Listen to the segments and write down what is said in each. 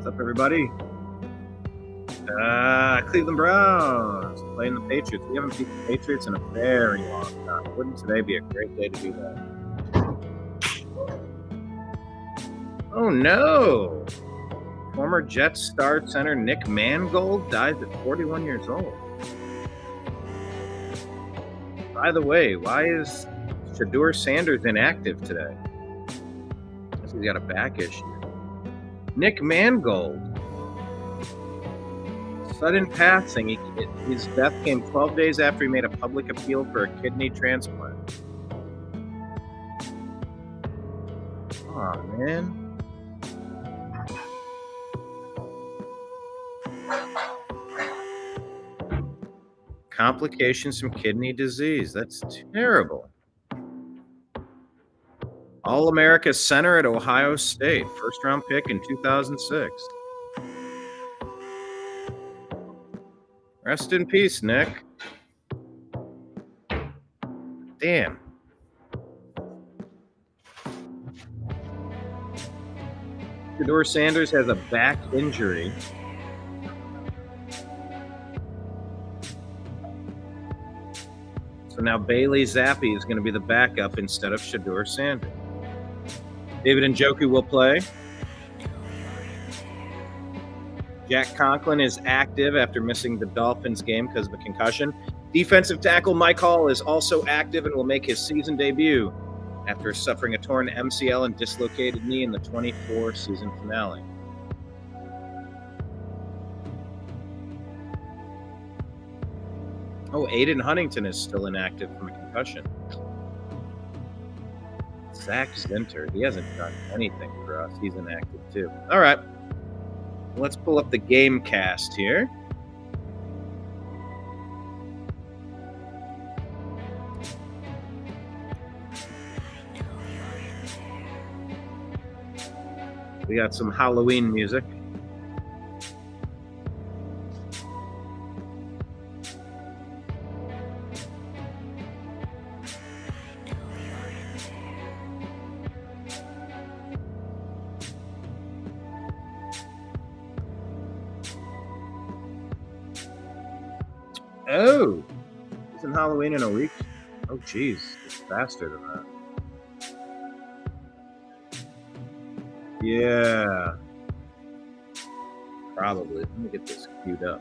What's up, everybody? Cleveland Browns playing the Patriots. We haven't beat the Patriots in a very long time. Wouldn't today be a great day to do that? Oh, no. Former Jets star center Nick Mangold dies at 41 years old. By the way, why is Shedeur Sanders inactive today? I guess he's got a back issue. Nick Mangold. Sudden passing. His death came 12 days after he made a public appeal for a kidney transplant. Aw, man. Complications from kidney disease. That's terrible. All-America center at Ohio State. First-round pick in 2006. Rest in peace, Nick. Damn. Shedeur Sanders has a back injury. So now Bailey Zappi is going to be the backup instead of Shedeur Sanders. David Njoku will play. Jack Conklin is active after missing the Dolphins game because of a concussion. Defensive tackle Mike Hall is also active and will make his season debut after suffering a torn MCL and dislocated knee in the 24 season finale. Oh, Aiden Huntington is still inactive from a concussion. Zach Zinter, he hasn't done anything for us. He's inactive too. All right. Let's pull up the game cast here. We got some Halloween music. Oh, isn't Halloween in a week? Oh, geez, it's faster than that. Yeah, probably. Let me get this queued up.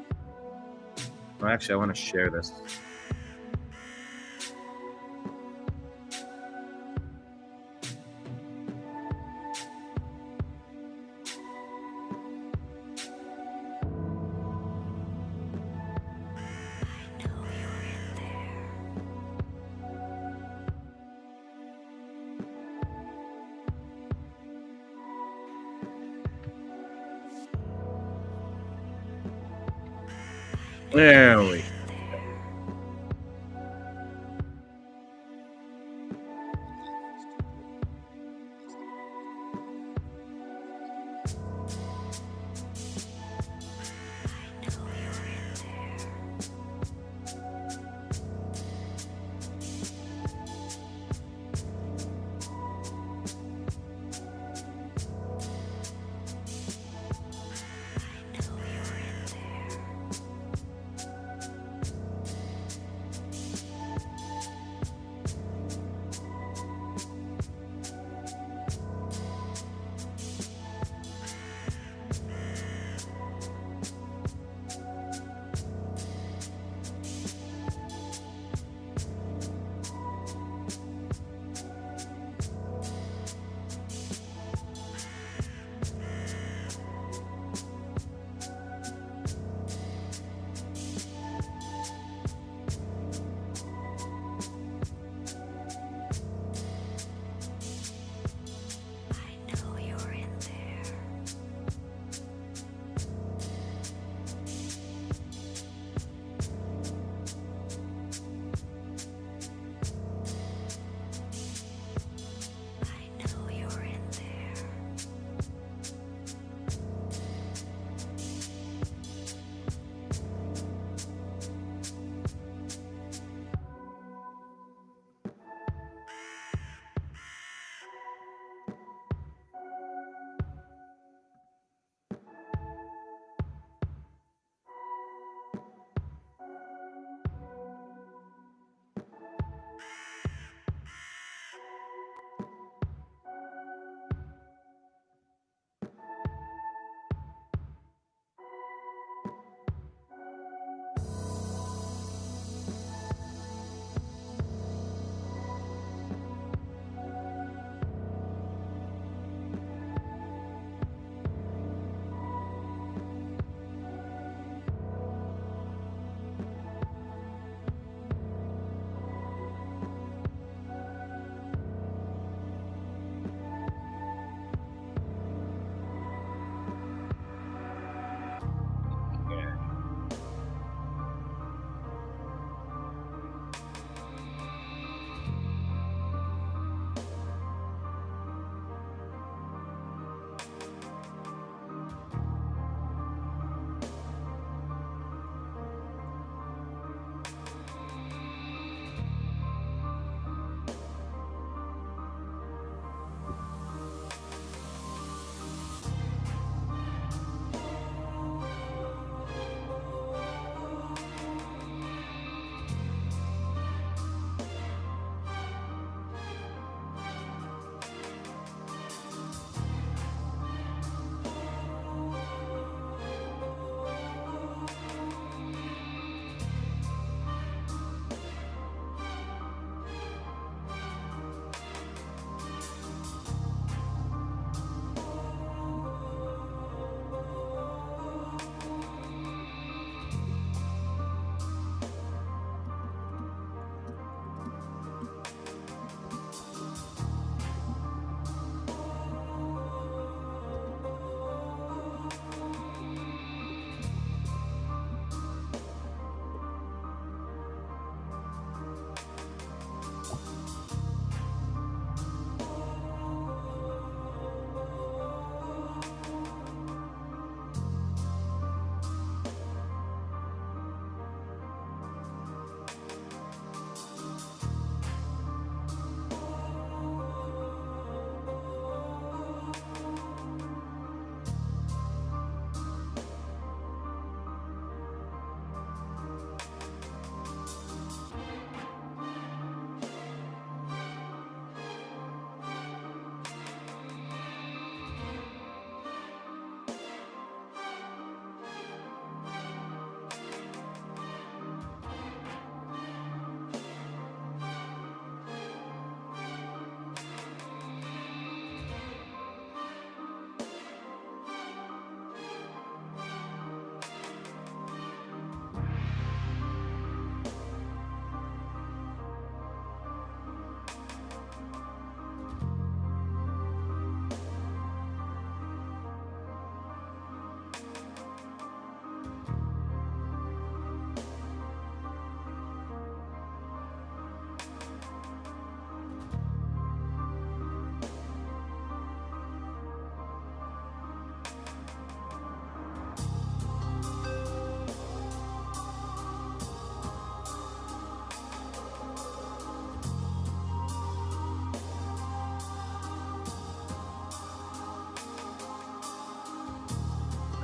Oh, actually, I want to share this. There we go.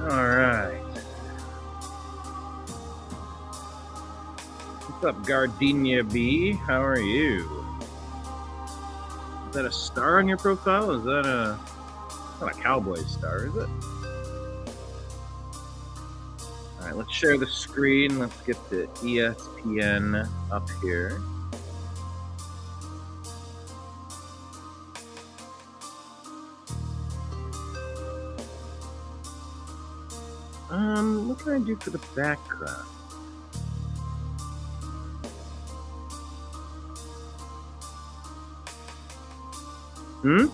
All right. What's up, Gardenia B? How are you? Is that a star on your profile? Is that not a Cowboys star, is it? All right, let's share the screen. Let's get the ESPN up here. What can I do for the background? Hmm?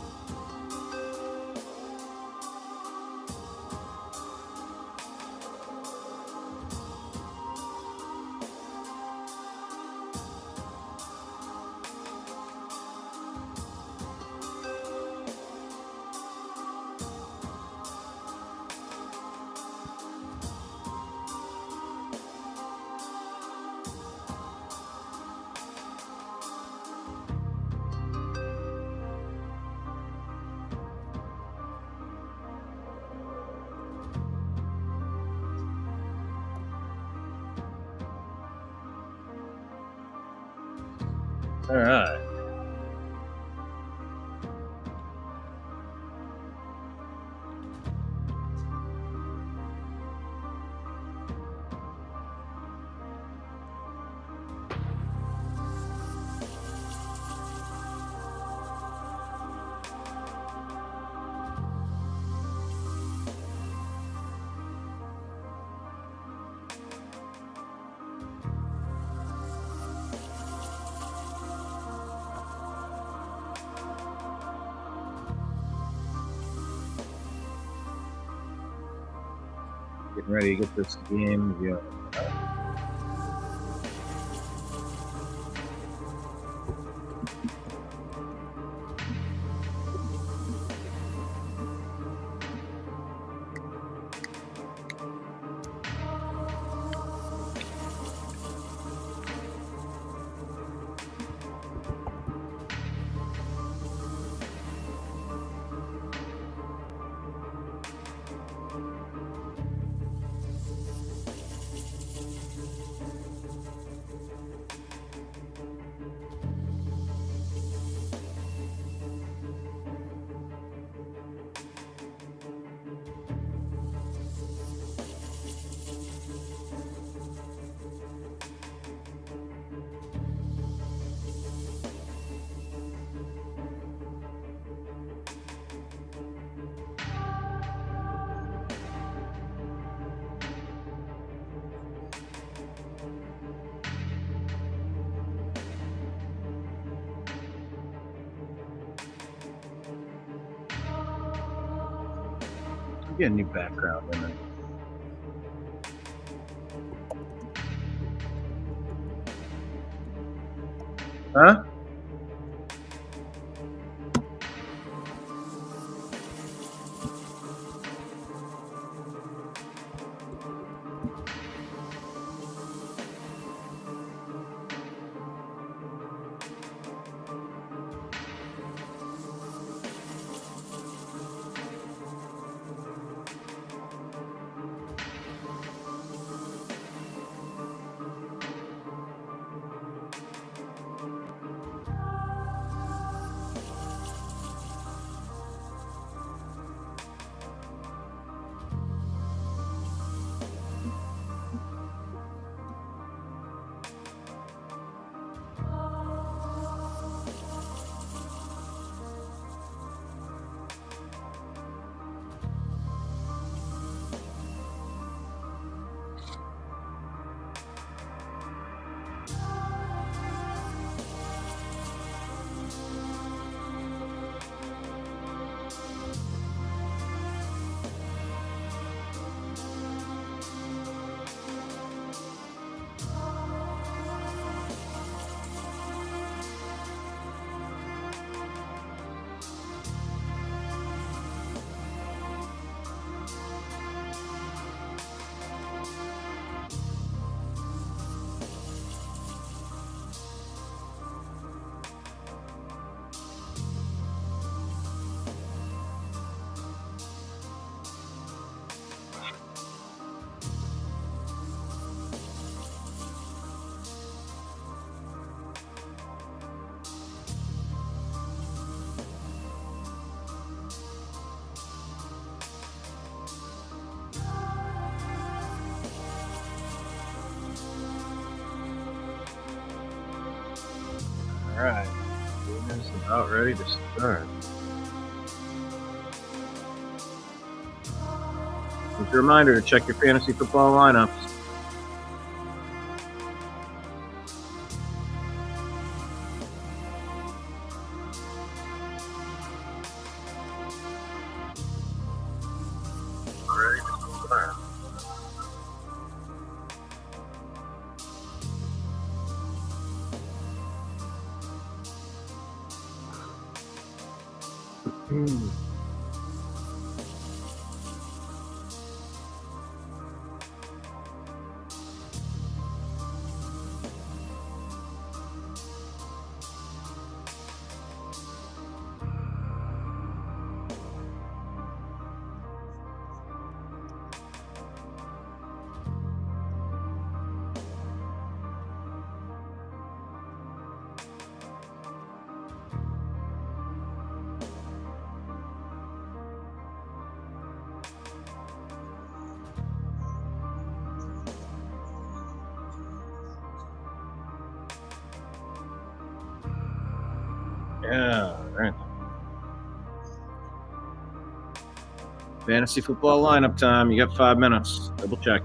All right. Getting ready to get this game going. Get a new background in it. Huh? All right. Game is about ready to start. Just a reminder to check your fantasy football lineups. Ready to start. Yeah, all right. Fantasy football lineup time. You got 5 minutes. Double check.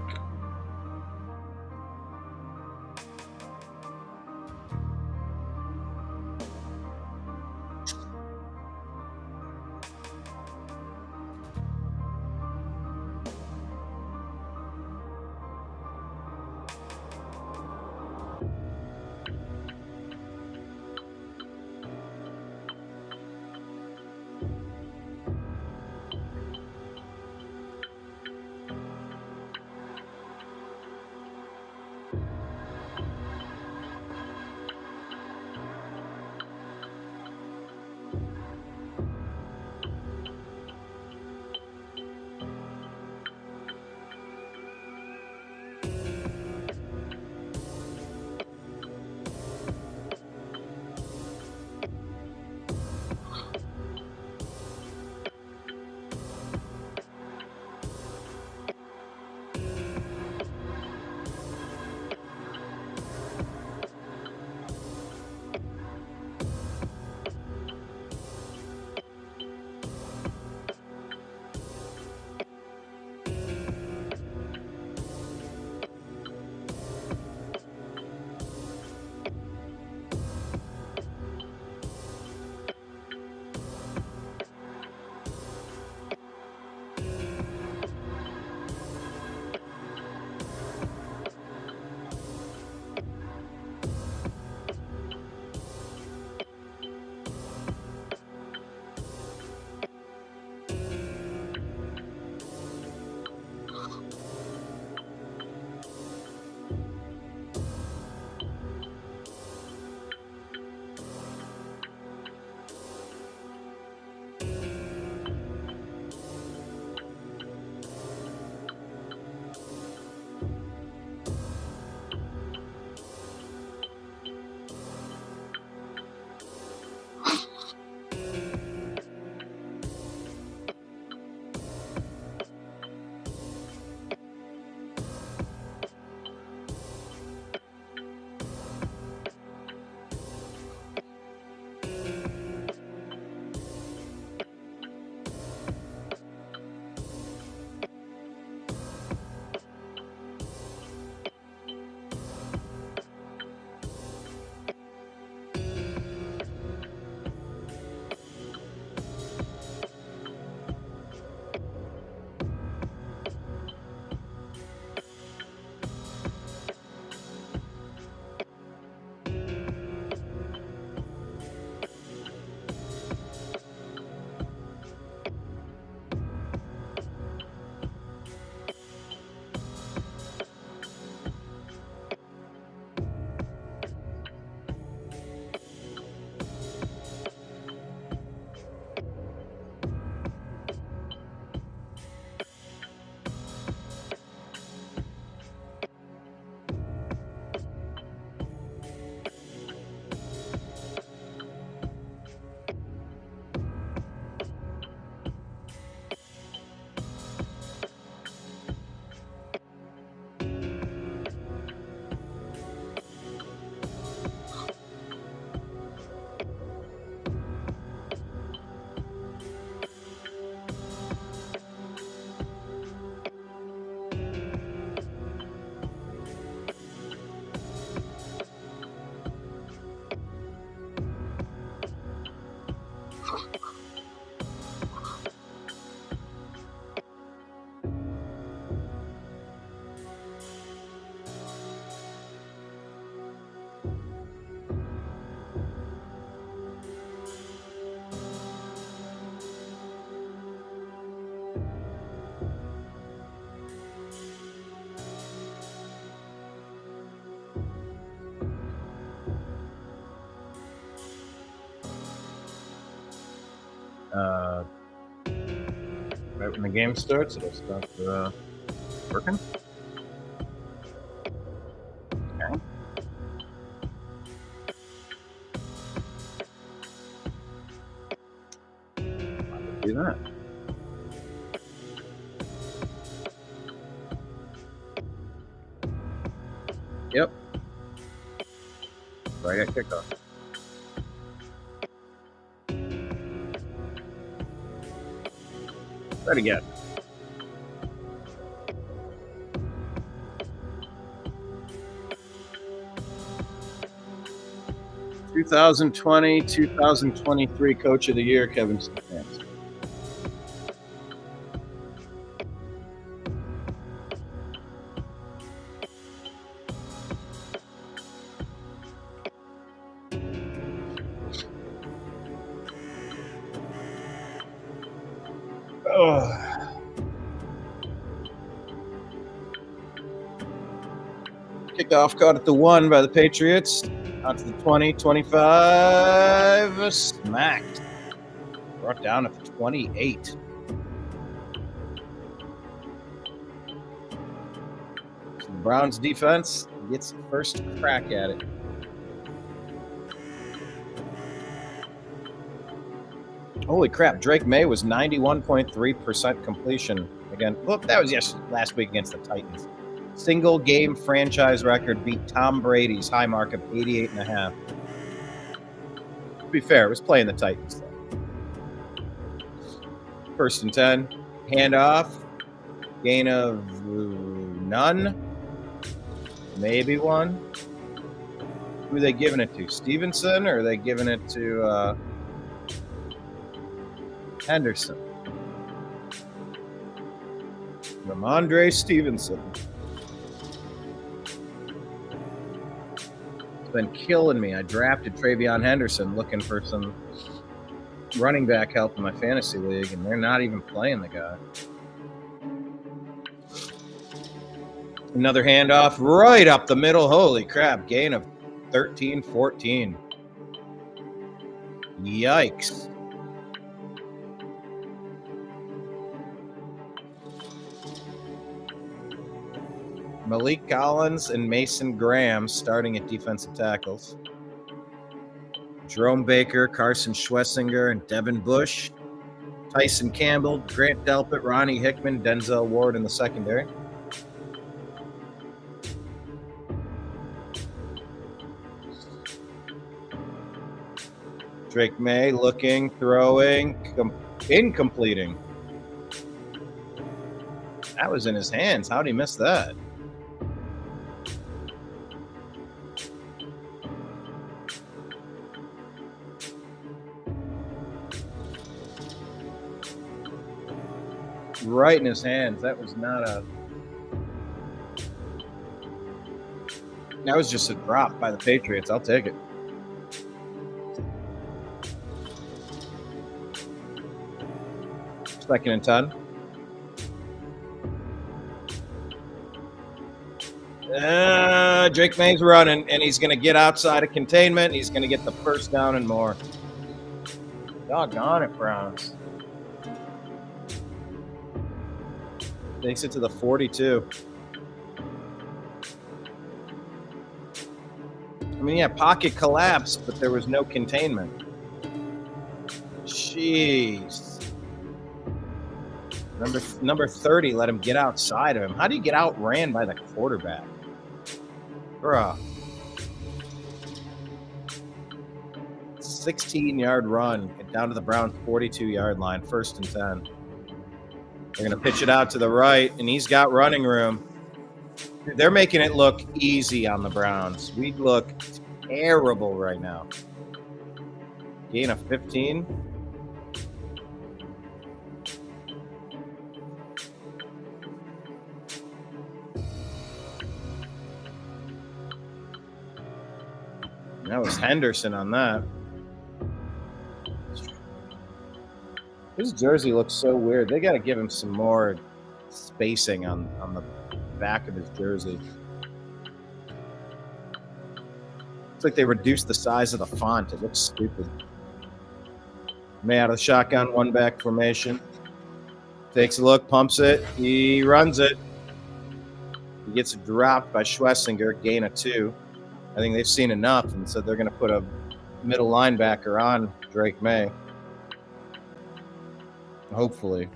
Right when the game starts, it'll start working. Okay. Do that. Yep. Right at kickoff. Try it again. (2020, 2023 Coach of the Year, Kevin Stefanski. Kickoff caught at the 1 by the Patriots. Out to the 20, 25. Smacked. Brought down at the 28. So the Browns defense gets first crack at it. Holy crap. Drake May was 91.3% completion. Again, look, that was last week against the Titans. Single game franchise record beat Tom Brady's high mark of 88.5. To be fair, it was playing the Titans, though. 1st and 10. Handoff. Gain of none. Maybe 1. Who are they giving it to? Stevenson, or are they giving it to Henderson? Ramondre Stevenson. It's been killing me. I drafted Travion Henderson looking for some running back help in my fantasy league, and they're not even playing the guy. Another handoff right up the middle. Holy crap. Gain of 13-14. Yikes. Malik Collins and Mason Graham starting at defensive tackles. Jerome Baker, Carson Schwessinger, and Devin Bush. Tyson Campbell, Grant Delpit, Ronnie Hickman, Denzel Ward in the secondary. Drake May looking, throwing, incompleting. That was in his hands. How'd he miss that? Right in his hands. That was not a... That was just a drop by the Patriots. I'll take it. Second and 10. Drake May's running, and he's going to get outside of containment. He's going to get the first down and more. Doggone it, Browns. Takes it to the 42. I mean, yeah, pocket collapsed, but there was no containment. Jeez. Number 30 let him get outside of him. How do you get outran by the quarterback? Bruh. 16-yard run down to the Browns' 42-yard line, 1st and 10. They're going to pitch it out to the right, and he's got running room. They're making it look easy on the Browns. We look terrible right now. Gain of 15. That was Henderson on that. His jersey looks so weird. They got to give him some more spacing on the back of his jersey. It's like they reduced the size of the font. It looks stupid. May out of the shotgun, one back formation. Takes a look, pumps it. He runs it. He gets dropped by Schlesinger, gain of 2. I think they've seen enough, and so they're going to put a middle linebacker on Drake May. Hopefully.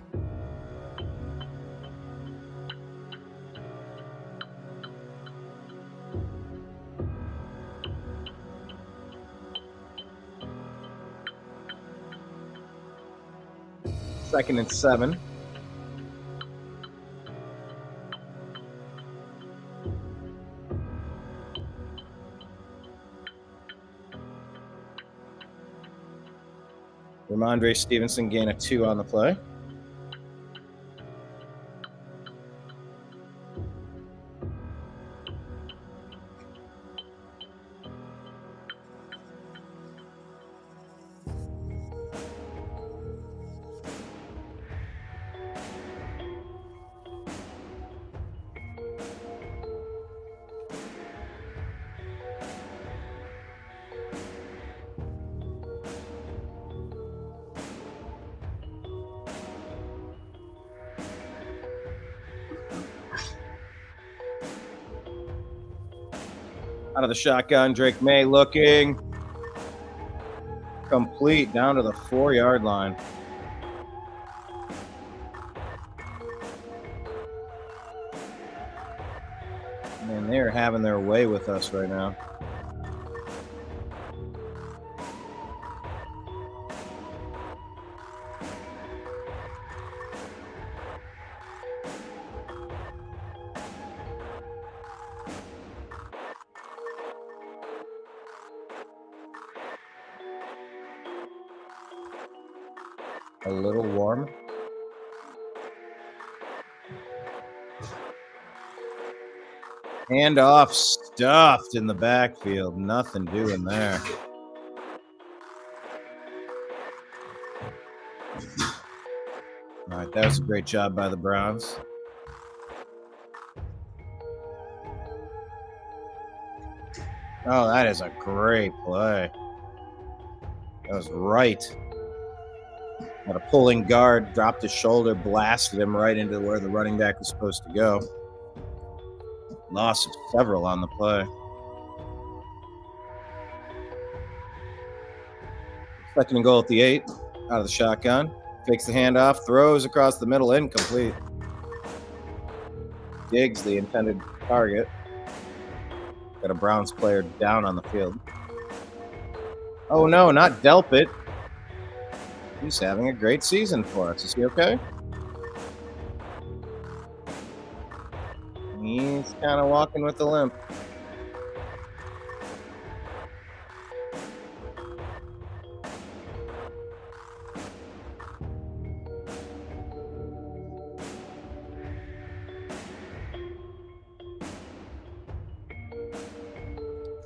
Second and 7. Ramondre Stevenson, gain of 2 on the play. Out of the shotgun, Drake May looking. Complete down to the 4-yard line. Man, they're having their way with us right now. A little warm. Hand off, stuffed in the backfield. Nothing doing there. All right, that was a great job by the Browns. Oh, that is a great play. That was right. Got a pulling guard, dropped his shoulder, blasted him right into where the running back was supposed to go. Loss of several on the play. Second and goal at the 8. Out of the shotgun. Fakes the handoff, throws across the middle, incomplete. Diggs the intended target. Got a Browns player down on the field. Oh no, not Delpit. He's having a great season for us. Is he okay? He's kind of walking with a limp.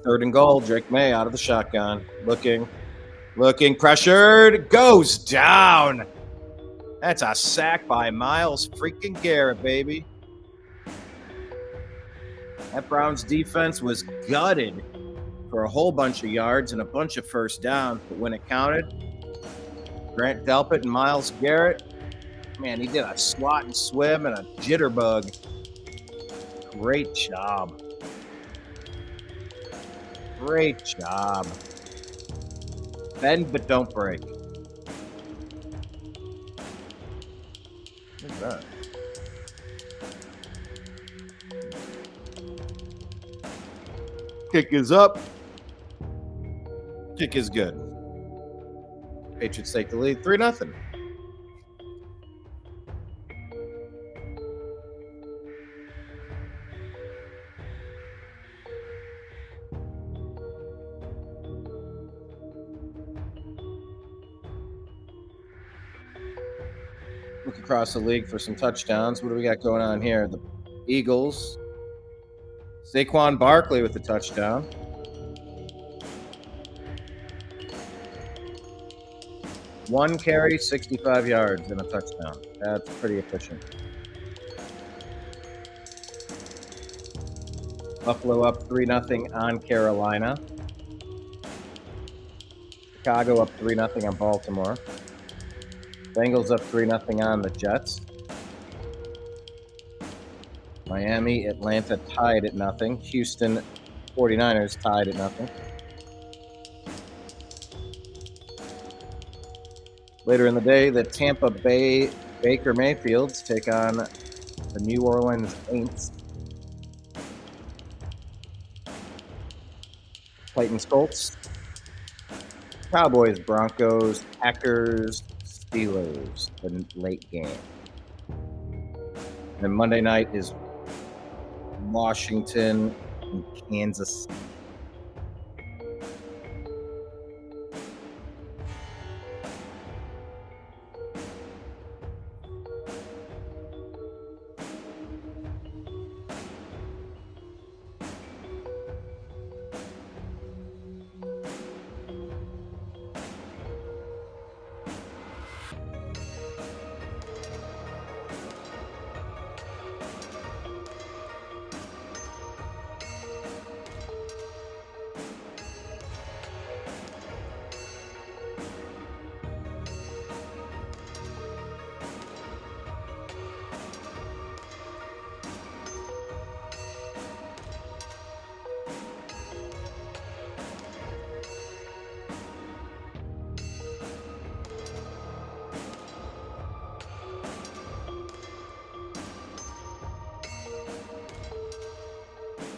Third and goal, Drake May out of the shotgun. Looking, pressured, goes down. That's a sack by Myles freaking Garrett, baby. That Browns defense was gutted for a whole bunch of yards and a bunch of first downs, but when it counted, Grant Delpit and Myles Garrett, man, he did a swat and swim and a jitterbug. Great job. Great job. Bend but don't break. Look at that. Kick is up. Kick is good. Patriots take the lead 3-0. Look across the league for some touchdowns. What do we got going on here? The Eagles. Saquon Barkley with the touchdown. One carry, 65 yards, and a touchdown. That's pretty efficient. Buffalo up 3-0 on Carolina. Chicago up 3-0 on Baltimore. Bengals up 3-0 on the Jets. Miami, Atlanta tied at 0. Houston 49ers tied at 0. Later in the day, the Tampa Bay Baker Mayfields take on the New Orleans Saints. Titans Colts. Cowboys, Broncos, Packers, Steelers, the late game. And Monday night is Washington and Kansas City.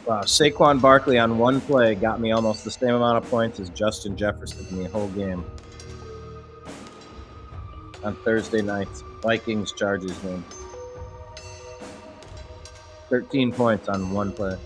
Wow, Saquon Barkley on one play got me almost the same amount of points as Justin Jefferson in the whole game. On Thursday night's Vikings-Chargers game. 13 points on one play.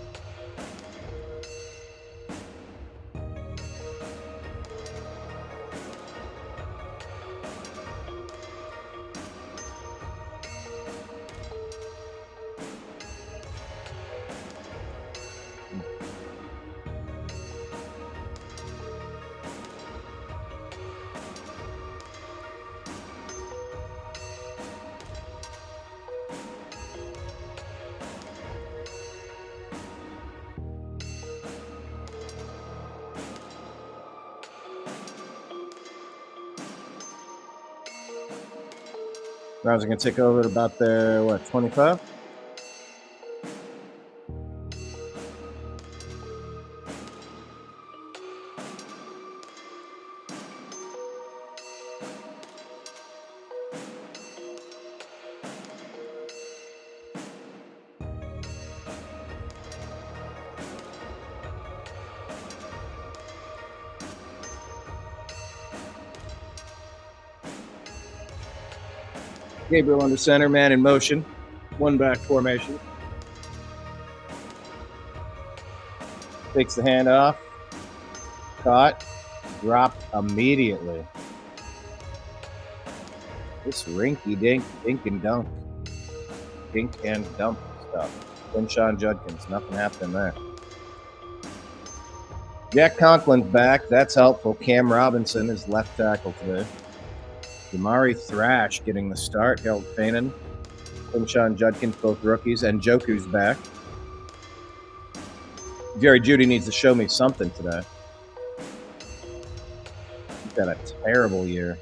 Browns are going to take over at about their, 25? Gabriel under center, man in motion. One back formation. Takes the hand off. Caught. Dropped immediately. This rinky dink and dunk. Dink and dump stuff. Quinshon Judkins. Nothing happened there. Jack Conklin's back. That's helpful. Cam Robinson is left tackle today. Damari Thrash getting the start. Harold Fanon, Quinshon Judkins, both rookies, and Joku's back. Jerry Jeudy needs to show me something today. He's had a terrible year.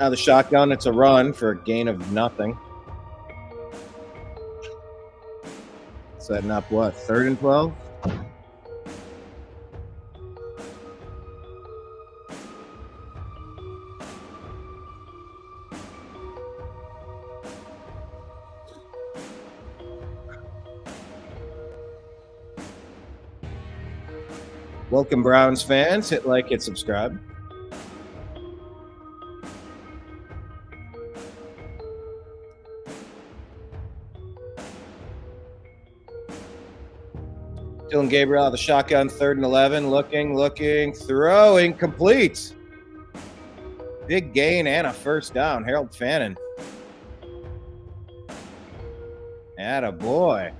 Now the shotgun, it's a run for a gain of nothing. Setting up what, 3rd and 12? Welcome, Browns fans. Hit like, hit subscribe. Dylan Gabriel out of the shotgun, 3rd and 11. Looking, throwing, complete. Big gain and a first down. Harold Fanon. Attaboy.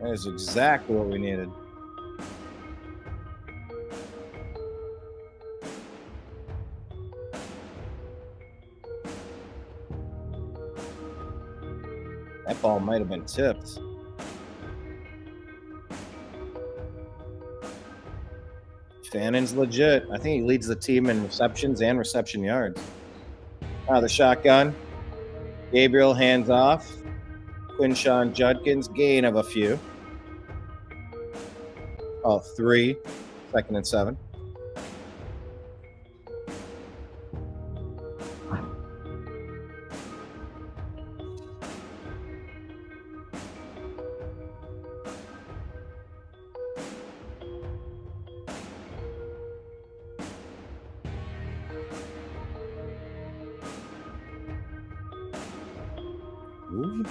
That is exactly what we needed. That ball might have been tipped. Fannon's legit. I think he leads the team in receptions and reception yards. The shotgun. Gabriel hands off. Quinshawn Judkins, gain of a few. 3. 2nd and 7. Ooh.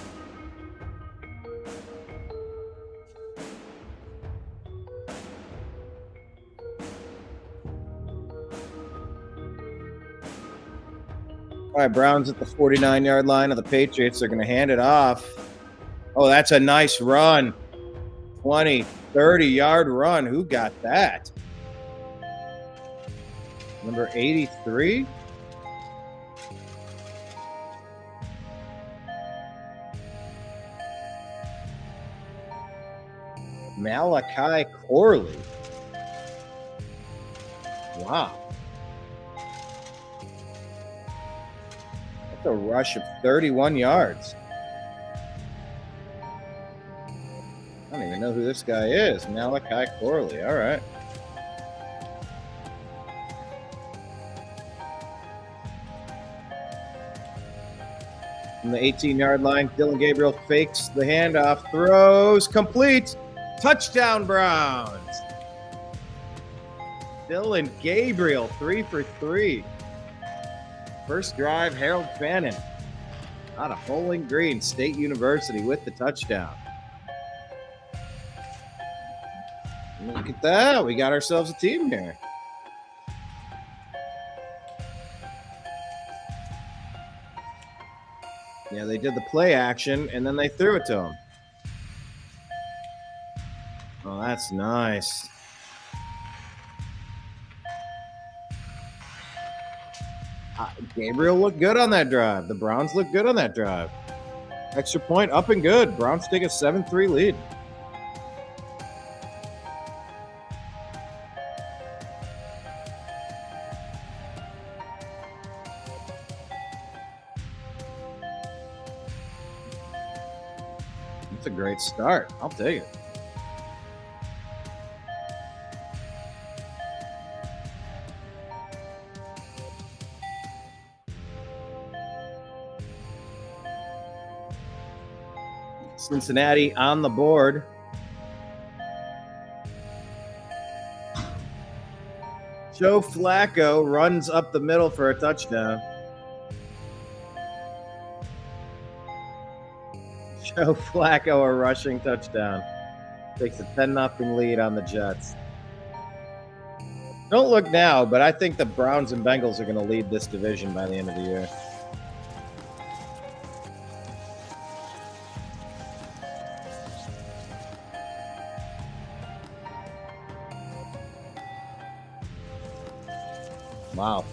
All right, Browns at the 49-yard line of the Patriots. They're going to hand it off. Oh, that's a nice run. 20, 30-yard run. Who got that? Number 83? Malachi Corley. Wow. That's a rush of 31 yards. I don't even know who this guy is. Malachi Corley. All right. From the 18-yard line, Dylan Gabriel fakes the handoff, throws, complete. Touchdown, Browns. Dylan Gabriel, 3 for 3. First drive, Harold Fannin out of Bowling Green State University with the touchdown. Look at that. We got ourselves a team here. Yeah, they did the play action, and then they threw it to him. Oh, that's nice. Gabriel looked good on that drive. The Browns looked good on that drive. Extra point up and good. Browns take a 7-3 lead. That's a great start. I'll take it. Cincinnati on the board. Joe Flacco runs up the middle for a touchdown. Joe Flacco, a rushing touchdown. Takes a 10-0 lead on the Jets. Don't look now, but I think the Browns and Bengals are going to lead this division by the end of the year. Wow.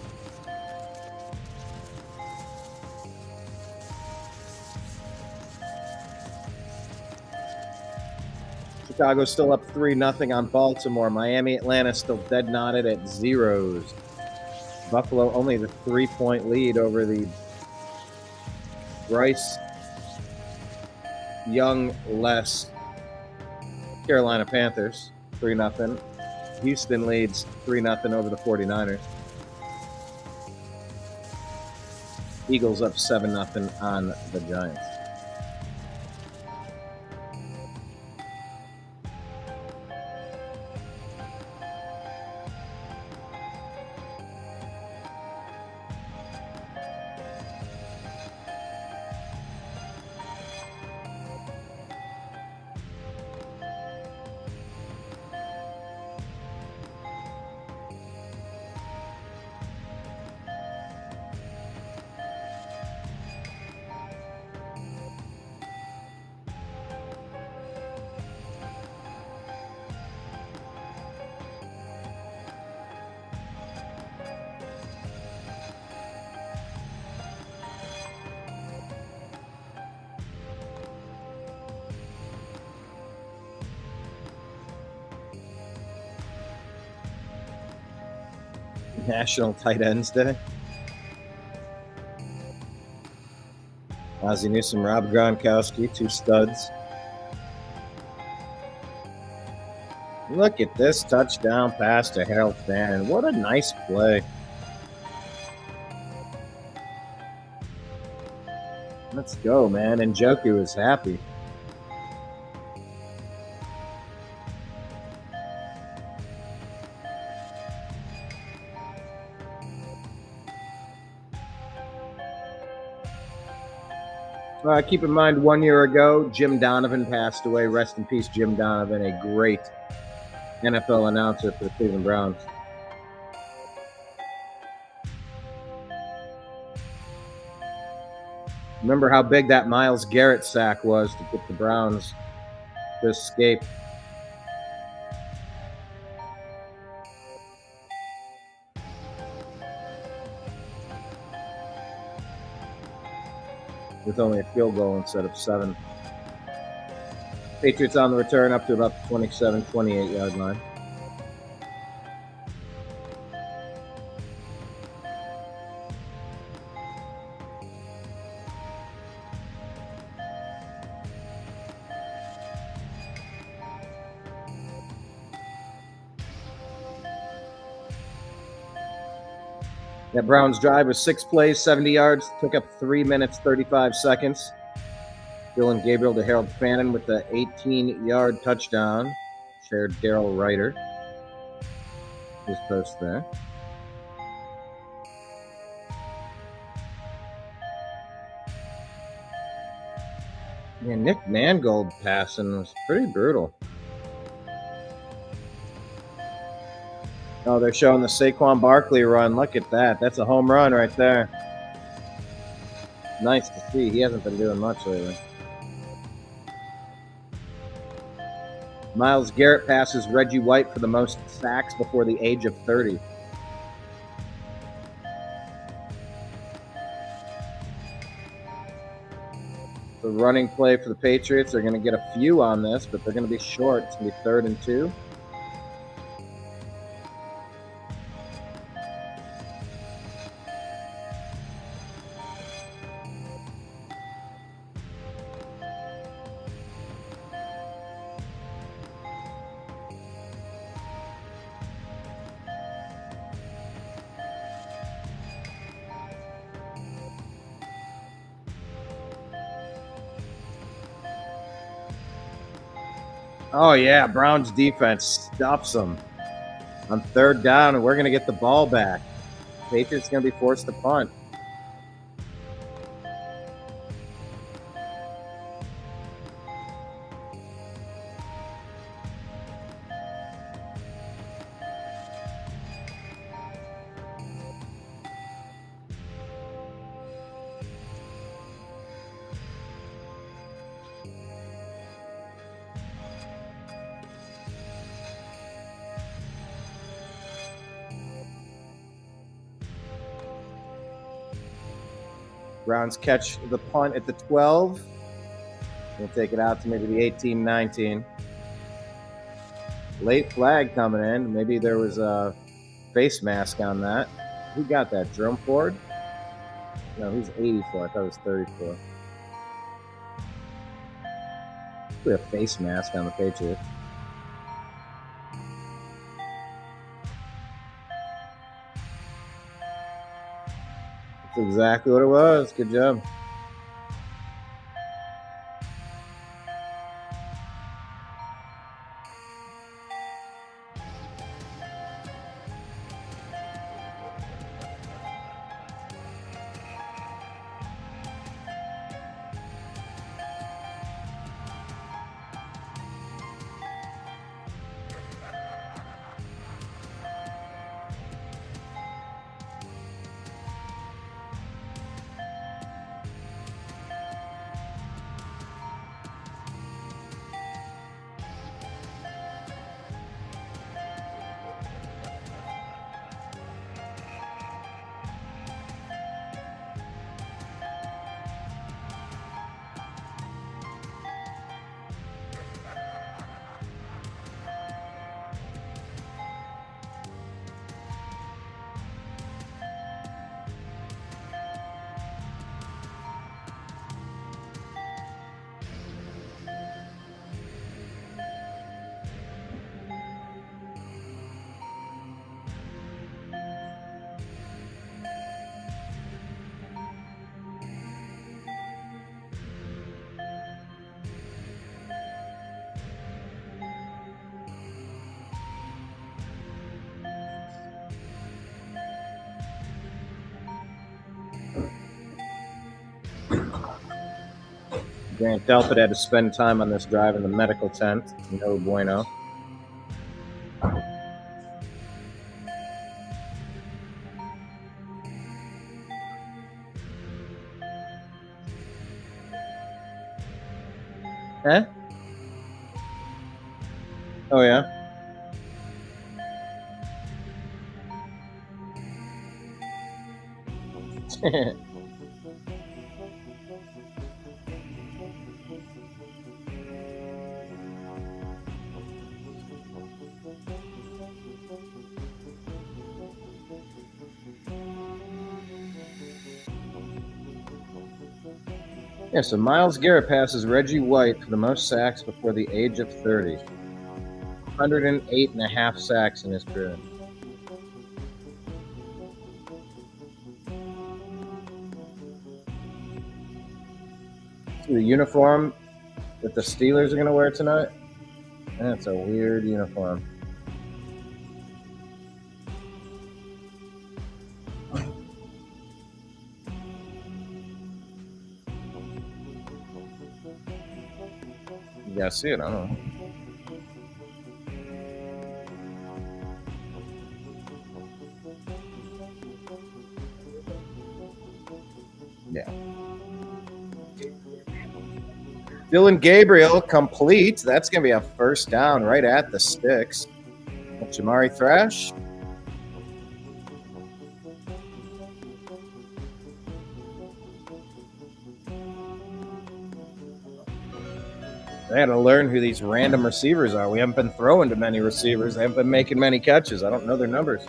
Chicago's still up 3-0 on Baltimore. Miami, Atlanta still dead knotted at zeros. Buffalo only the 3-point lead over the Bryce Young-less Carolina Panthers, 3-0. Houston leads 3-0 over the 49ers. Eagles up 7-0 on the Giants. National Tight Ends Day. Ozzie Newsome, Rob Gronkowski, 2 studs. Look at this touchdown pass to Harold Fannin. What a nice play. Let's go, man. And Njoku is happy. Keep in mind, 1 year ago, Jim Donovan passed away. Rest in peace, Jim Donovan, a great NFL announcer for the Cleveland Browns. Remember how big that Myles Garrett sack was to get the Browns to escape. With only a field goal instead of 7. Patriots on the return up to about the 27, 28-yard line. That Browns drive was 6 plays, 70 yards, took up 3 minutes, 35 seconds. Dylan Gabriel to Harold Fannin with the 18-yard touchdown. Shared Darrell Ryder. His post there. Yeah, Nick Mangold passing was pretty brutal. Oh, they're showing the Saquon Barkley run. Look at that. That's a home run right there. Nice to see. He hasn't been doing much lately. Myles Garrett passes Reggie White for the most sacks before the age of 30. The running play for the Patriots. They're going to get a few on this, but they're going to be short. It's going to be 3rd and 2. Oh, yeah, Browns defense stops them on 3rd down, and we're going to get the ball back. Patriots going to be forced to punt. Browns catch the punt at the 12. We'll take it out to maybe the 18, 19. Late flag coming in. Maybe there was a face mask on that. Who got that? Jerome Ford? No, he's 84. I thought it was 34. Put a face mask on the Patriots. That's exactly what it was. Good job. Grant Delpit had to spend time on this drive in the medical tent. No bueno. Huh? Oh, yeah? Yeah, so Myles Garrett passes Reggie White for the most sacks before the age of 30. 108 and a half sacks in his career. See the uniform that the Steelers are going to wear tonight? That's a weird uniform. You gotta see it, I don't know. Yeah. Dylan Gabriel complete. That's going to be a first down right at the sticks. Jamari Thrash. They had to learn who these random receivers are. We haven't been throwing to many receivers. They haven't been making many catches. I don't know their numbers.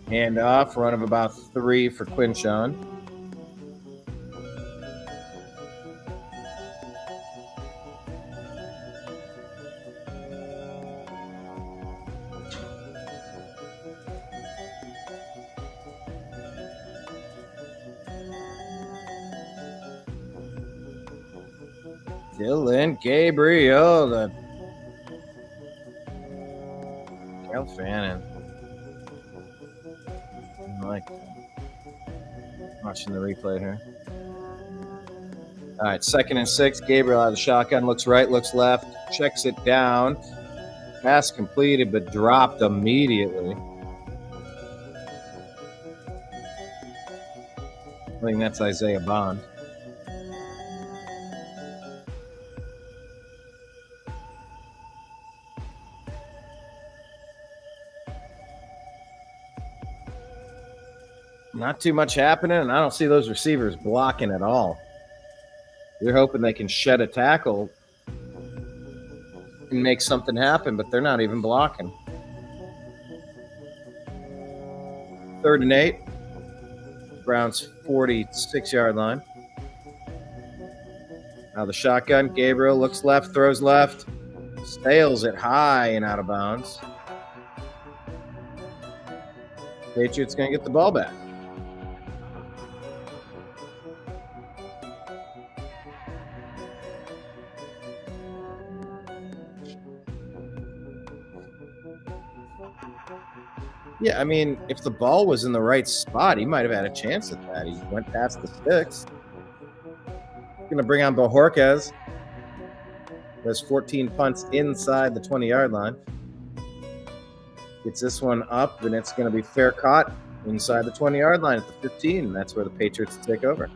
Hand off, run of about 3 for Quinshon. Dylan Gabriel, the Cal Fannin. I like that. Watching the replay here. All right, 2nd and 6. Gabriel out of the shotgun, looks right, looks left, checks it down. Pass completed, but dropped immediately. I think that's Isaiah Bond. Not too much happening, and I don't see those receivers blocking at all. We're hoping they can shed a tackle and make something happen, but they're not even blocking. 3rd and 8. Browns 46-yard line. Now the shotgun. Gabriel looks left, throws left, sails it high and out of bounds. Patriots going to get the ball back. Yeah, I mean, if the ball was in the right spot, he might have had a chance at that. He went past the sticks. Going to bring on Bojorquez. There's 14 punts inside the 20-yard line. Gets this one up, and it's going to be fair caught inside the 20-yard line at the 15. That's where the Patriots take over.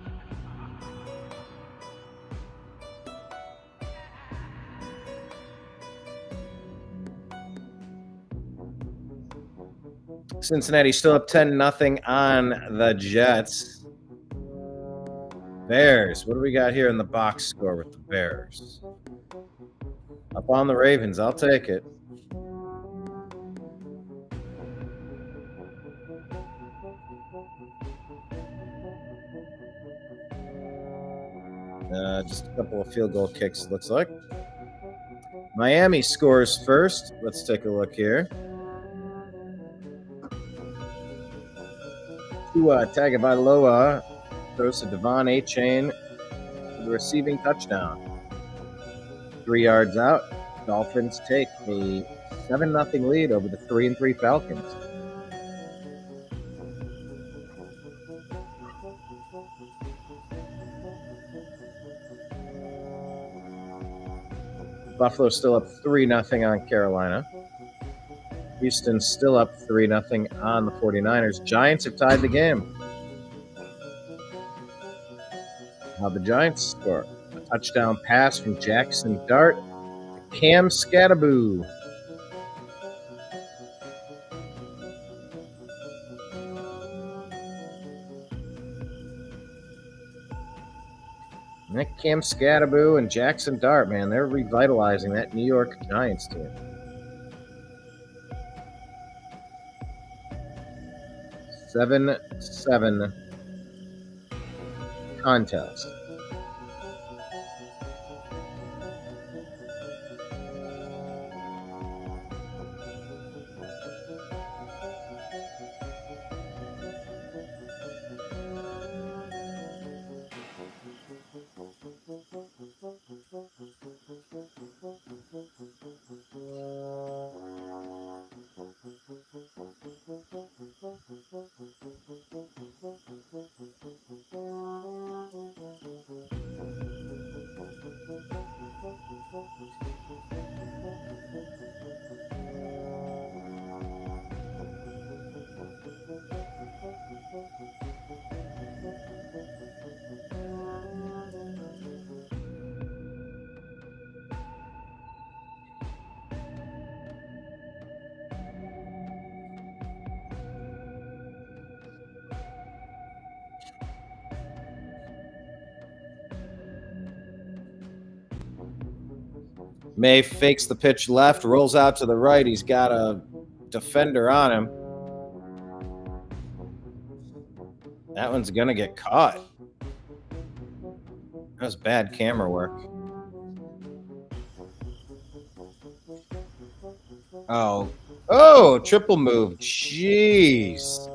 Cincinnati still up 10-0 on the Jets. Bears. What do we got here in the box score with the Bears? Up on the Ravens. I'll take it. Just a couple of field goal kicks, looks like. Miami scores first. Let's take a look here. Tua Tagovailoa throws to Devon A-Chain for the receiving touchdown. 3 yards out, Dolphins take a 7-0 lead over the 3-3 Falcons. Buffalo still up 3-0 on Carolina. Houston still up 3-0 on the 49ers. Giants have tied the game. Now the Giants score. A touchdown pass from Jackson Dart to Cam Scattaboo. Cam Scattaboo and Jackson Dart, man, they're revitalizing that New York Giants team. 7-7 contest. May fakes the pitch left, rolls out to the right. He's got a defender on him. That one's going to get caught. That was bad camera work. Oh, triple move. Jeez.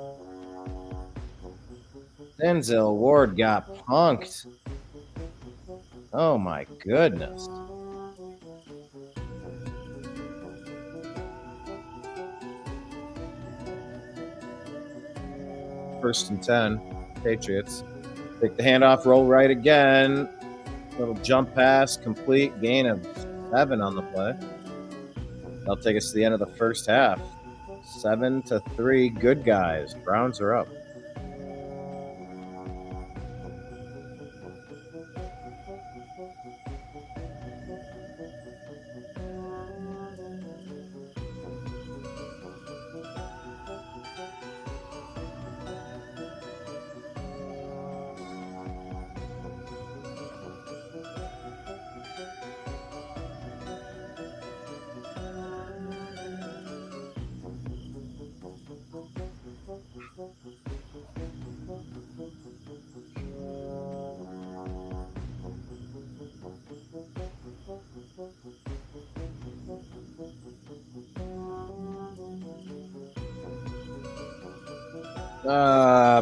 Denzel Ward got punked. Oh, my goodness. First and 10, Patriots. Take the handoff, roll right again. Little jump pass, complete, gain of 7 on the play. That'll take us to the end of the first half. 7-3, good guys. Browns are up.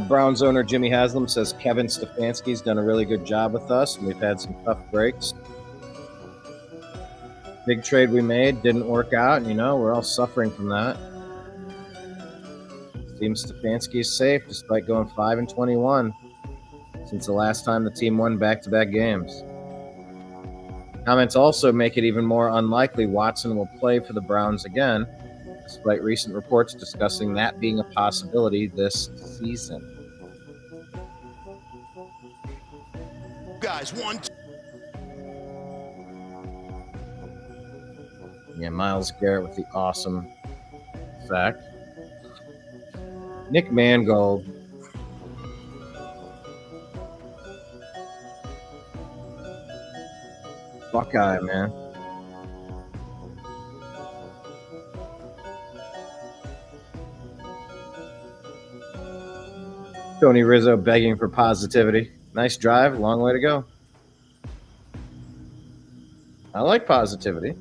Browns owner Jimmy Haslam says Kevin Stefanski's done a really good job with us, and we've had some tough breaks. Big trade we made didn't work out, and we're all suffering from that. Seems Stefanski is safe despite going 5-21 since the last time the team won back-to-back games. Comments also make it even more unlikely Watson will play for the Browns again, despite recent reports discussing that being a possibility this season. Guys, Myles Garrett with the awesome sack. Nick Mangold. Buckeye, man. Tony Rizzo begging for positivity. Nice drive, long way to go. I like positivity.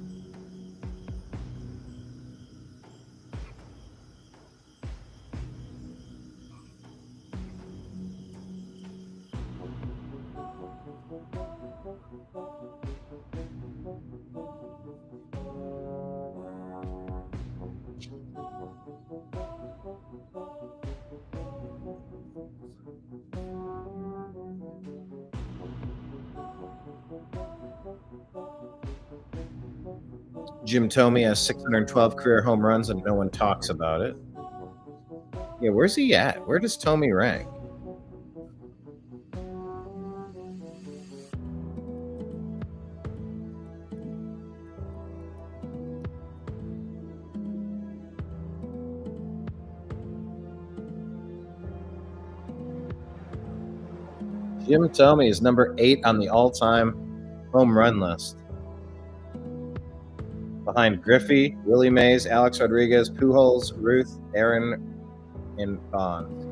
Jim Thome has 612 career home runs and no one talks about it. Yeah, where's he at? Where does Thome rank? Jim Thome is number 8 on the all-time home run list. Behind Griffey, Willie Mays, Alex Rodriguez, Pujols, Ruth, Aaron, and Bonds.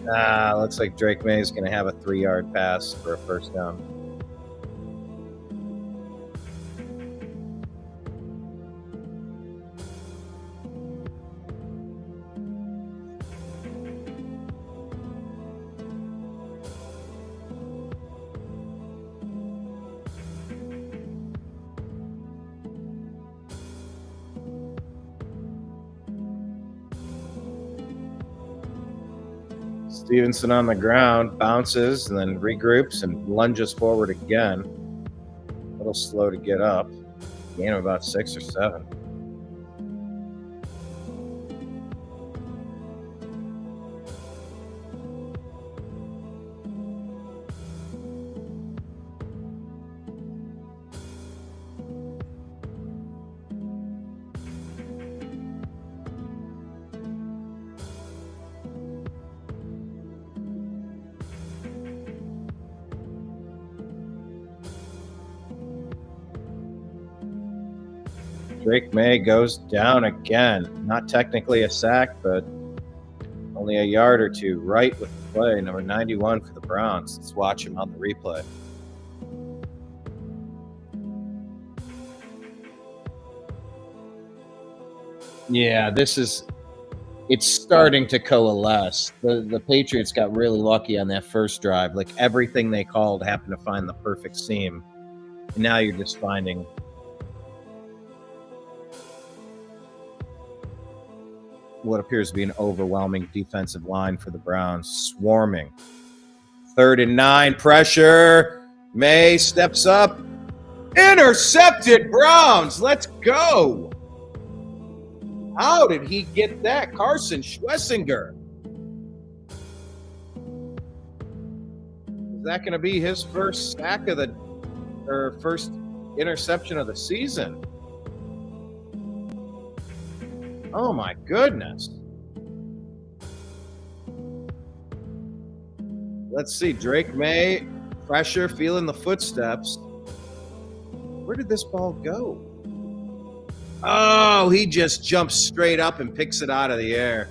Looks like Drake May is going to have a 3-yard pass for a first down. Stevenson on the ground, bounces, and then regroups and lunges forward again. A little slow to get up. Gain of about 6 or 7. Drake May goes down again. Not technically a sack, but only a yard or two. Right with the play, number 91 for the Browns. Let's watch him on the replay. Yeah, it's starting to coalesce. The Patriots got really lucky on that first drive. Like everything they called happened to find the perfect seam. And now you're just finding what appears to be an overwhelming defensive line for the Browns, swarming. 3rd and 9, pressure. May steps up. Intercepted, Browns. Let's go. How did he get that? Carson Schlesinger. Is that going to be his first sack of the, or first interception of the season? Oh my goodness. Let's see. Drake May, pressure, feeling the footsteps. Where did this ball go? Oh, he just jumps straight up and picks it out of the air.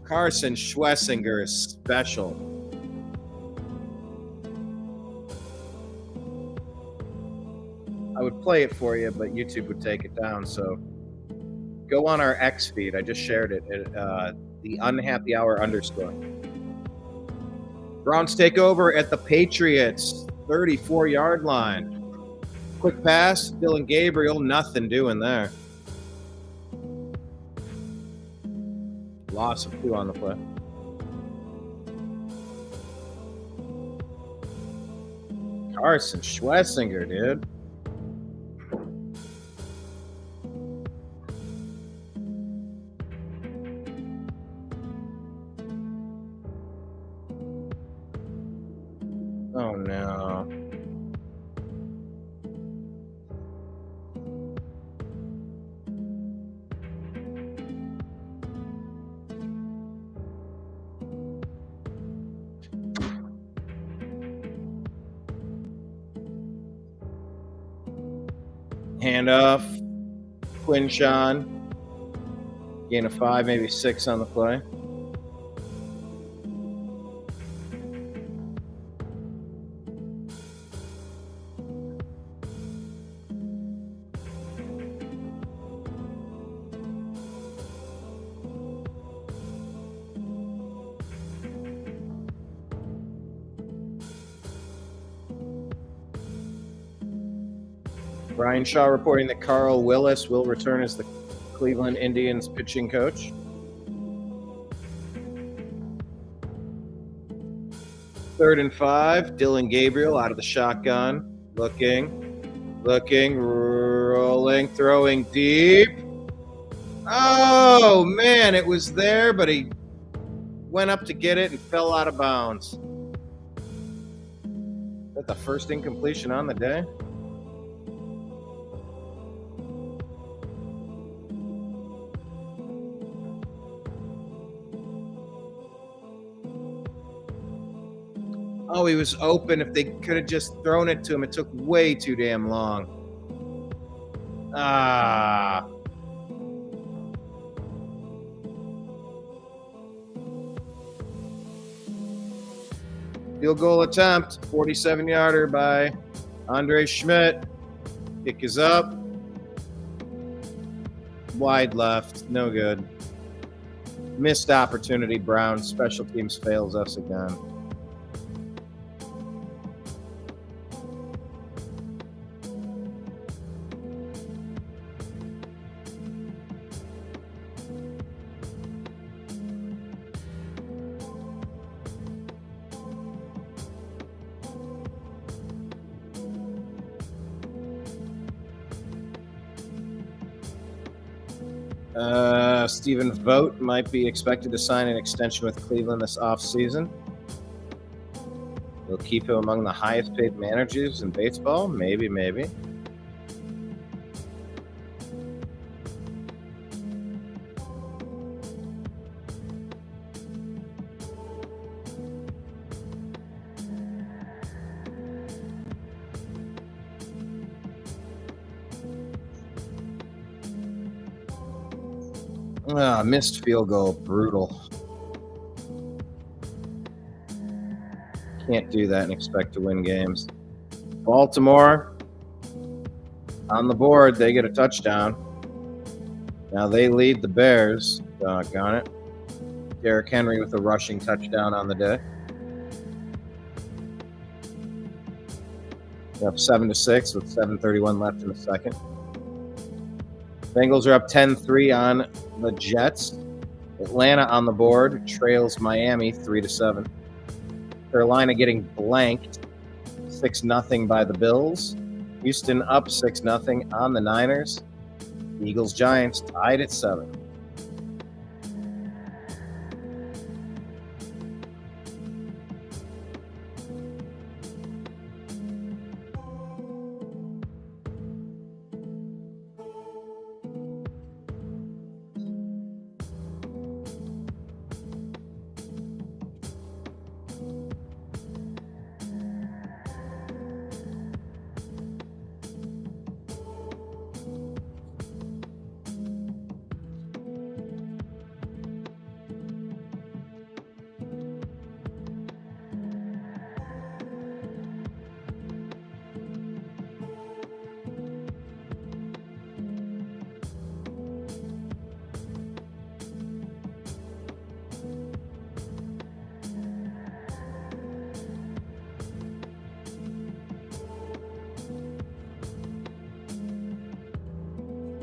Carson Schlesinger is special. I would play it for you, but YouTube would take it down, so go on our X feed. I just shared it at the Unhappy Hour _ Browns take over at the Patriots 34-yard line. Quick pass, Dylan Gabriel, nothing doing there. Loss of 2 on the play. Carson Schlesinger, dude. Oh no. Handoff. Quinshawn. Gain of 5, maybe 6 on the play. Brian Shaw reporting that Carl Willis will return as the Cleveland Indians pitching coach. Third and 5, Dylan Gabriel out of the shotgun, looking. Looking, rolling, throwing deep. Oh, man, it was there, but he went up to get it and fell out of bounds. Is that the first incompletion on the day? Oh, he was open. If they could have just thrown it to him, it took way too damn long. Ah. Field goal attempt, 47-yarder by Andre Schmidt. Kick is up. Wide left, no good. Missed opportunity, Browns. Special teams fails us again. Stephen Vogt might be expected to sign an extension with Cleveland this offseason. We'll keep him among the highest paid managers in baseball. Maybe. Missed field goal. Brutal. Can't do that and expect to win games. Baltimore on the board. They get a touchdown. Now they lead the Bears. Doggone it. Derrick Henry with a rushing touchdown on the day. They're up 7-6 with 7:31 left in the second. Bengals are up 10-3 on the Jets. Atlanta on the board trails Miami 3-7. Carolina getting blanked 6-0 by the Bills. Houston up 6-0 on the Niners. Eagles Giants tied at 7.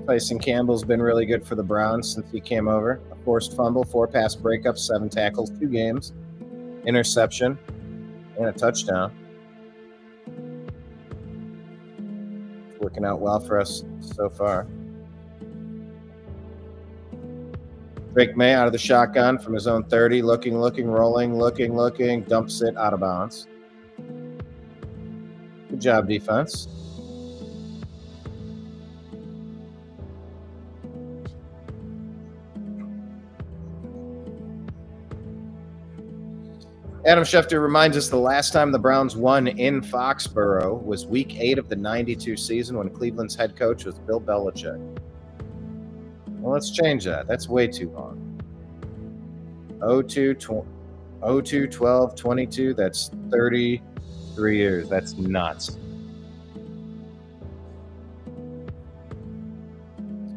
Tyson Campbell's been really good for the Browns since he came over. A forced fumble, 4 pass breakups, 7 tackles, 2 games, interception, and a touchdown. It's working out well for us so far. Drake May out of the shotgun from his own 30, looking, rolling, dumps it out of bounds. Good job, defense. Adam Schefter reminds us the last time the Browns won in Foxborough was Week 8 of the '92 season when Cleveland's head coach was Bill Belichick. Well, let's change that. That's way too long. 02, 12, 22, that's 33 years. That's nuts.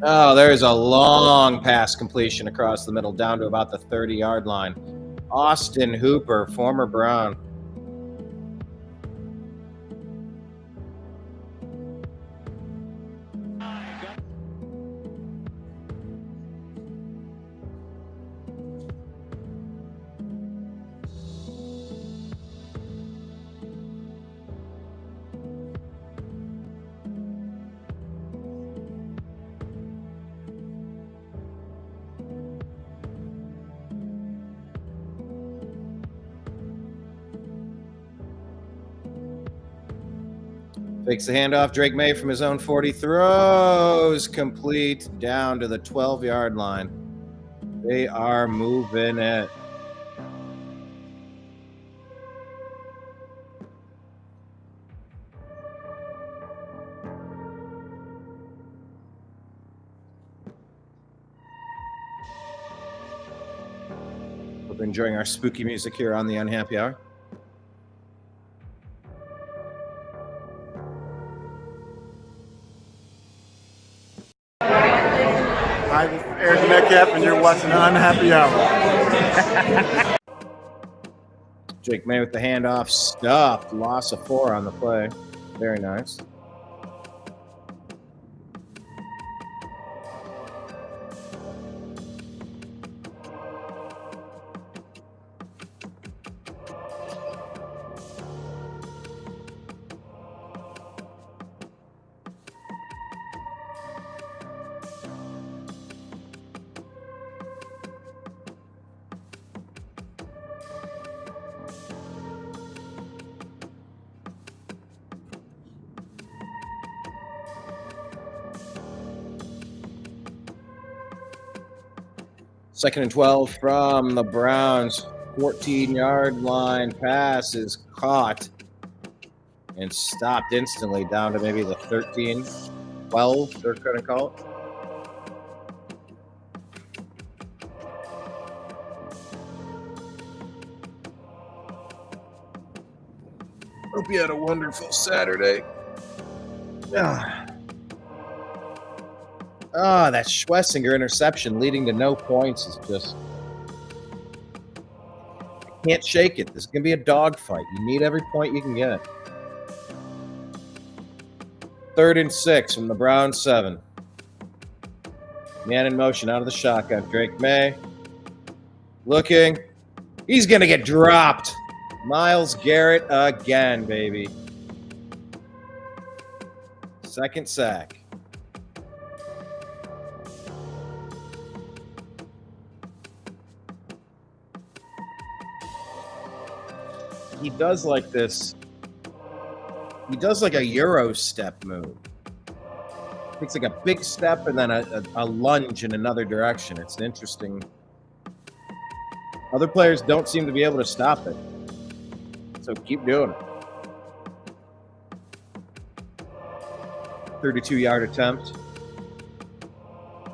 Oh, there's a long pass completion across the middle down to about the 30-yard line. Austin Hooper, former Brown. Takes the handoff. Drake May from his own 40 throws complete down to the 12-yard line. They are moving it. Hope you're enjoying our spooky music here on the Unhappy Hour. Hi, this is Eric Metcalf, and you're watching the Unhappy Hour. Drake May with the handoff, stuffed, loss of 4 on the play. Very nice. Second and 12 from the Browns. 14-yard line pass is caught and stopped instantly down to maybe the 13, 12, they're going to call it. Hope you had a wonderful Saturday. That Schlesinger interception leading to no points is just... I can't shake it. This is going to be a dogfight. You need every point you can get. 3rd and 6 from the Browns 7. Man in motion out of the shotgun. Drake May. Looking. He's going to get dropped. Myles Garrett again, baby. Second sack. He does like this. He does like a Euro step move. Takes like a big step and then a lunge in another direction. It's an interesting. Other players don't seem to be able to stop it. So keep doing it. 32-yard attempt.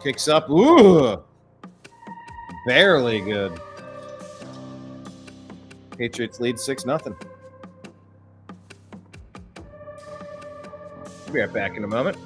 Kicks up. Ooh. Barely good. Patriots lead 6-0. We'll be right back in a moment.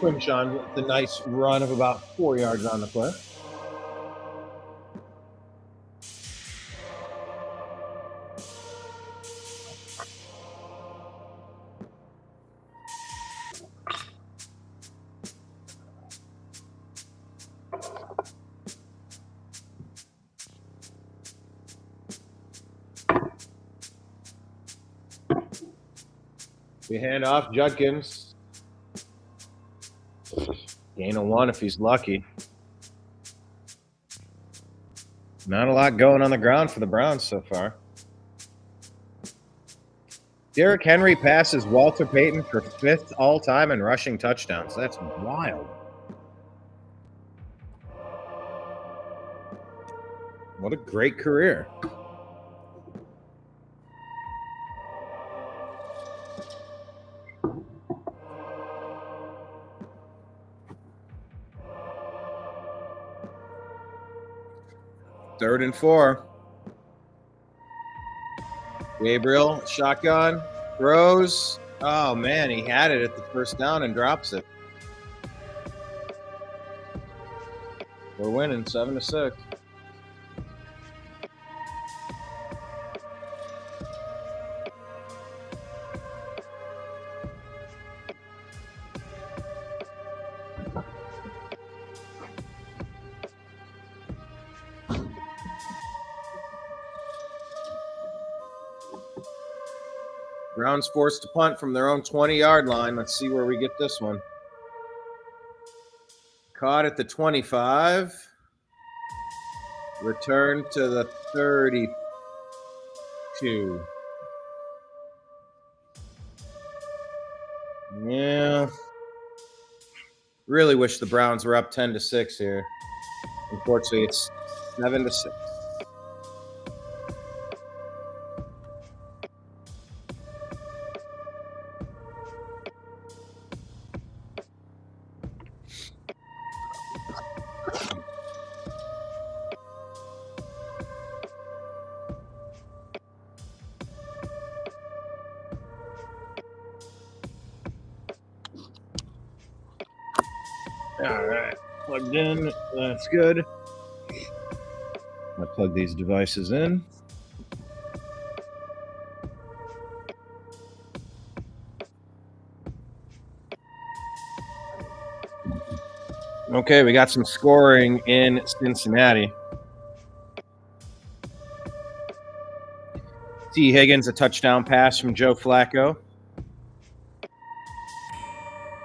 Quinshon with the nice run of about 4 yards on the play. We hand off Judkins. Gain of 1 if he's lucky. Not a lot going on the ground for the Browns so far. Derrick Henry passes Walter Payton for 5th all-time in rushing touchdowns. That's wild. What a great career. Third and 4. Gabriel, shotgun, throws. Oh, man, he had it at the first down and drops it. We're winning 7-6. Browns forced to punt from their own 20-yard line. Let's see where we get this one. Caught at the 25. Returned to the 32. Yeah. Really wish the Browns were up 10-6 here. Unfortunately, it's 7-6. All right, plugged in. That's good. I'll plug these devices in. Okay, we got some scoring in Cincinnati. T. Higgins, a touchdown pass from Joe Flacco.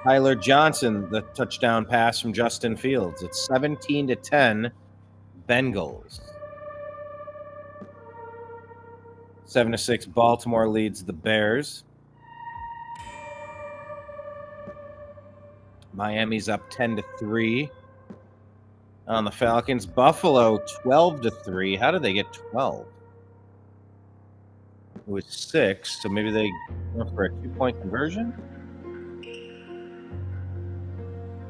Tyler Johnson, the touchdown pass from Justin Fields. It's 17-10, Bengals. 7-6, Baltimore leads the Bears. Miami's up 10-3 on the Falcons. Buffalo 12-3. How did they get 12? It was 6, so maybe they went for a 2-point conversion.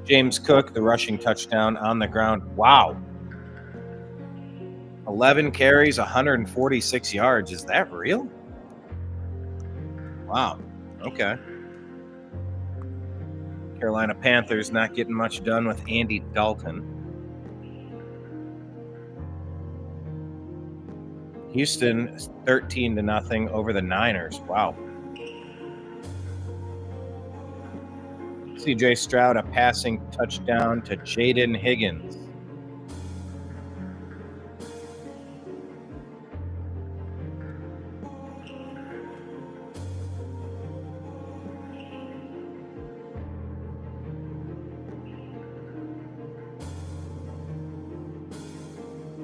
James Cook, the rushing touchdown on the ground. Wow. 11 carries, 146 yards. Is that real? Wow. Okay. Carolina Panthers not getting much done with Andy Dalton. Houston 13-0 over the Niners. Wow. C.J. Stroud, a passing touchdown to Jaden Higgins.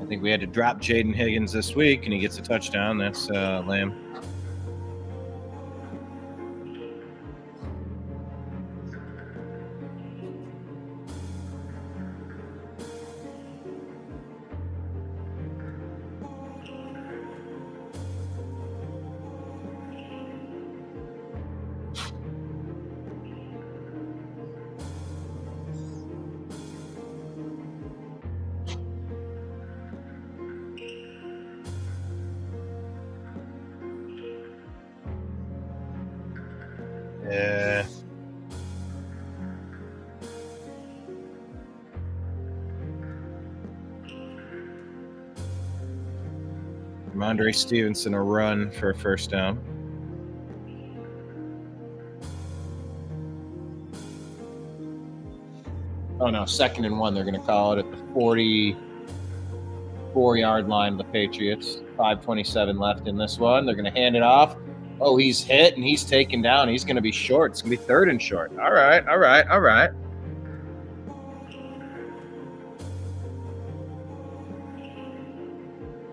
I think we had to drop Jaden Higgins this week, and he gets a touchdown. That's Lamb. Ramondre Stevenson a run for a first down. Oh, no, 2nd and 1. They're going to call it at the 44-yard line of the Patriots. 5:27 left in this one. They're going to hand it off. Oh, he's hit, and he's taken down. He's going to be short. It's going to be 3rd and short. All right.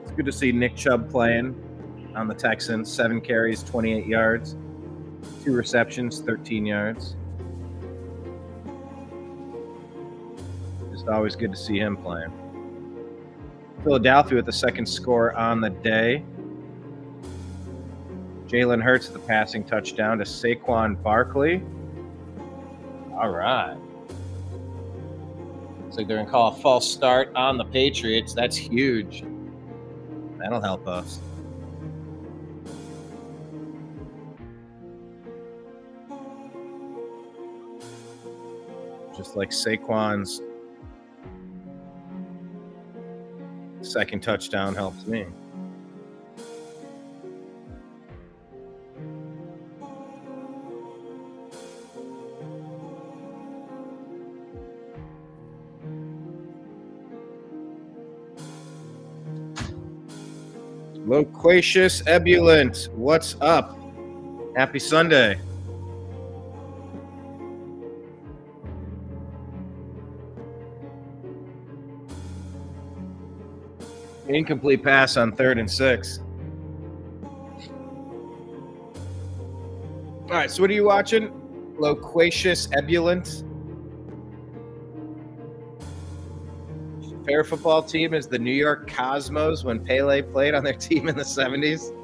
It's good to see Nick Chubb playing on the Texans. 7 carries, 28 yards. 2 receptions, 13 yards. Just always good to see him playing. Philadelphia with the 2nd score on the day. Jalen Hurts with the passing touchdown to Saquon Barkley. All right. Looks like they're going to call a false start on the Patriots. That's huge. That'll help us. Just like Saquon's 2nd touchdown helps me. Loquacious Ebullient, what's up? Happy Sunday. Incomplete pass on 3rd and 6. All right, so what are you watching? Loquacious Ebullient. Favorite football team is the New York Cosmos when Pele played on their team in the 70s.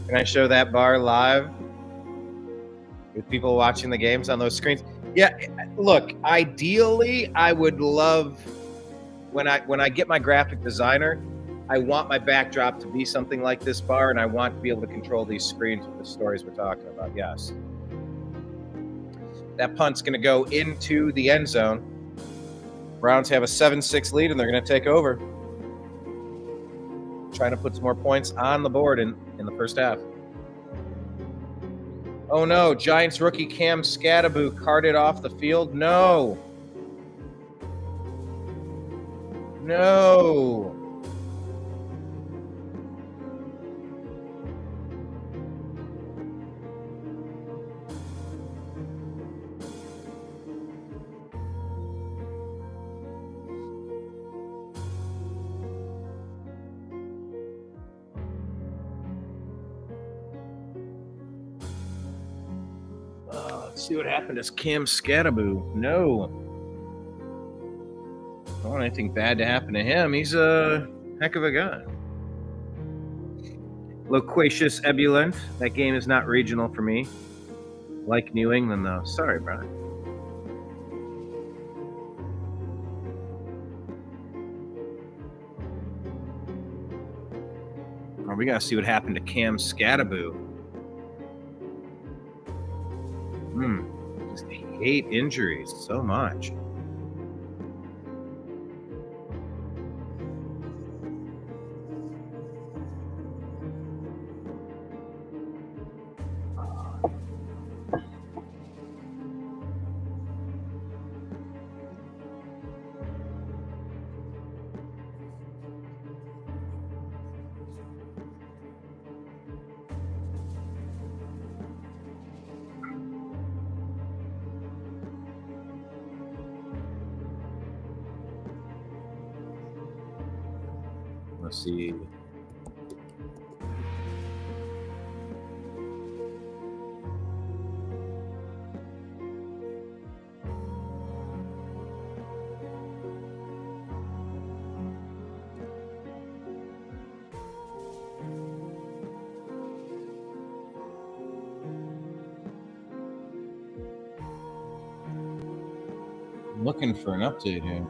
Can I show that bar live with people watching the games on those screens? Yeah, look, ideally, I would love when I get my graphic designer, I want my backdrop to be something like this bar, and I want to be able to control these screens with the stories we're talking about. Yes. That punt's going to go into the end zone. Browns have a 7-6 lead, and they're going to take over. Trying to put some more points on the board in the first half. Oh, no. Giants rookie Cam Scattaboo carted off the field. No. Let's see what happened to Cam Scattaboo. No. I don't want anything bad to happen to him. He's a heck of a guy. Loquacious Ebullient. That game is not regional for me. Like New England, though. Sorry, Brian. Oh, we got to see what happened to Cam Scattaboo. Just hate injuries so much. Let's see. I'm looking for an update here.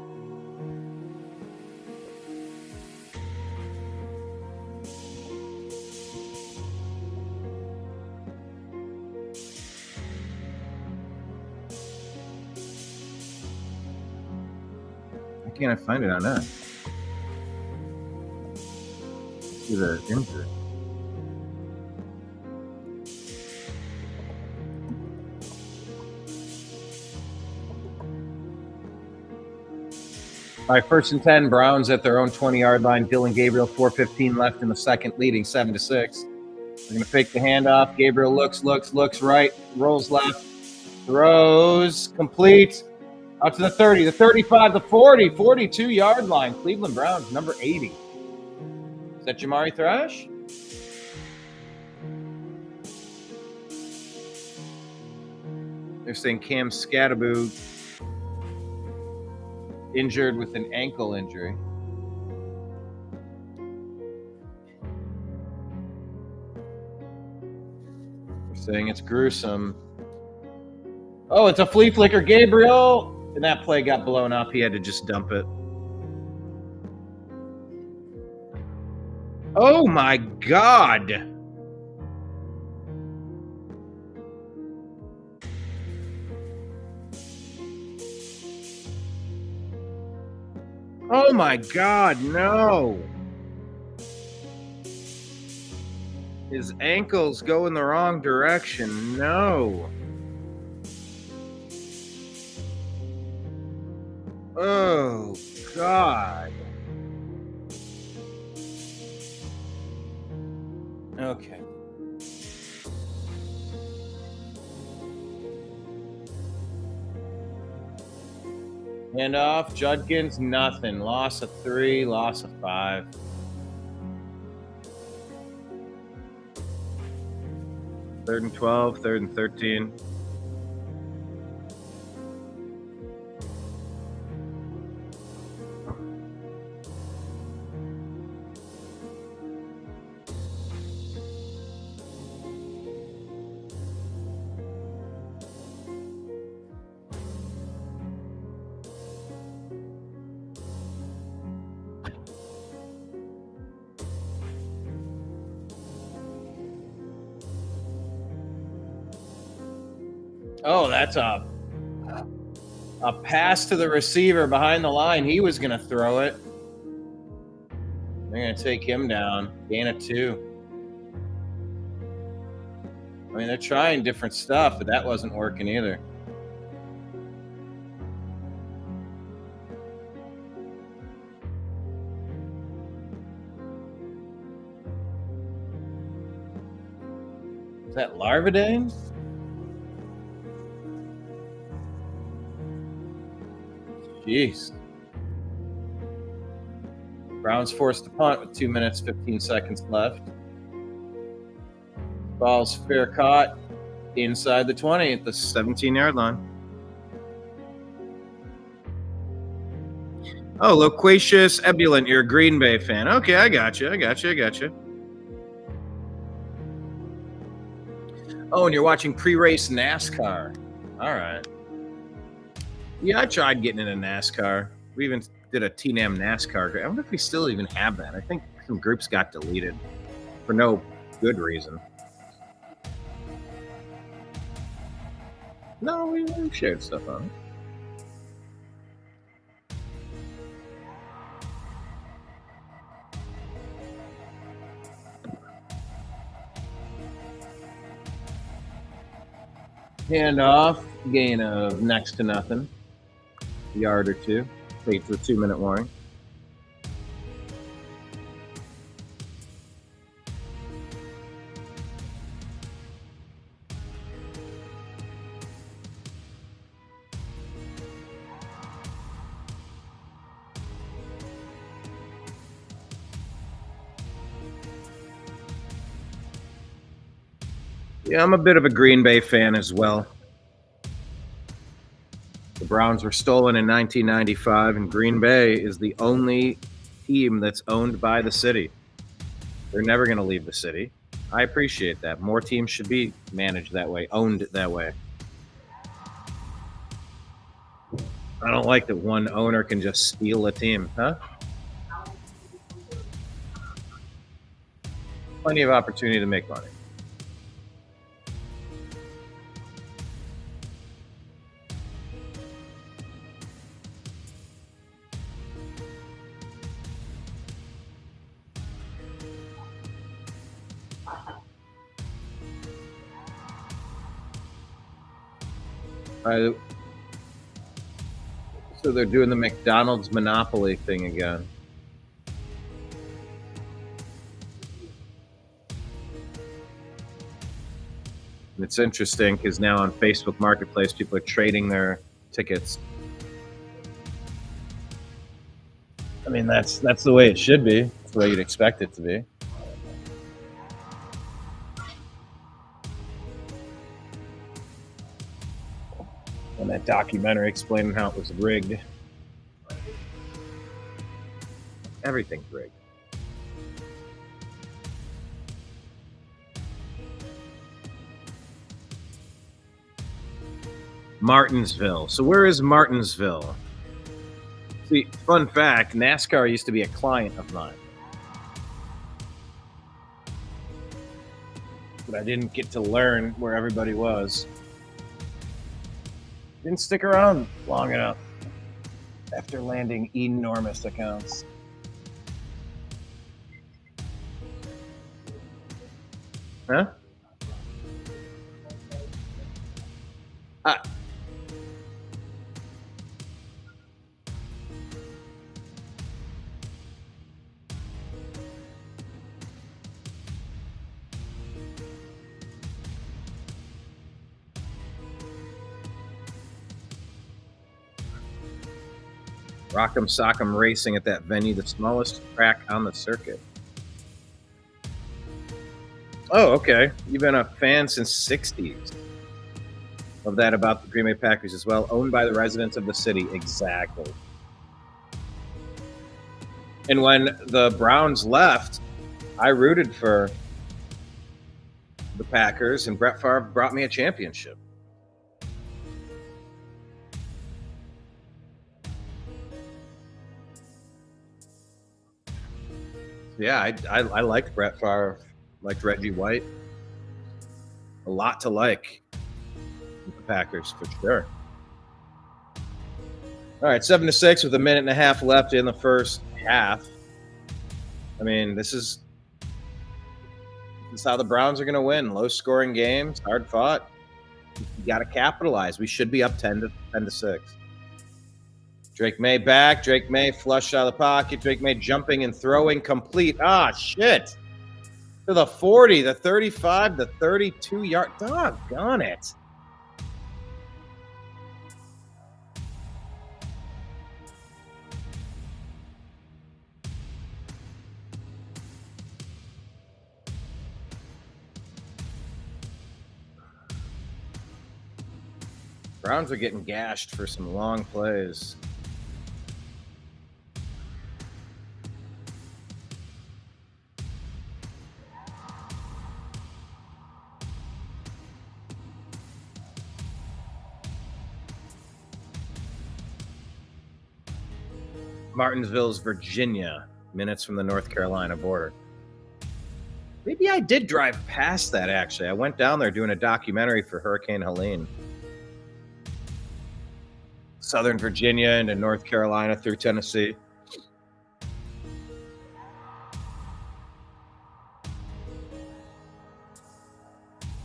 Can't I find it on that? See the injury. All right, 1st and 10. Browns at their own 20-yard line. Dylan Gabriel, 4:15 left in the second, leading 7-6. They're going to fake the handoff. Gabriel looks right, rolls left, throws, complete. Out to the 30, the 35, the 40, 42-yard line. Cleveland Browns, number 80. Is that Jamari Thrash? They're saying Cam Scattaboo injured with an ankle injury. They're saying it's gruesome. Oh, it's a flea flicker. Gabriel. And that play got blown up. He had to just dump it. Oh, my God. Oh, my God, no. His ankles go in the wrong direction. No. Oh, God. Okay. Handoff, Judkins, nothing. Loss of 3, loss of 5. Third and 12, 3rd and 13. Oh, that's a pass to the receiver behind the line. He was going to throw it. They're going to take him down. Gain of 2. I mean, they're trying different stuff, but that wasn't working either. Is that Larvadane? Jeez. Browns forced to punt with 2 minutes, 15 seconds left. Ball's fair caught inside the 20 at the 17-yard line. Oh, Loquacious Ebulant, you're a Green Bay fan. Okay, I got you. Oh, and you're watching pre-race NASCAR. All right. Yeah, I tried getting into NASCAR. We even did a TNAM NASCAR. I wonder if we still even have that. I think some groups got deleted for no good reason. No, we shared stuff on it. Handoff, gain of next to nothing. A yard or 2. Wait for a 2-minute warning. Yeah, I'm a bit of a Green Bay fan as well. The Browns were stolen in 1995, and Green Bay is the only team that's owned by the city. They're never going to leave the city. I appreciate that. More teams should be managed that way, owned that way. I don't like that one owner can just steal a team, huh? Plenty of opportunity to make money. So they're doing the McDonald's Monopoly thing again. And it's interesting because now on Facebook Marketplace, people are trading their tickets. I mean, that's the way it should be. That's the way you'd expect it to be. And that documentary explaining how it was rigged. Everything's rigged. Martinsville. So where is Martinsville? See, fun fact, NASCAR used to be a client of mine. But I didn't get to learn where everybody was. Didn't stick around long enough after landing enormous accounts. Huh? Rock'em Sock'em Racing at that venue, the smallest track on the circuit. Oh, okay. You've been a fan since '60s. Love that about the Green Bay Packers as well. Owned by the residents of the city. Exactly. And when the Browns left, I rooted for the Packers, and Brett Favre brought me a championship. Yeah, I liked Brett Favre, liked Reggie White. A lot to like with the Packers, for sure. All right, 7-6 with a minute and a half left in the first half. I mean, this is how the Browns are going to win. Low-scoring games, hard fought. You got to capitalize. We should be up 10-6. Drake May back. Drake May flush out of the pocket. Drake May jumping and throwing complete. Ah, shit. To the 40, the 35, the 32-yard. Doggone it. Browns are getting gashed for some long plays. Martinsville's Virginia, minutes from the North Carolina border. Maybe I did drive past that, actually. I went down there doing a documentary for Hurricane Helene. Southern Virginia into North Carolina through Tennessee.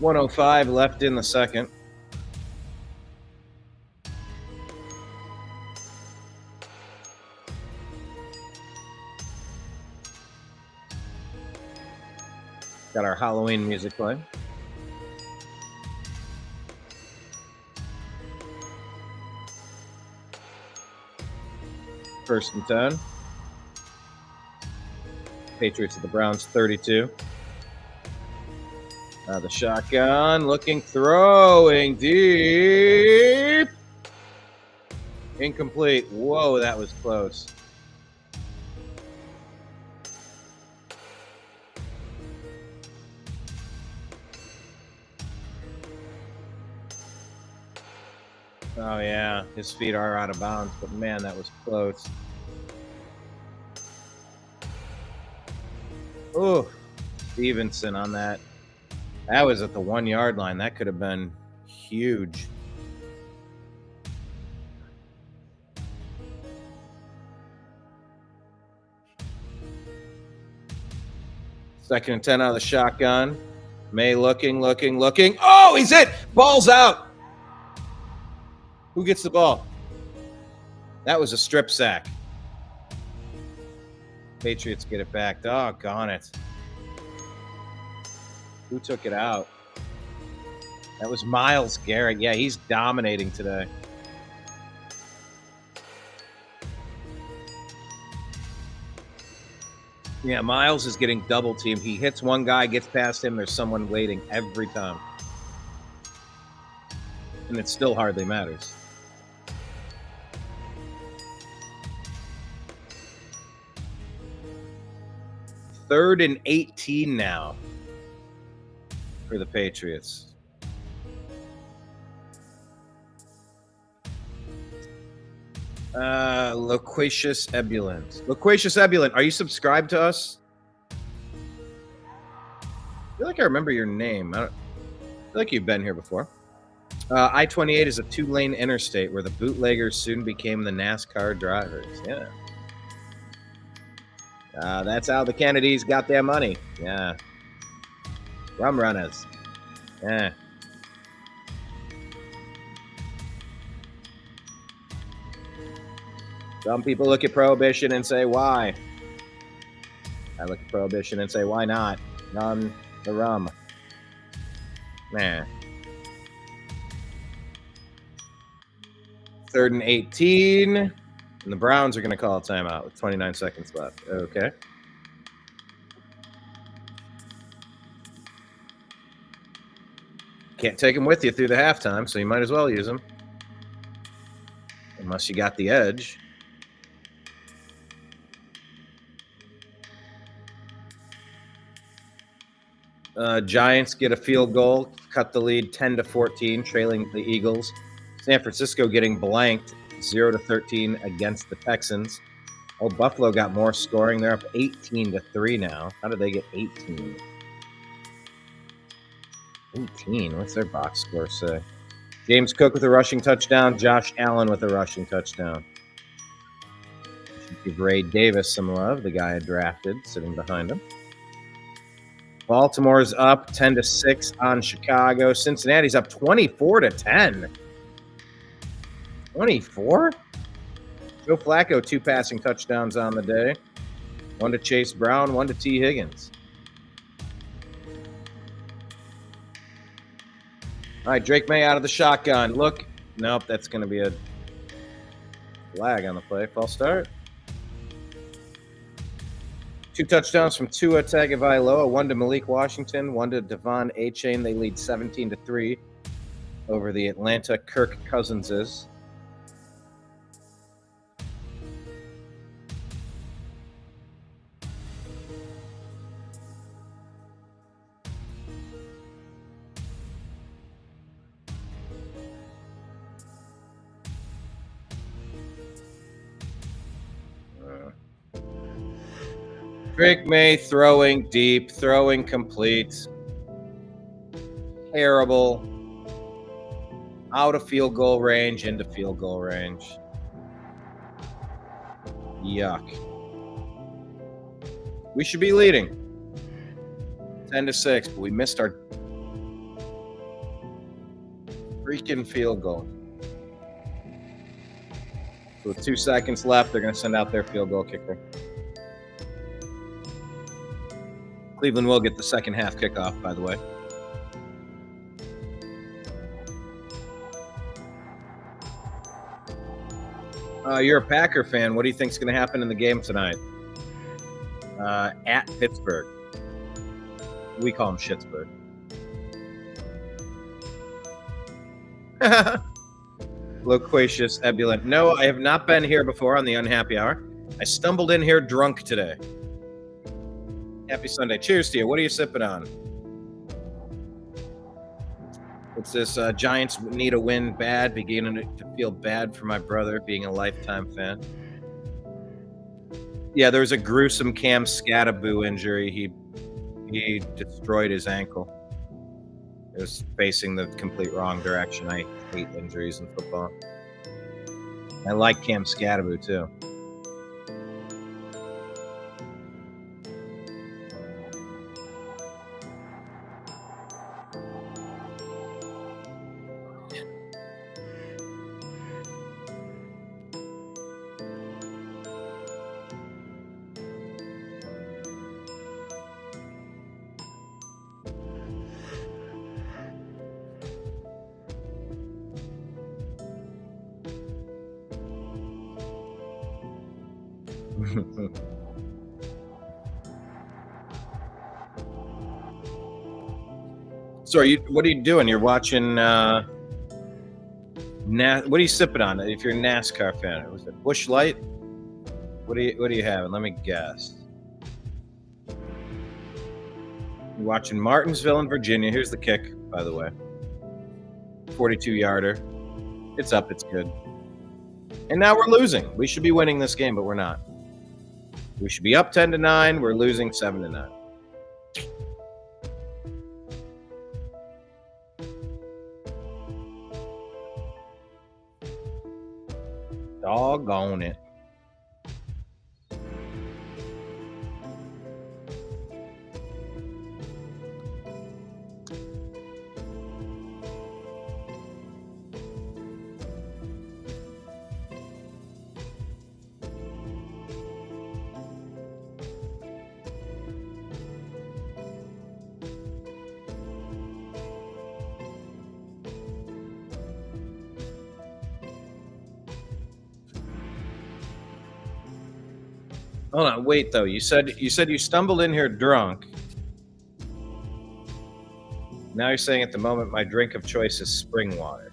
.105 left in the second. Got our Halloween music playing. First and 10. Patriots at the Browns 32. The shotgun, looking, throwing deep. Incomplete. Whoa, that was close. Oh, yeah. His feet are out of bounds, but man, that was close. Oh, Stevenson on that. That was at the 1 yard line. That could have been huge. Second and 10 out of the shotgun. May looking. Oh, he's hit. Ball's out. Who gets the ball? That was a strip sack. Patriots get it back. Doggone it. Who took it out? That was Myles Garrett. Yeah, he's dominating today. Yeah, Myles is getting double teamed. He hits one guy, gets past him. There's someone waiting every time. And it still hardly matters. Third and 18 now for the Patriots. Loquacious Ebulant. Loquacious Ebulant, are you subscribed to us? I feel like I remember your name. I feel like you've been here before. I-28 is a 2-lane interstate where the bootleggers soon became the NASCAR drivers. Yeah. That's how the Kennedys got their money. Yeah. Rum runners. Yeah. Some people look at Prohibition and say, why? I look at Prohibition and say, why not? None the rum. Nah. 3rd and 18. And the Browns are going to call a timeout with 29 seconds left. Okay. Can't take them with you through the halftime, so you might as well use them. Unless you got the edge. Giants get a field goal, cut the lead 10-14, trailing the Eagles. San Francisco getting blanked 0-13 against the Texans. Oh, Buffalo got more scoring. They're up 18-3 now. How did they get 18? 18? What's their box score say? James Cook with a rushing touchdown. Josh Allen with a rushing touchdown. Should give Ray Davis some love, the guy I drafted, sitting behind him. Baltimore's up 10-6 on Chicago. Cincinnati's up 24-10. 24? Joe Flacco, 2 passing touchdowns on the day. 1 to Chase Brown, 1 to T. Higgins. All right, Drake May out of the shotgun. Look. Nope, that's going to be a flag on the play. False start. 2 touchdowns from Tua Tagovailoa, 1 to Malik Washington, 1 to Devon Achane. They lead 17-3 over the Atlanta Kirk Cousinses. Drake May throwing deep, throwing complete. Terrible. Out of field goal range, into field goal range. Yuck. We should be leading 10-6, but we missed our freaking field goal. So with 2 seconds left, they're going to send out their field goal kicker. Cleveland will get the second half kickoff, by the way. You're a Packer fan. What do you think is going to happen in the game tonight? At Pittsburgh. We call them Schittsburg. Loquacious Ebulant. No, I have not been here before on the Unhappy Hour. I stumbled in here drunk today. Happy Sunday. Cheers to you. What are you sipping on? It's this Giants need a win bad, beginning to feel bad for my brother being a lifetime fan. Yeah, there was a gruesome Cam Scataboo injury. He destroyed his ankle. It was facing the complete wrong direction. I hate injuries in football. I like Cam Scataboo too. So, what are you doing? You're watching. What are you sipping on? If you're a NASCAR fan, was it Busch Light? What are you having? Let me guess. You're watching Martinsville in Virginia. Here's the kick, by the way. 42-yarder. It's up. It's good. And now we're losing. We should be winning this game, but we're not. We should be up 10-9. We're losing 7-9. Doggone it. Hold on, wait though. You said you stumbled in here drunk. Now you're saying at the moment my drink of choice is spring water.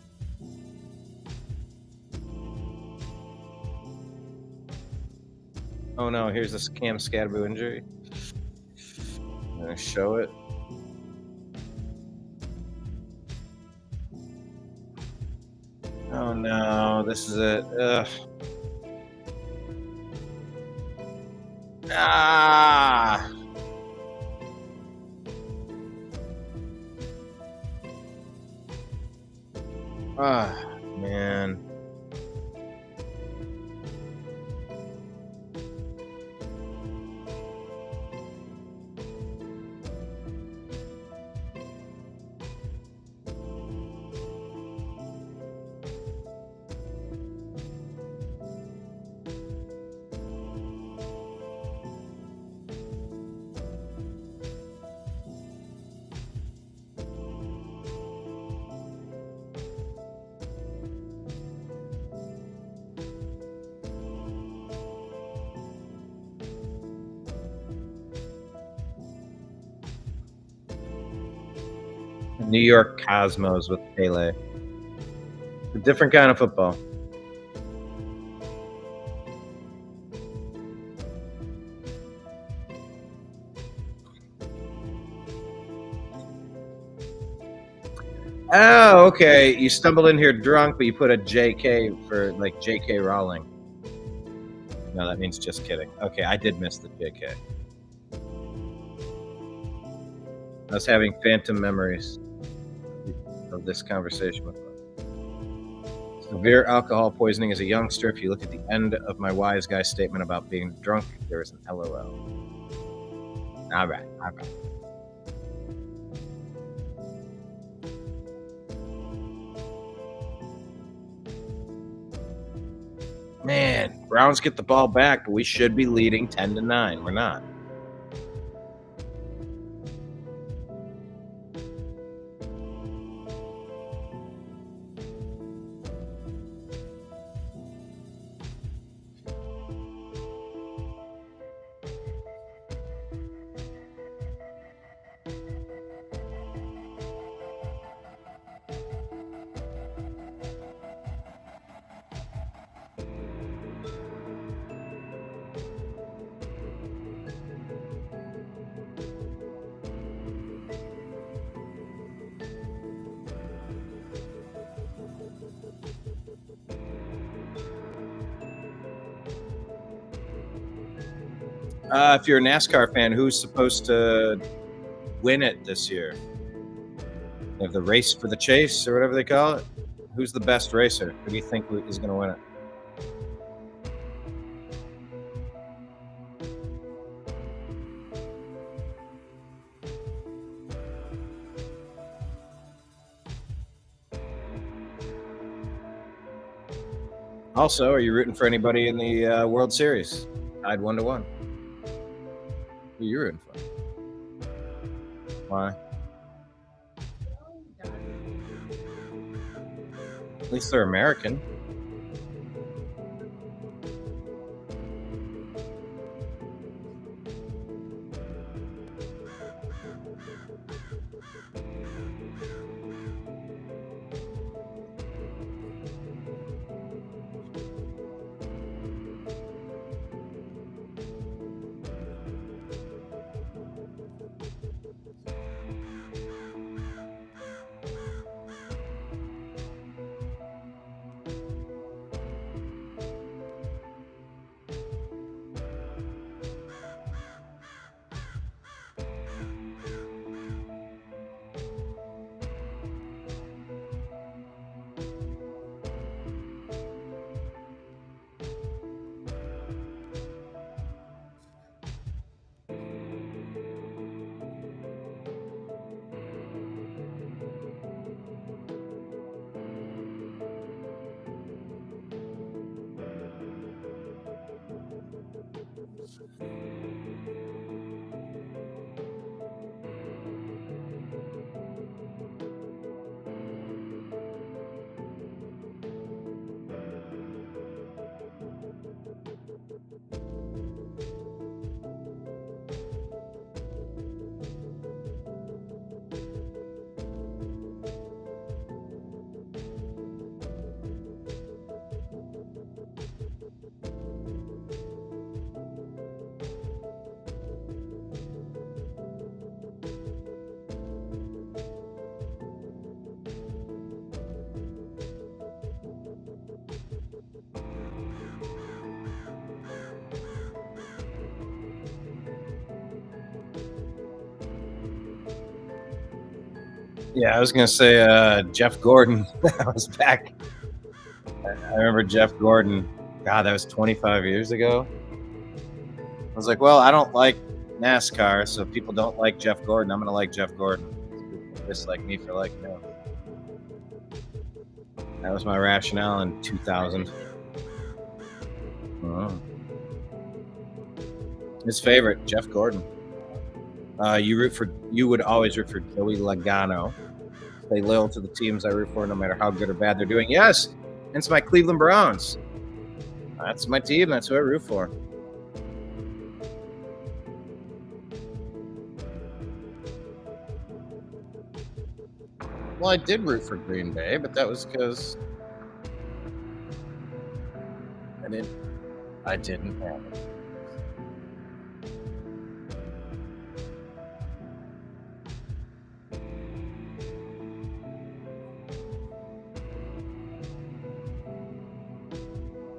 Oh no, here's this Cam Scadaboo injury. I'm gonna show it. Oh no, this is it. Ugh. Ah! Ah, man. New York Cosmos with Pele. A different kind of football. Oh, okay. You stumbled in here drunk, but you put a JK for like JK Rowling. No, that means just kidding. Okay, I did miss the JK. I was having phantom memories of this conversation with them. Severe alcohol poisoning as a youngster. If you look at the end of my wise guy statement about being drunk, there is an LOL. All right. Man, Browns get the ball back, but we should be leading 10-9. We're not. If you're a NASCAR fan, who's supposed to win it this year? They have the race for the chase or whatever they call it. Who's the best racer? Who do you think is going to win it? Also, are you rooting for anybody in the World Series? Tied 1-1. Who are you rooting for? Why? At least they're American. Yeah, I was gonna say Jeff Gordon. That was back. I remember Jeff Gordon. God, that was 25 years ago. I was like, well, I don't like NASCAR, so if people don't like Jeff Gordon, I'm gonna like Jeff Gordon. Dislike me for liking him. That was my rationale in 2000. Oh. His favorite, Jeff Gordon. You would always root for Joey Logano. Stay loyal to the teams I root for, no matter how good or bad they're doing. Yes, it's my Cleveland Browns. That's my team. That's who I root for. Well, I did root for Green Bay, but that was because I didn't have it.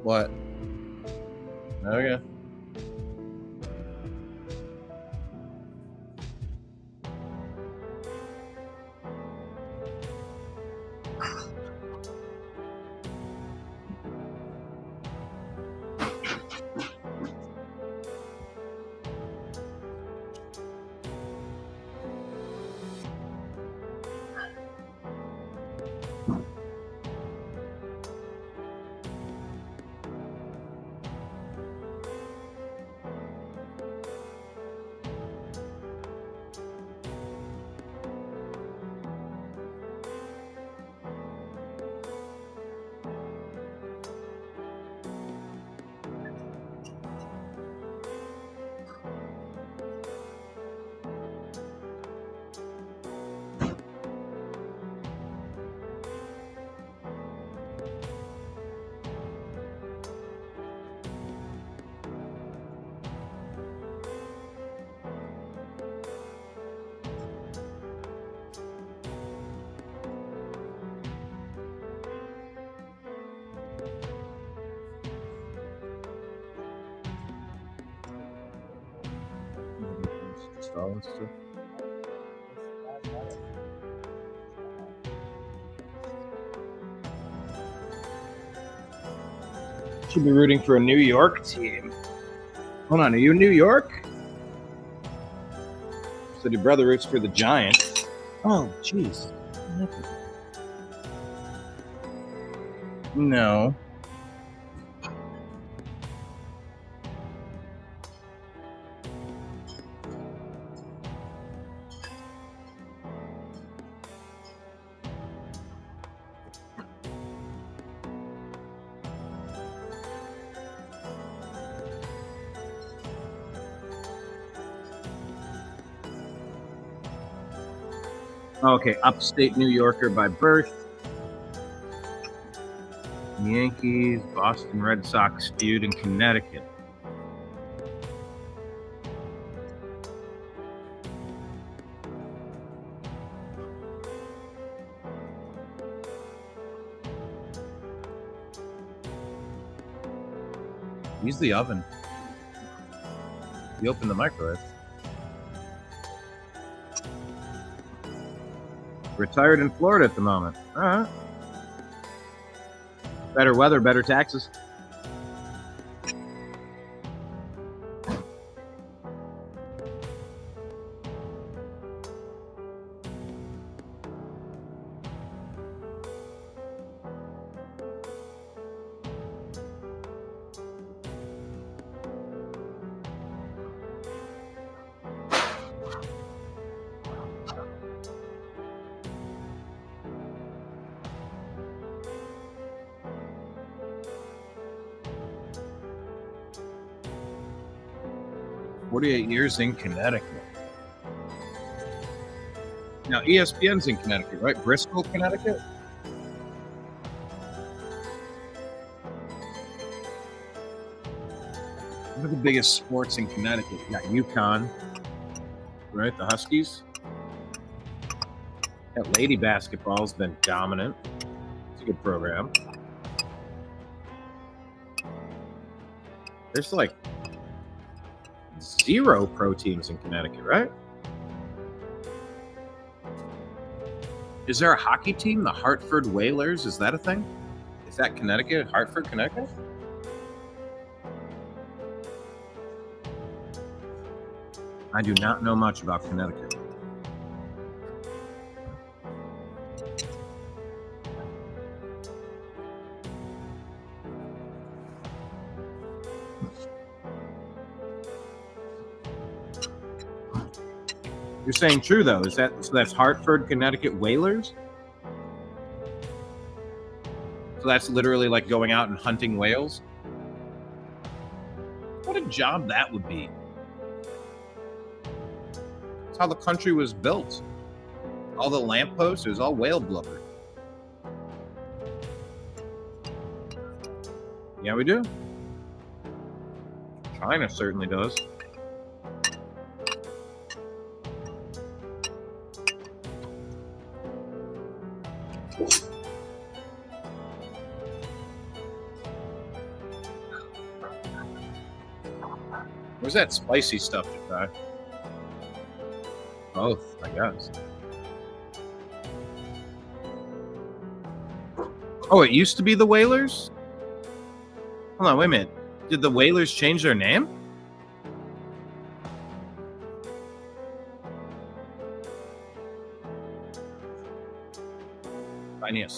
What? Okay. Should be rooting for a New York team. Hold on, are you in New York? So your brother roots for the Giants. Oh, jeez. No. Okay, upstate New Yorker by birth. Yankees, Boston Red Sox feud in Connecticut. Use the oven. You open the microwave. Retired in Florida at the moment. All right. Better weather, better taxes. 48 years in Connecticut. Now, ESPN's in Connecticut, right? Bristol, Connecticut? What are the biggest sports in Connecticut? You got UConn, right? The Huskies. That lady basketball's been dominant. It's a good program. There's like 0 pro teams in Connecticut, right? Is there a hockey team? The Hartford Whalers? Is that a thing? Is that Connecticut? Hartford, Connecticut? I do not know much about Connecticut. You're saying true though. Is that so? That's Hartford, Connecticut Whalers. So that's literally like going out and hunting whales. What a job that would be. That's how the country was built. All the lampposts, it was all whale blubber. Yeah, we do. China certainly does. Where's that spicy stuff to try? Both, I guess. Oh, it used to be the Whalers? Hold on, wait a minute. Did the Whalers change their name? I need a...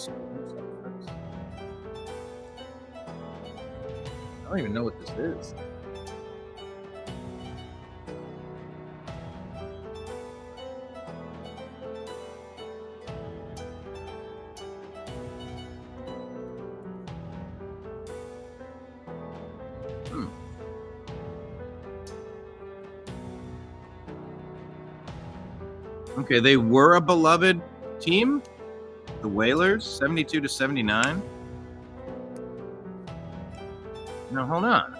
I don't even know what this is. Okay, they were a beloved team, the Whalers, 72-79. Now, hold on.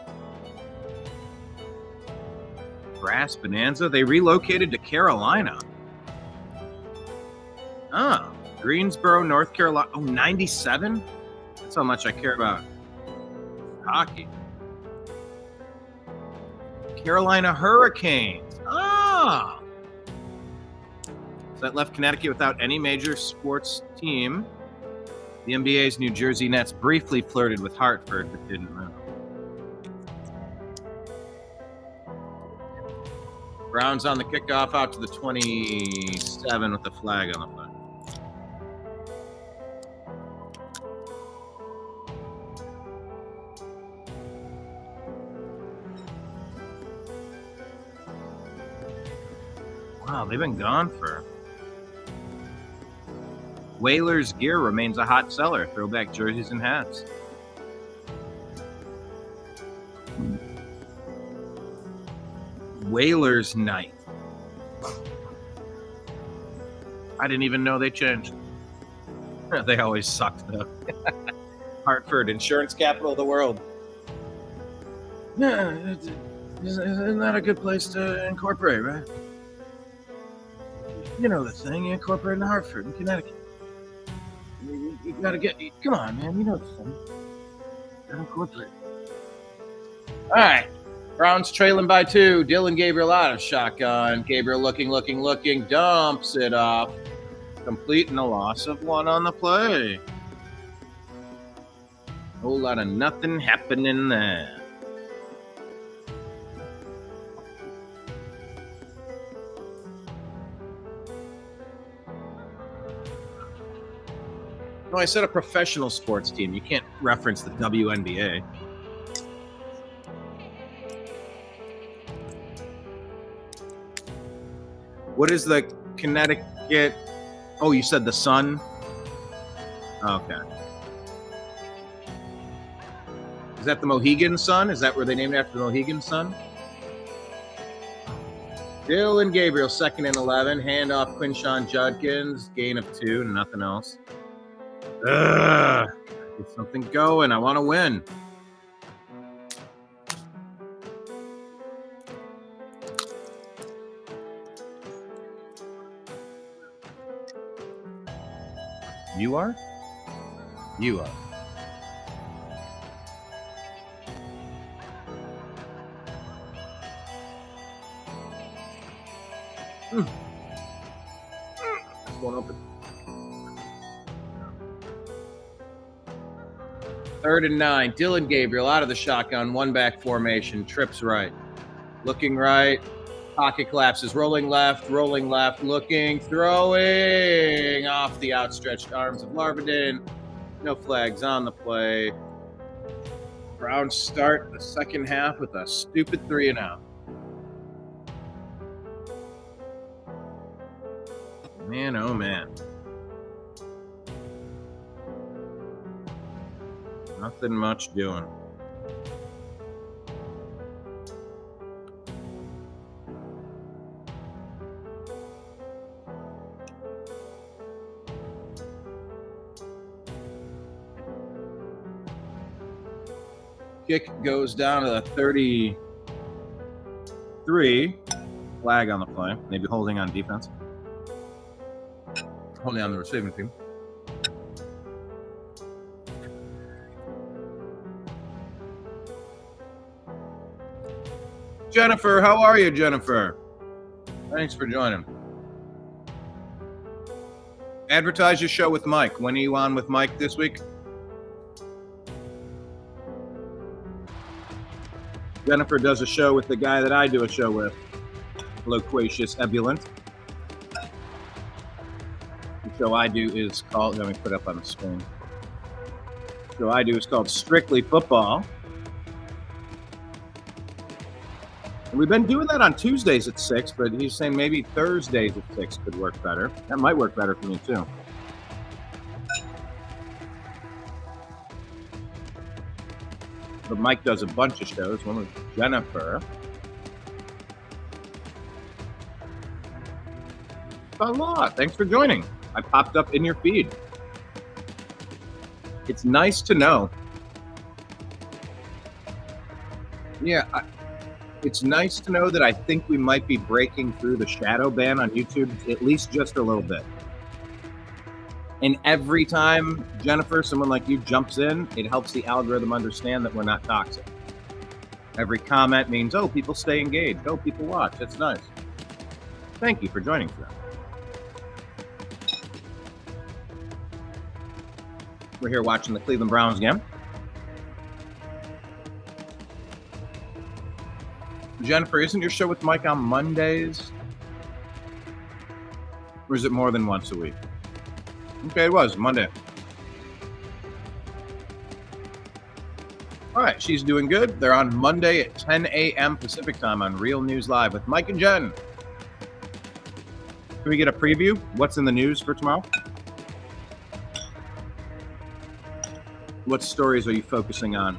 Brass Bonanza, they relocated to Carolina. Oh, Greensboro, North Carolina. Oh, 97? That's how much I care about hockey. Carolina Hurricanes. Ah! That left Connecticut without any major sports team. The NBA's New Jersey Nets briefly flirted with Hartford, but didn't move. Browns on the kickoff out to the 27 with the flag on the flag. Wow, they've been gone for... Whalers gear remains a hot seller. Throwback jerseys and hats. Whalers night. I didn't even know they changed. They always sucked though. Hartford, insurance capital of the world. Yeah, isn't that a good place to incorporate, right? You know the thing, you incorporate in Hartford, in Connecticut. You gotta get, come on, man, you know the thing. Gotta incorporate. All right, Browns trailing by 2. Dylan Gabriel out of shotgun. Gabriel looking, dumps it off. Complete and a loss of 1 on the play. Whole lot of nothing happening there. No, I said a professional sports team. You can't reference the WNBA. What is the Connecticut? Oh, you said the Sun? Okay. Is that the Mohegan Sun? Is that where they named it after the Mohegan Sun? Dylan Gabriel, 2nd and 11. Handoff Quinshawn Judkins. Gain of 2, nothing else. Get something going. I want to win. You are? You are. This one open. 3rd and 9. Dylan Gabriel out of the shotgun. One back formation. Trips right. Looking right. Pocket collapses. Rolling left. Looking. Throwing off the outstretched arms of Larvadin. No flags on the play. Browns start the second half with a stupid 3-and-out. Man, oh man. Nothing much doing. Kick goes down to the 33. Flag on the play. Maybe holding on defense. Holding on the receiving team. Jennifer, how are you, Jennifer? Thanks for joining. Advertise your show with Mike. When are you on with Mike this week? Jennifer does a show with the guy that I do a show with, Loquacious Ebullient. The show I do is called, let me put it up on the screen. The show I do is called Strictly Football. And we've been doing that on Tuesdays at 6, but he's saying maybe Thursdays at 6 could work better. That might work better for me too. But Mike does a bunch of shows. One with Jennifer. Salah, thanks for joining. I popped up in your feed. It's nice to know. Yeah, it's nice to know that I think we might be breaking through the shadow ban on YouTube, at least just a little bit. And every time, Jennifer, someone like you jumps in, it helps the algorithm understand that we're not toxic. Every comment means, oh, people stay engaged. Oh, people watch. That's nice. Thank you for joining today. We're here watching the Cleveland Browns game. Jennifer, isn't your show with Mike on Mondays? Or is it more than once a week? Okay, it was Monday. All right, she's doing good. They're on Monday at 10 a.m. Pacific time on Real News Live with Mike and Jen. Can we get a preview? What's in the news for tomorrow? What stories are you focusing on?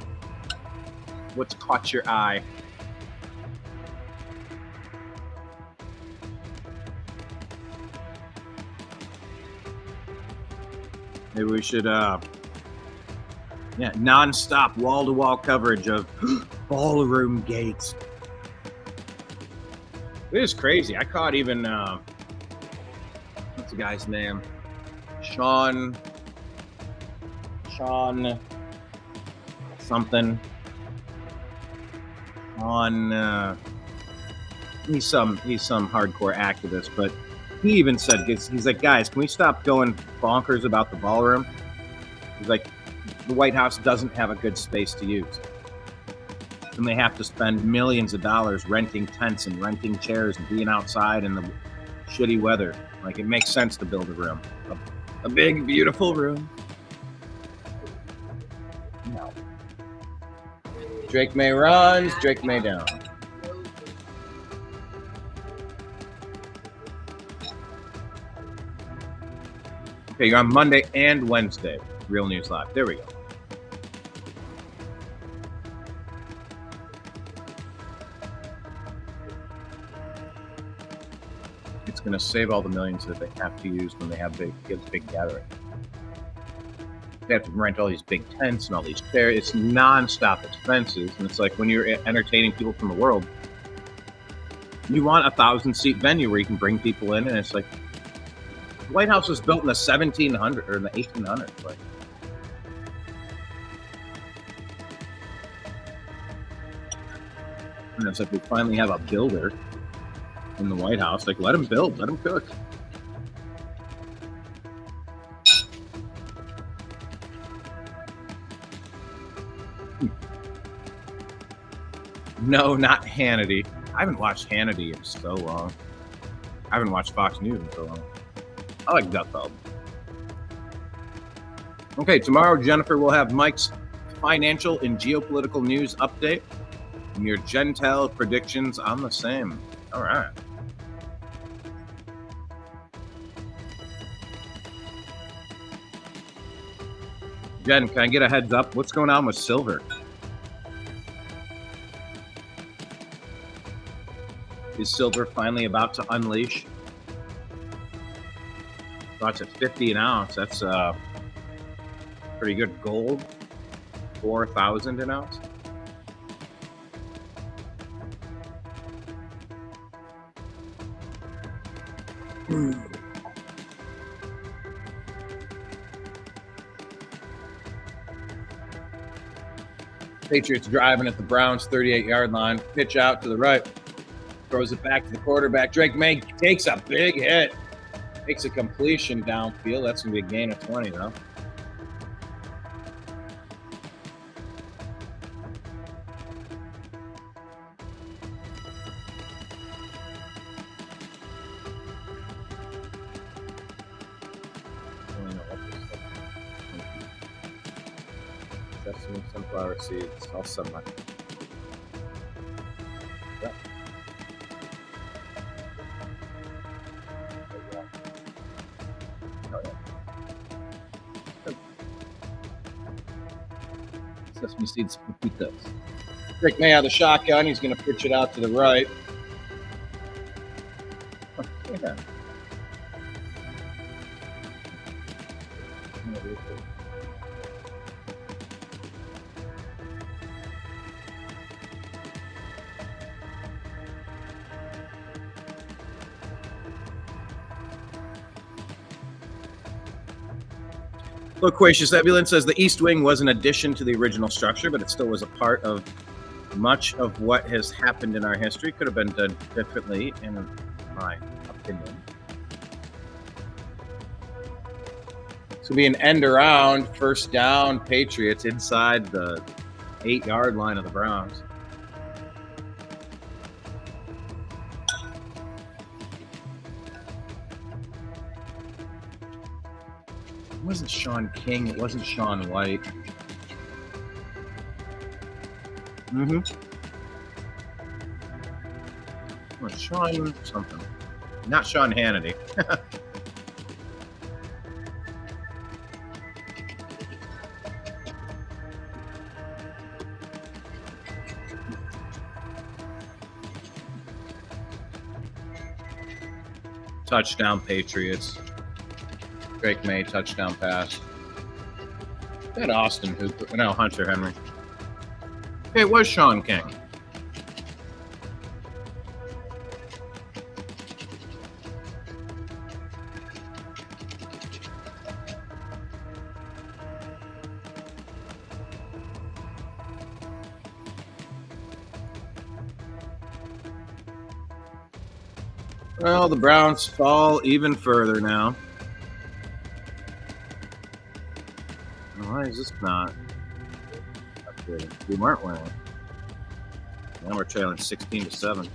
What's caught your eye? Maybe we should, nonstop wall-to-wall coverage of ballroom gates. It is crazy. I caught even, what's the guy's name? Sean something. He's some hardcore activist, but he even said, he's like, guys, can we stop going bonkers about the ballroom? He's like, the White House doesn't have a good space to use. And they have to spend millions of dollars renting tents and renting chairs and being outside in the shitty weather. Like, it makes sense to build a room. A big, beautiful room. No. Drake May runs, Drake May down. Okay, you're on Monday and Wednesday. Real News Live. There we go. It's going to save all the millions that they have to use when they have big gatherings. They have to rent all these big tents and all these chairs. It's nonstop expenses, and it's like when you're entertaining people from the world, you want a 1,000-seat venue where you can bring people in, and it's like the White House was built in the 1700s or in the 1800s. Like, and it's like we finally have a builder in the White House. Like, let him build, let him cook. No, not Hannity. I haven't watched Hannity in so long. I haven't watched Fox News in so long. I like Gutfeld. Okay, tomorrow, Jennifer will have Mike's financial and geopolitical news update and your Gentel predictions on the same. All right. Jen, can I get a heads up? What's going on with silver? Is silver finally about to unleash? So it's at 50 an ounce. That's pretty good. Gold, 4,000 an ounce. Patriots driving at the Browns 38-yard line. Pitch out to the right. Throws it back to the quarterback. Drake May takes a big hit. Makes a completion downfield. That's going to be a gain of 20, though. Sesame, sunflower seeds, all sunlight. Yep. Oh, yeah. Good. Sesame seeds, pepitas. Rick May out of the shotgun. He's going to pitch it out to the right. Oh, yeah. Loquacious Ebullient says the East Wing was an addition to the original structure, but it still was a part of much of what has happened in our history. Could have been done differently, in my opinion. It's going to be an end around, first down, Patriots inside the 8-yard line of the Browns. It wasn't Sean King. It wasn't Sean White. It was Sean something. Not Sean Hannity. Touchdown, Patriots. Drake May, touchdown pass. That Austin Hooper. No, Hunter Henry. It was Sean King. Well, the Browns fall even further now. Why is this not upgrading? We weren't winning. Now we're trailing 16-7.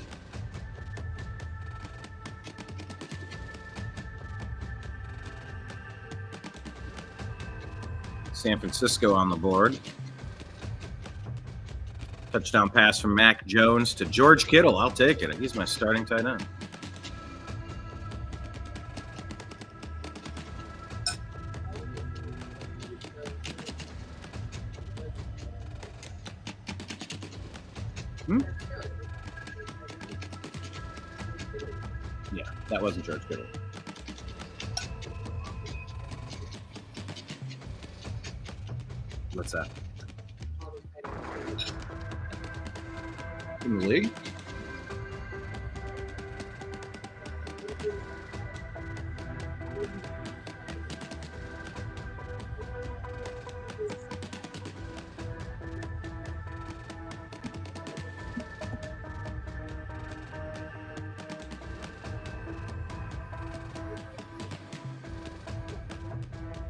San Francisco on the board. Touchdown pass from Mac Jones to George Kittle. I'll take it. He's my starting tight end. Yeah, that wasn't George Kittle. What's that? In the league?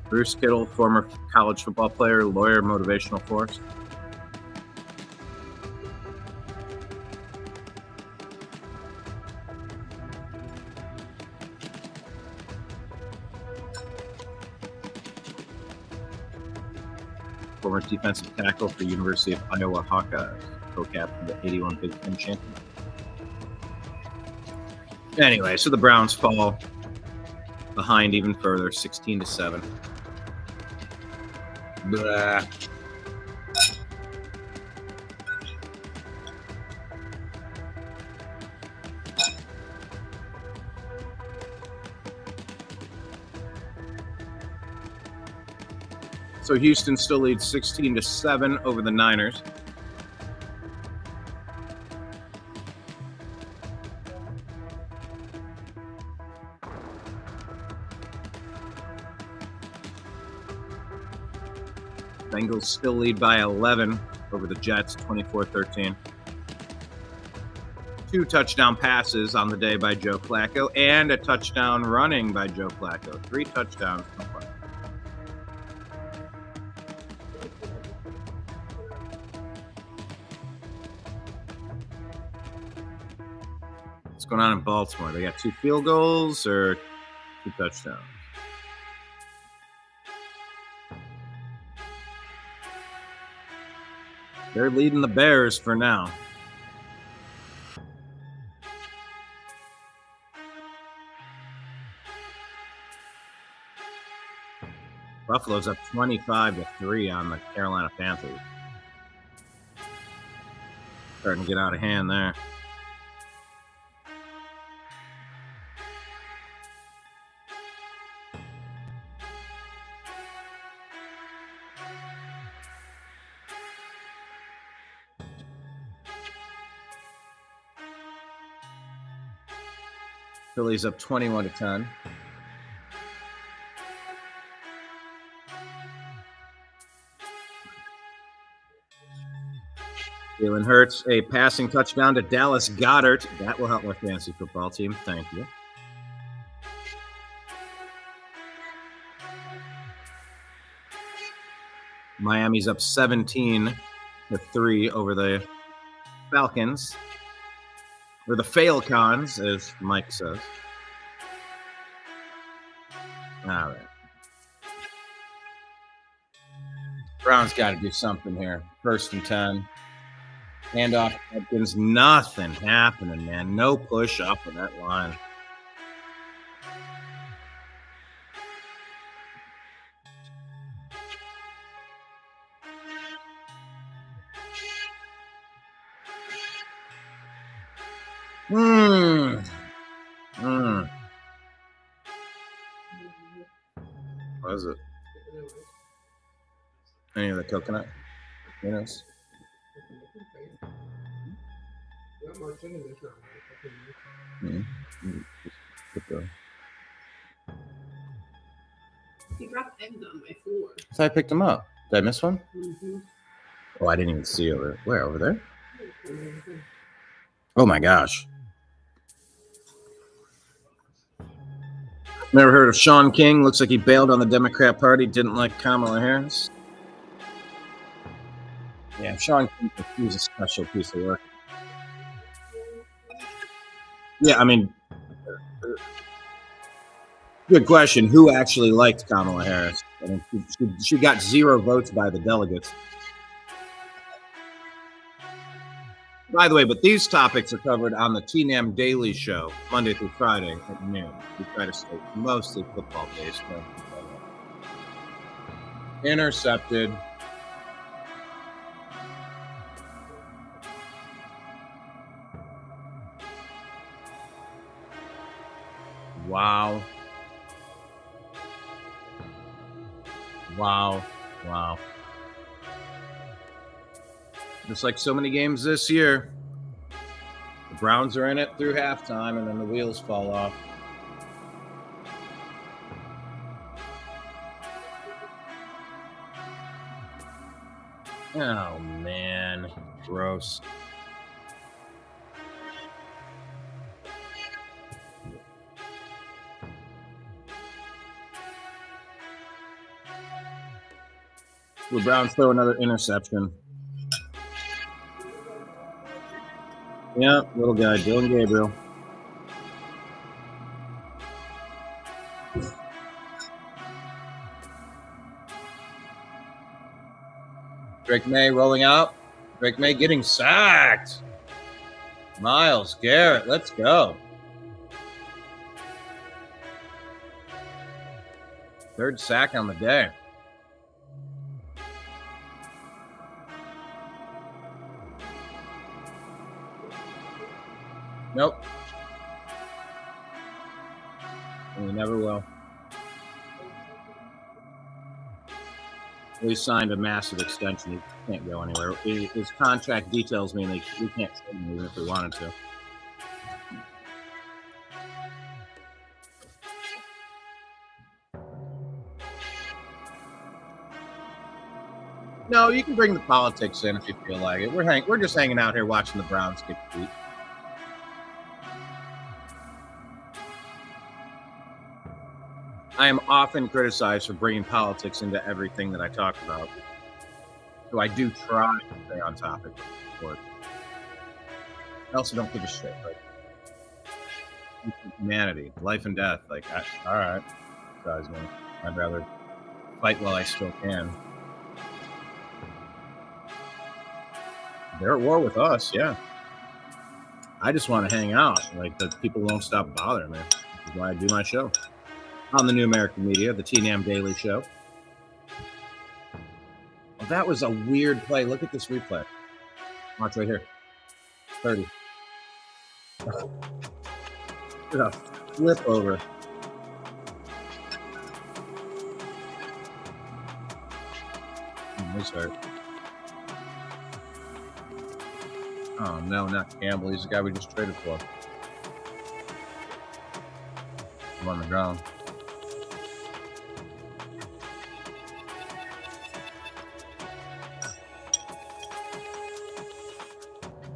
Bruce Kittle, former college football player, lawyer, motivational force. Former defensive tackle for University of Iowa Hawkeyes, co-captain of the 81 Big Ten championship. Anyway, so the Browns fall behind even further, 16-7. Blah. So Houston still leads 16-7 over the Niners. Bengals still lead by 11 over the Jets, 24-13. 2 touchdown passes on the day by Joe Flacco and a touchdown running by Joe Flacco. 3 touchdowns. What's going on in Baltimore? They got 2 field goals or 2 touchdowns? They're leading the Bears for now. Buffalo's up 25-3 on the Carolina Panthers. Starting to get out of hand there. Phillies up 21-10. Jalen Hurts, a passing touchdown to Dallas Goedert. That will help my fantasy football team. Thank you. Miami's up 17-3 over the Falcons. Or the Falcons, as Mike says. All right. Browns got to do something here. 1st and 10. Handoff to Hopkins. Nothing happening, man. No push up of that line. What is it? Any of the coconut? Who knows? You dropped eggs on my floor. I thought I picked them up. Did I miss one? Mm-hmm. Oh, I didn't even see over. Where? Over there? Oh my gosh. Never heard of Sean King. Looks like he bailed on the Democrat Party. Didn't like Kamala Harris. Yeah, Sean King, he's a special piece of work. Yeah, I mean, good question. Who actually liked Kamala Harris? I mean, she got 0 votes by the delegates. By the way, but these topics are covered on the TNAM Daily Show, Monday through Friday at noon. We try to stay mostly football-based. Intercepted. Wow. Wow. Wow. Just like so many games this year, the Browns are in it through halftime, and then the wheels fall off. Oh, man. Gross. The Browns throw another interception. Yeah, little guy, Dylan Gabriel. Drake May rolling out. Drake May getting sacked. Myles Garrett, let's go. Third sack on the day. Nope. And he never will. We signed a massive extension. He can't go anywhere. His contract details mean we can't trade him even if we wanted to. No, you can bring the politics in if you feel like it. We're just hanging out here watching the Browns get beat. I am often criticized for bringing politics into everything that I talk about. So I do try to stay on topic with the sport. I also don't give a shit. Like, humanity, life and death. Like, all right, guys, man. I'd rather fight while I still can. They're at war with us, yeah. I just want to hang out. Like, the people won't stop bothering me. Which is why I do my show on the New American Media, the TNAM Daily Show. Well, that was a weird play. Look at this replay. Watch right here. 30. Look at a flip over. This hurt. Oh, no, not Campbell. He's the guy we just traded for. I'm on the ground.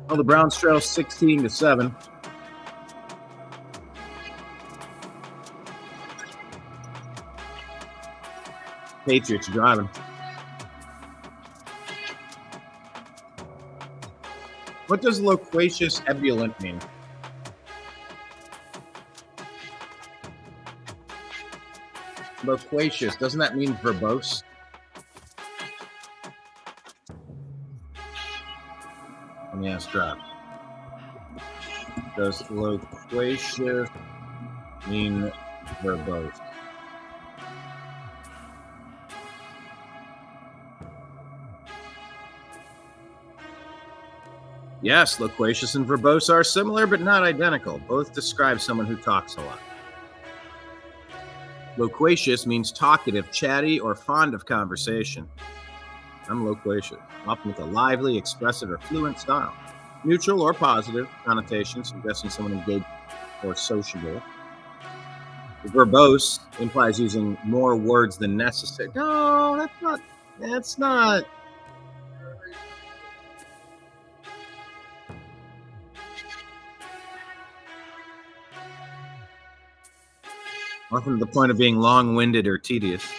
Well, the Browns trail 16-7. Patriots driving. What does loquacious ebullient mean? Loquacious, doesn't that mean verbose? Let me ask drop. Does loquacious mean verbose? Yes, loquacious and verbose are similar but not identical. Both describe someone who talks a lot. Loquacious means talkative, chatty, or fond of conversation. I'm loquacious, often with a lively, expressive, or fluent style. Neutral or positive connotations, suggesting someone engaged or sociable. Verbose implies using more words than necessary. No, that's not. Often to the point of being long-winded or tedious.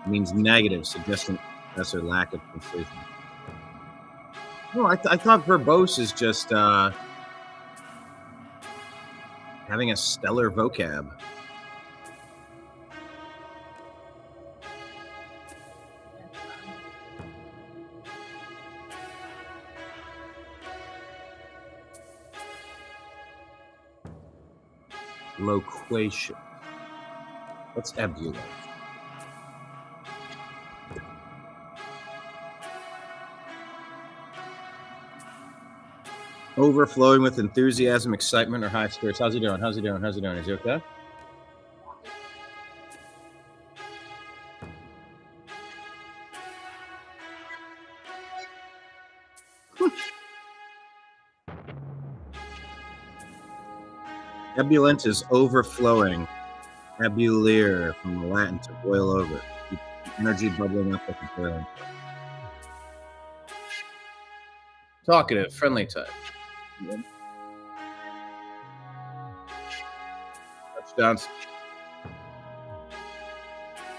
It means negative, suggesting excess or lack of precision. No, I thought verbose is just having a stellar vocab. Loquacious. What's ebullient? Overflowing with enthusiasm, excitement, or high spirits. How's he doing? Is he okay? Ebullient is overflowing. Ebulliere from the Latin to boil over. Energy bubbling up like a boiling. Talkative, friendly type. Yeah.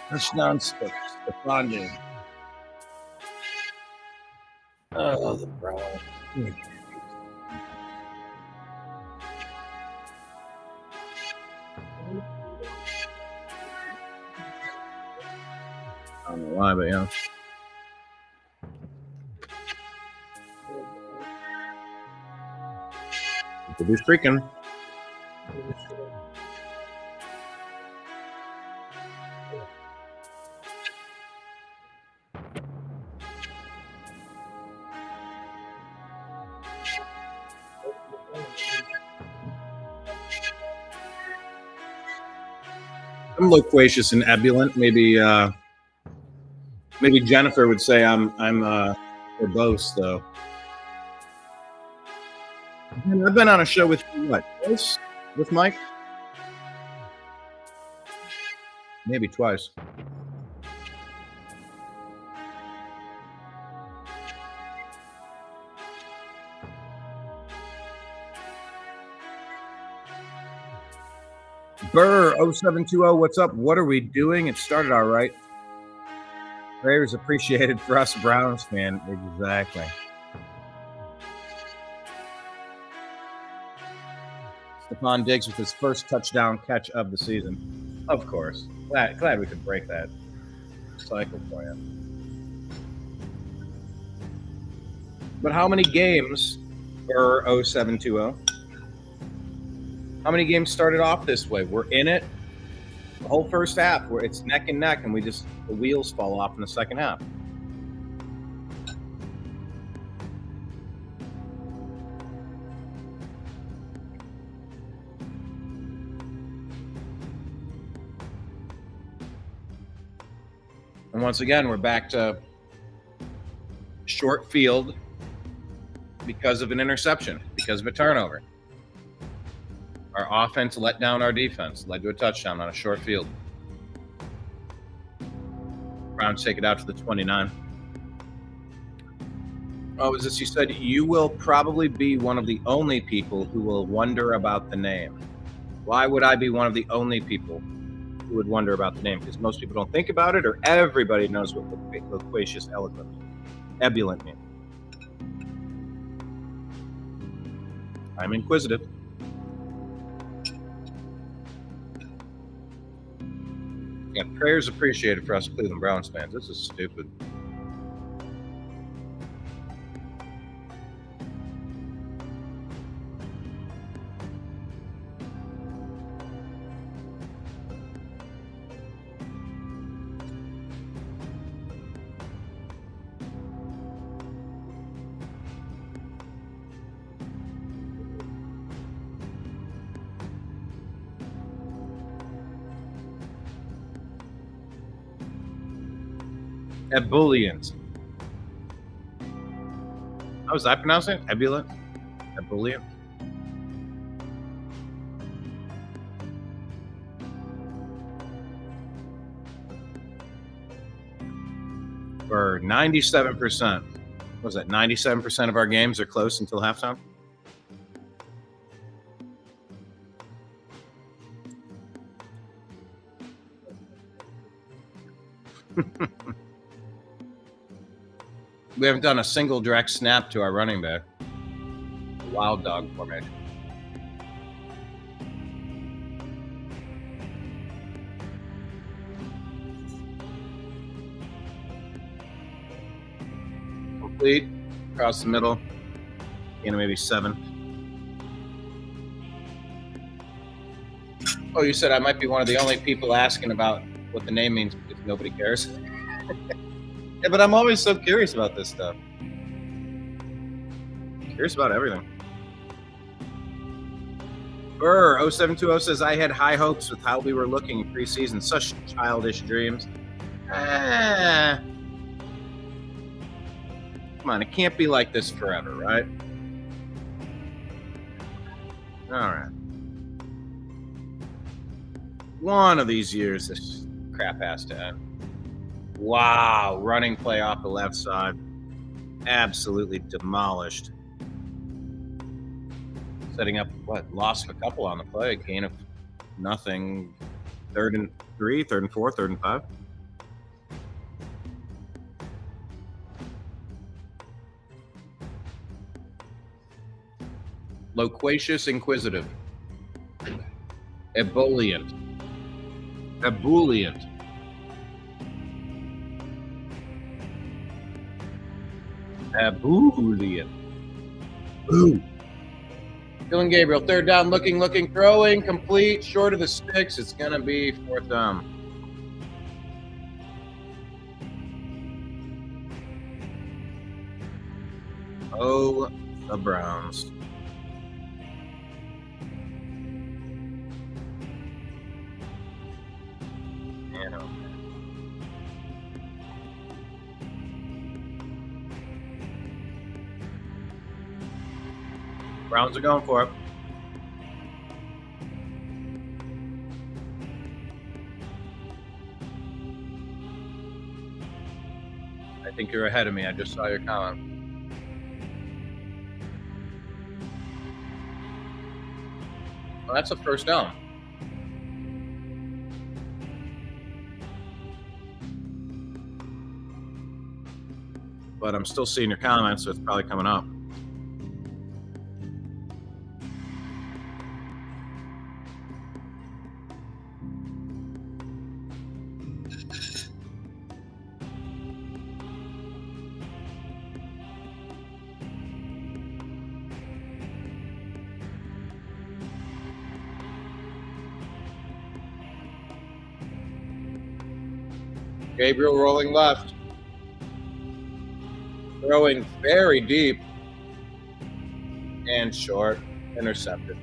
Touchdown, Stephane. Oh, the Browns. I don't know why, but yeah. People do streaking. I'm loquacious and ebullient. Maybe Jennifer would say I'm verbose though. I've been on a show with what? Twice? With Mike? Maybe twice. Burr 0720, what's up? What are we doing? It started all right. Prayers appreciated for us Browns fan. Exactly. Stephon Diggs with his first touchdown catch of the season. Of course. Glad we could break that cycle for you. But how many games Burr 0720? How many games started off this way? We're in it the whole first half where it's neck and neck and the wheels fall off in the second half. And once again, we're back to short field because of an interception, because of a turnover. Our offense let down our defense, led to a touchdown on a short field. Browns take it out to the 29. Oh, is this? You said you will probably be one of the only people who will wonder about the name. Why would I be one of the only people who would wonder about the name? Because most people don't think about it, or everybody knows what loquacious eloquent, ebullient means. I'm inquisitive. Yeah, prayers appreciated for us Cleveland Browns fans. This is stupid. Ebullient. How was I pronouncing it? Ebullient? Ebullient? For 97%. What was that? 97% of our games are close until halftime? We haven't done a single direct snap to our running back. Wild dog formation. Complete. Across the middle. Maybe 7. Oh, you said I might be one of the only people asking about what the name means because nobody cares. Yeah, but I'm always so curious about this stuff. Curious about everything. Burr 0720 says, I had high hopes with how we were looking preseason. Such childish dreams. Come on, it can't be like this forever, right? All right. One of these years, this crap has to end. Wow, running play off the left side. Absolutely demolished. Setting up, loss of a couple on the play. Gain of nothing. 3rd and 3, 3rd and 4, 3rd and 5. Loquacious, inquisitive. Ebullient. Ebullient. Ebullient. Ooh. Dylan Gabriel, 3rd down, looking, throwing, complete, short of the sticks. It's going to be 4th down. Oh, the Browns. Browns are going for it. I think you're ahead of me. I just saw your comment. Well, that's a 1st down. But I'm still seeing your comments, so it's probably coming up. Gabriel rolling left. Throwing very deep. And short. Intercepted.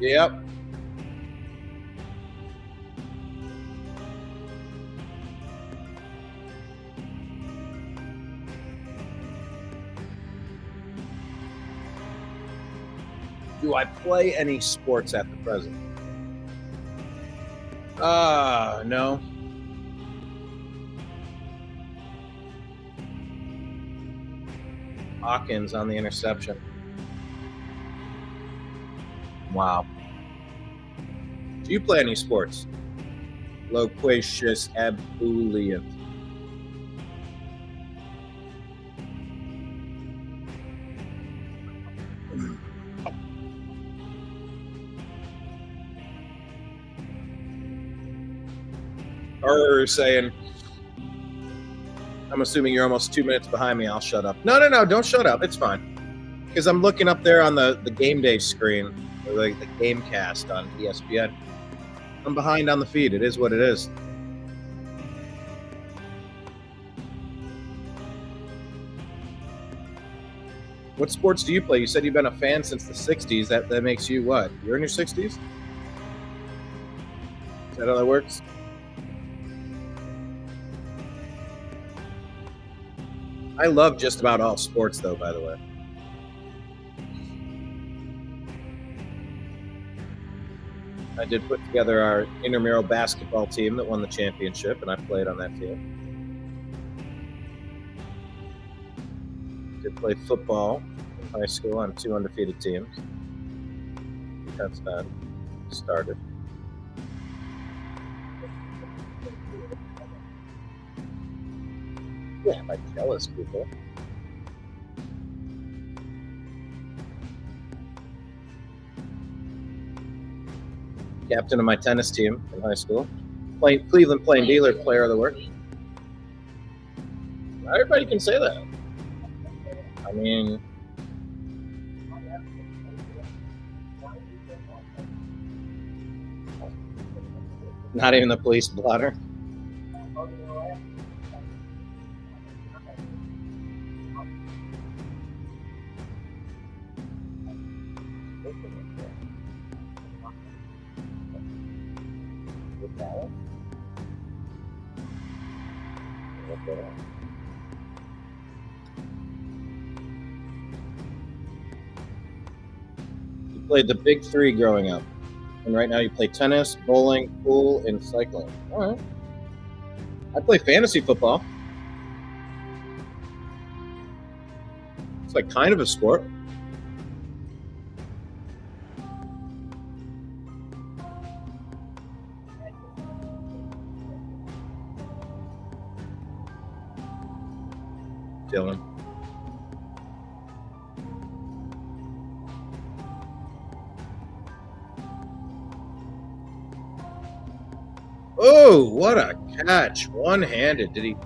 Yep. Do I play any sports at the present? No. Hawkins on the interception. Wow. Do you play any sports? Loquacious, ebullient. Or saying, I'm assuming you're almost 2 minutes behind me. I'll shut up. No, don't shut up. It's fine. Because I'm looking up there on the game day screen, or like the game cast on ESPN. I'm behind on the feed. It is what it is. What sports do you play? You said you've been a fan since the 60s. That makes you what? You're in your 60s? Is that how that works? I love just about all sports, though, by the way. I did put together our intramural basketball team that won the championship, and I played on that team. Did play football in high school on 2 undefeated teams. Defense end started. Yeah, my jealous people. Captain of my tennis team in high school. Cleveland Plain Dealer Player of the Week. Not everybody can say that. I mean, not even the police blotter. You played the big three growing up, and right now you play tennis, bowling, pool, and cycling. All right. I play fantasy football. It's like kind of a sport. Dylan. Oh, what a catch. One-handed. Did he?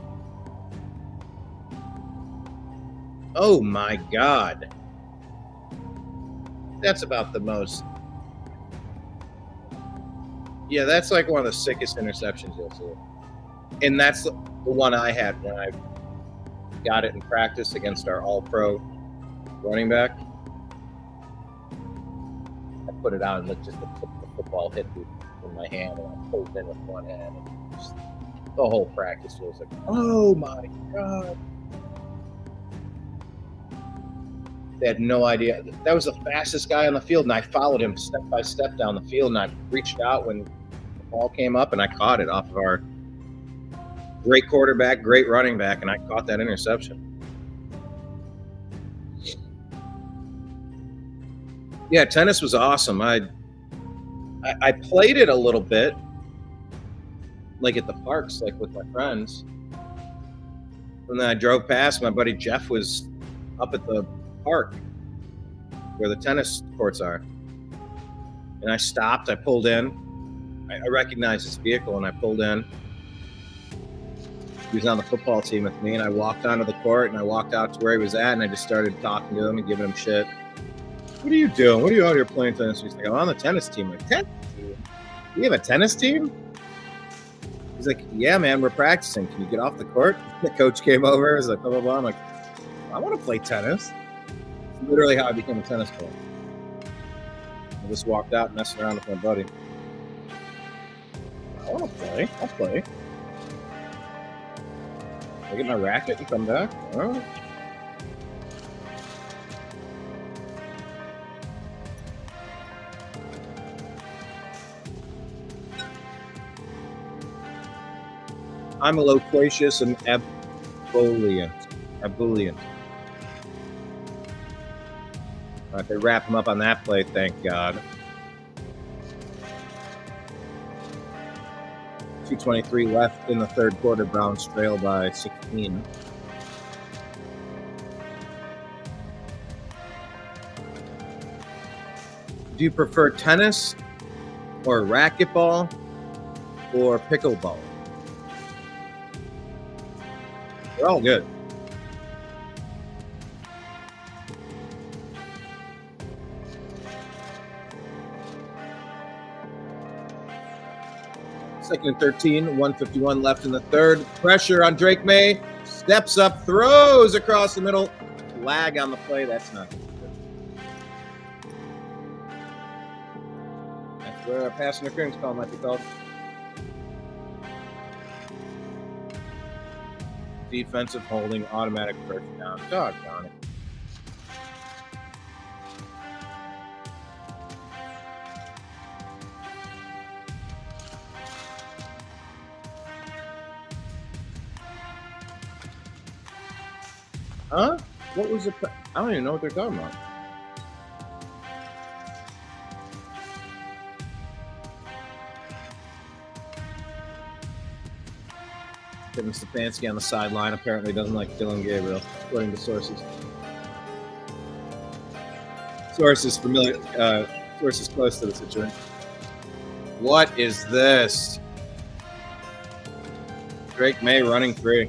Oh, my God. That's about the most. Yeah, that's like one of the sickest interceptions you'll see. And that's the one I had when I got it in practice against our all-pro running back. I put it out and just the football hit me in my hand, and I pulled in with one hand. And just, the whole practice was like, oh my God. They had no idea. That was the fastest guy on the field, and I followed him step by step down the field, and I reached out when the ball came up, and I caught it off of our great quarterback, great running back, and I caught that interception. Yeah, tennis was awesome. I played it a little bit, like at the parks, like with my friends. And then I drove past. My buddy Jeff was up at the park where the tennis courts are. And I stopped. I pulled in. I recognized his vehicle, and I pulled in. He was on the football team with me, and I walked onto the court, and I walked out to where he was at, and I just started talking to him and giving him shit. What are you doing? What are you out here playing tennis? He's like, I'm on the tennis team. I'm like, tennis team? You have a tennis team? He's like, yeah, man, we're practicing. Can you get off the court? The coach came over. He's like, blah, blah, blah. I'm like, I want to play tennis. It's literally how I became a tennis player. I just walked out and messed around with my buddy. I want to play. I'll play. I get my racket and come back. All right. I'm a loquacious and ebullient. All right, they wrap him up on that play, thank God. 2:23 left in the third quarter. Browns trail by 16. Do you prefer tennis or racquetball or pickleball? They're all good. Second and 13, 1:51 left in the third. Pressure on Drake May. Steps up, throws across the middle. Flag on the play. That's not good. That's where a pass interference call might be called. Defensive holding, automatic first down. Doggone it. Huh? What was the... I don't even know what they're talking about. Kevin Stefanski on the sideline apparently doesn't like Dylan Gabriel, according to sources. Sources familiar, sources close to the situation. What is this? Drake May running free.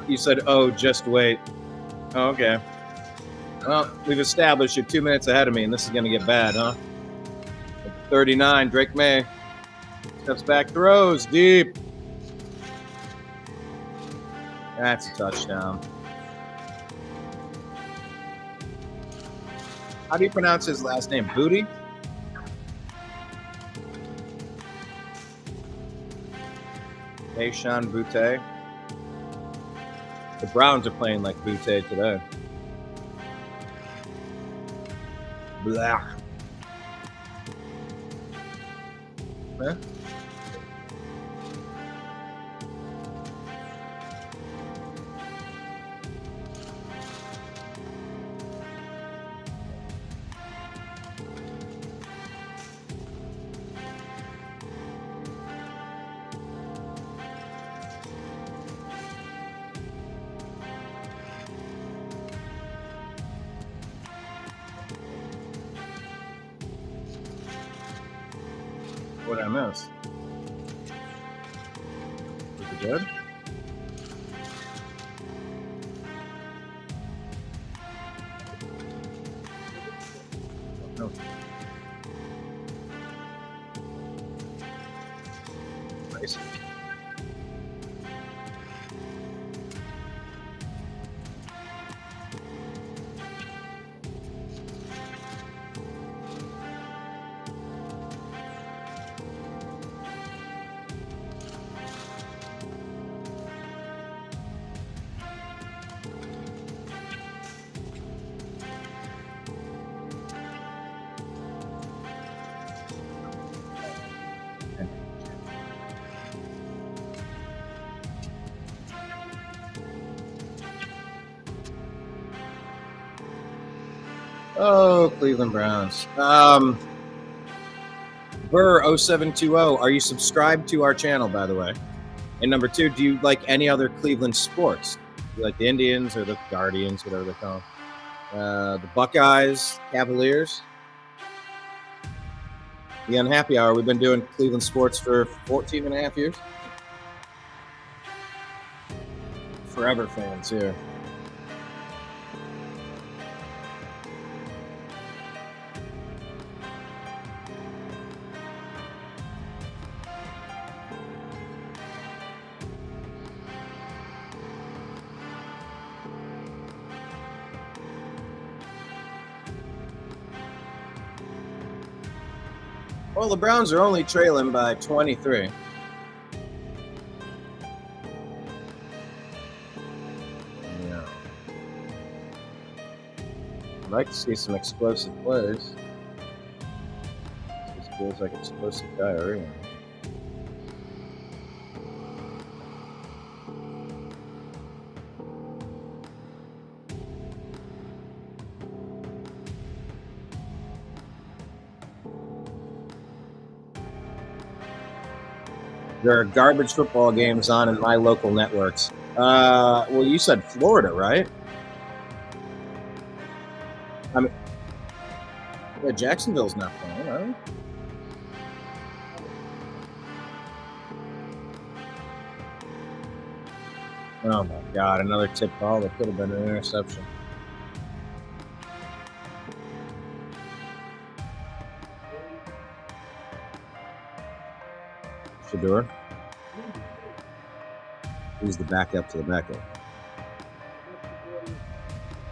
You said, oh, just wait. Oh, okay. Well, we've established you're 2 minutes ahead of me, and this is going to get bad, huh? 39, Drake May. Steps back, throws deep. That's a touchdown. How do you pronounce his last name? Booty? Sean Butte. The Browns are playing like Butte today. Blah. Huh? What did I miss? Was it good? No. Nice. Oh, Cleveland Browns. Burr 0720, are you subscribed to our channel, by the way? And number two, do you like any other Cleveland sports? Do you like the Indians or the Guardians, whatever they call them? The Buckeyes, Cavaliers? The Unhappy Hour, we've been doing Cleveland sports for 14 and a half years. Forever fans here. Well, the Browns are only trailing by 23. Yeah. I'd like to see some explosive plays. This feels like explosive diarrhea. There are garbage football games on in my local networks. Well, you said Florida, right? I mean, yeah, Jacksonville's not playing, right? Oh my God! Another tip ball that could have been an interception. Shador. He's the backup to the backup.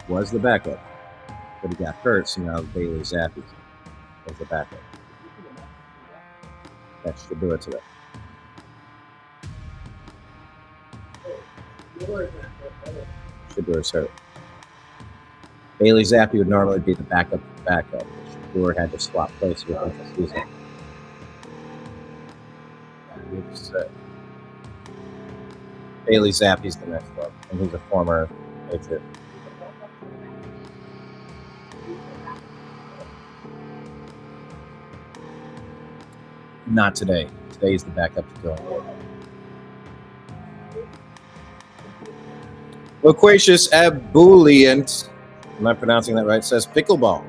Was the backup, but he got hurt, so now Bailey Zappi is the backup. That should do it today. Shador's hurt. Bailey Zappi would normally be the backup to the backup. Shador had to swap places with him this season. Bailey Zappi's the next one, and he's a former Patriot. Not today. Today's the backup to Dylan. Loquacious Abuliant, am I pronouncing that right? Says pickleball.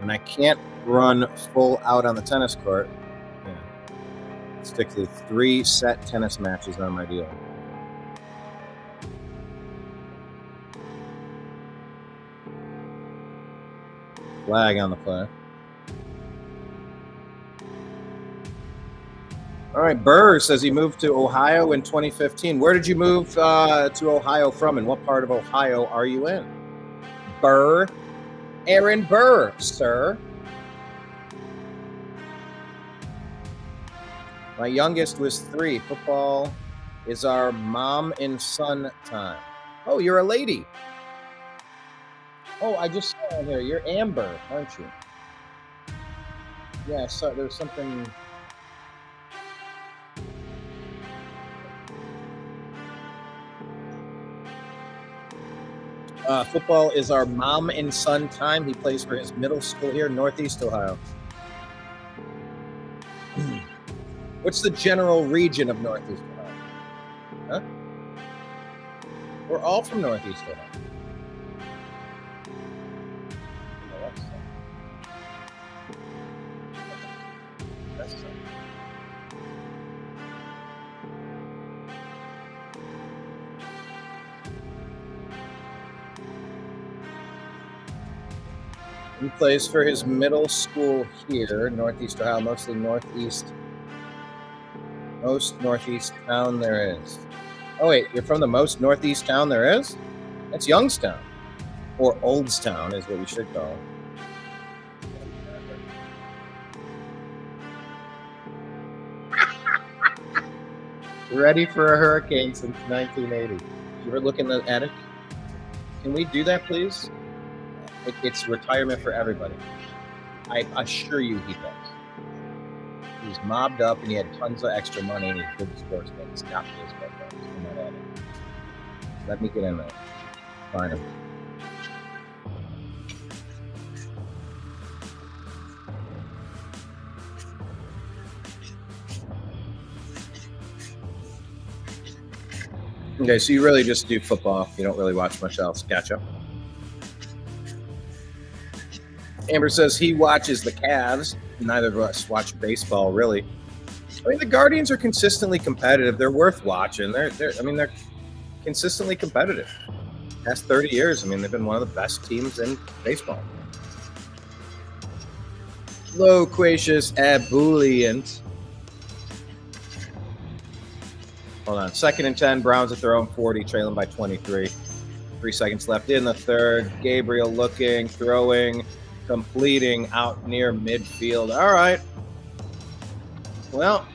And I can't run full out on the tennis court. Yeah. Stick to 3 set tennis matches on my deal. Flag on the play. All right, Burr says he moved to Ohio in 2015. Where did you move to Ohio from, and what part of Ohio are you in? Burr. Aaron Burr, sir. My youngest was 3. Football is our mom and son time. Oh, you're a lady. Oh, I just saw it here. You're Amber, aren't you? Yeah, so there's something. Football is our mom and son time. He plays for his middle school here in Northeast Ohio. What's the general region of Northeast Ohio? Huh? We're all from Northeast Ohio. That's He plays for his middle school here, Northeast Ohio, mostly Northeast. Most Northeast town there is. Oh, wait, you're from the most Northeast town there is? That's Youngstown. Or Oldstown is what we should call it. Ready for a hurricane since 1980. You ever look in the attic? Can we do that, please? It's retirement for everybody. I assure you he does. He was mobbed up and he had tons of extra money and he's a good sportsman. He's got baseball cards in that attic. Let me get in there. Find him. Okay, so you really just do football. You don't really watch much else. Gotcha. Amber says he watches the Cavs. Neither of us watch baseball, really. I mean, the Guardians are consistently competitive. They're worth watching. They're consistently competitive. Past 30 years, I mean, they've been one of the best teams in baseball. Loquacious ebullient. Hold on. 2nd and 10. Browns at their own 40, trailing by 23. 3 seconds left in the third. Gabriel looking, throwing, completing out near midfield. All right. Well,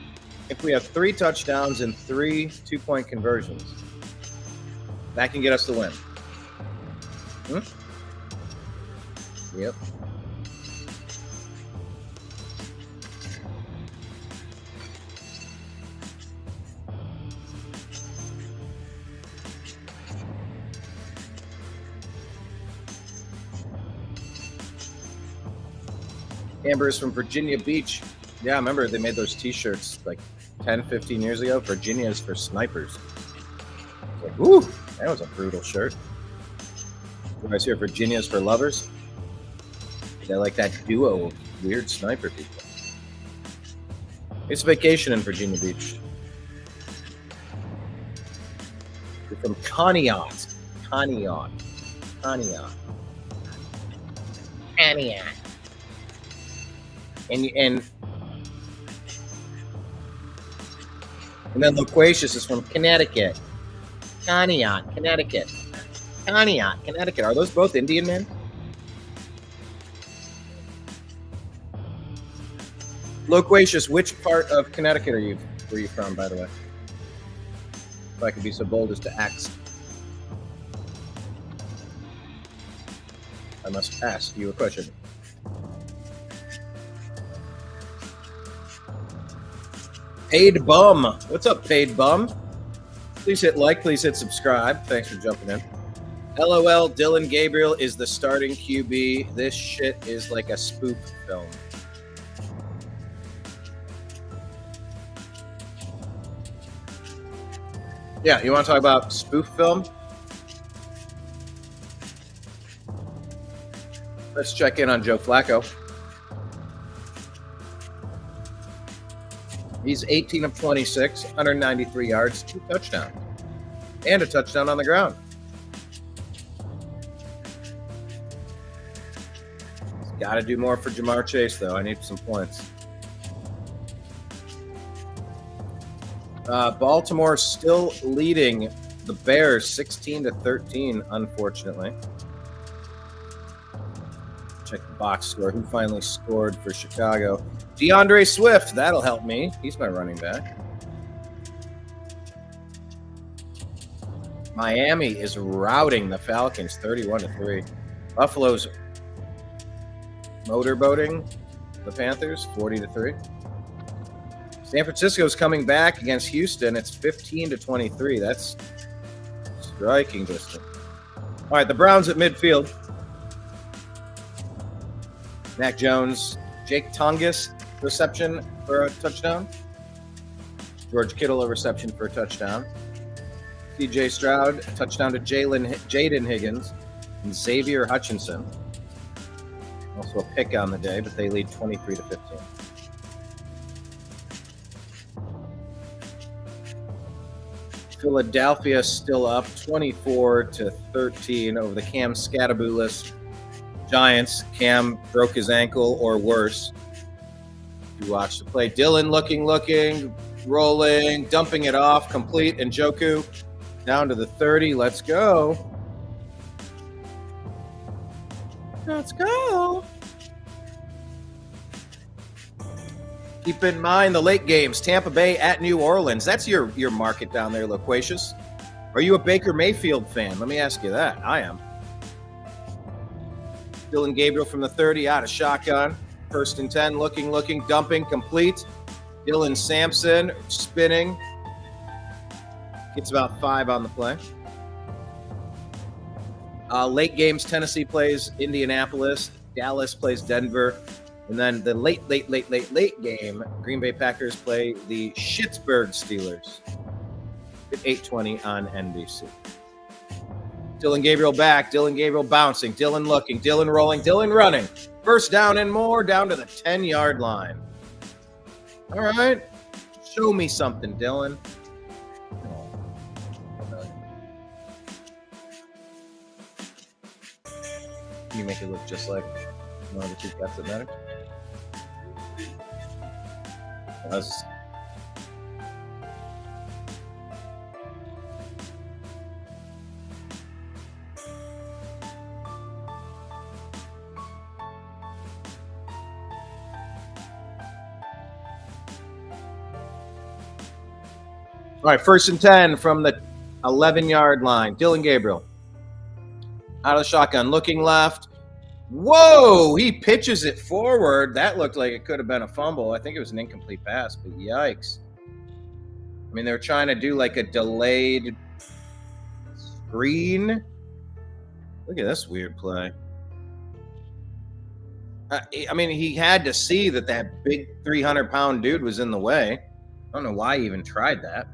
if we have 3 touchdowns and 3 2-point conversions, that can get us the win. Yep. Amber is from Virginia Beach. Yeah, I remember they made those t-shirts like 10, 15 years ago. Virginia is for snipers. It's like, whoo, that was a brutal shirt. You guys hear Virginia is for lovers? They're like that duo of weird sniper people. It's vacation in Virginia Beach. You're from Conneaut. Conneaut. Conneaut. Conneaut. And then Loquacious is from Connecticut. Conneaut, Connecticut. Conneaut, Connecticut. Are those both Indian men? Loquacious, which part of Connecticut were you from, by the way? If I could be so bold as to ask. I must ask you a question. Paid Bum. What's up, Paid Bum? Please hit like, please hit subscribe. Thanks for jumping in. LOL, Dylan Gabriel is the starting QB. This shit is like a spoof film. Yeah, you want to talk about spoof film? Let's check in on Joe Flacco. He's 18 of 26, 193 yards, 2 touchdowns, and a touchdown on the ground. Got to do more for Jamar Chase, though. I need some points. Baltimore still leading the Bears 16-13, unfortunately. Check the box score. Who finally scored for Chicago? DeAndre Swift. That'll help me. He's my running back. Miami is routing the Falcons 31-3. Buffalo's motorboating the Panthers 40-3. San Francisco's coming back against Houston. It's 15-23. That's striking distance. All right, the Browns at midfield. Mac Jones, Jake Tongas, reception for a touchdown. George Kittle, a reception for a touchdown. C.J. Stroud, a touchdown to Jaden Higgins, and Xavier Hutchinson. Also a pick on the day, but they lead 23-15. Philadelphia still up 24-13 over the Cam Scattaboo-less Giants. Cam broke his ankle or worse. You watch the play. Dylan looking, rolling, dumping it off, complete. Njoku down to the 30. Let's go. Let's go. Keep in mind the late games. Tampa Bay at New Orleans. That's your market down there, Loquacious. Are you a Baker Mayfield fan? Let me ask you that. I am. Dylan Gabriel from the 30 out of shotgun. First and 10, looking, dumping, complete. Dylan Sampson spinning. Gets about 5 on the play. Late games, Tennessee plays Indianapolis. Dallas plays Denver. And then the late game, Green Bay Packers play the Pittsburgh Steelers at 8:20 on NBC. Dylan Gabriel back. Dylan Gabriel bouncing. Dylan looking. Dylan rolling. Dylan running. First down and more, down to the 10-yard line. All right. Show me something, Dylan. Can you make it look just like one of the two cats that matter? That's... All right, first and 10 from the 11-yard line. Dylan Gabriel out of the shotgun, looking left. Whoa, he pitches it forward. That looked like it could have been a fumble. I think it was an incomplete pass, but yikes. I mean, they were trying to do like a delayed screen. Look at this weird play. I mean, he had to see that big 300-pound dude was in the way. I don't know why he even tried that.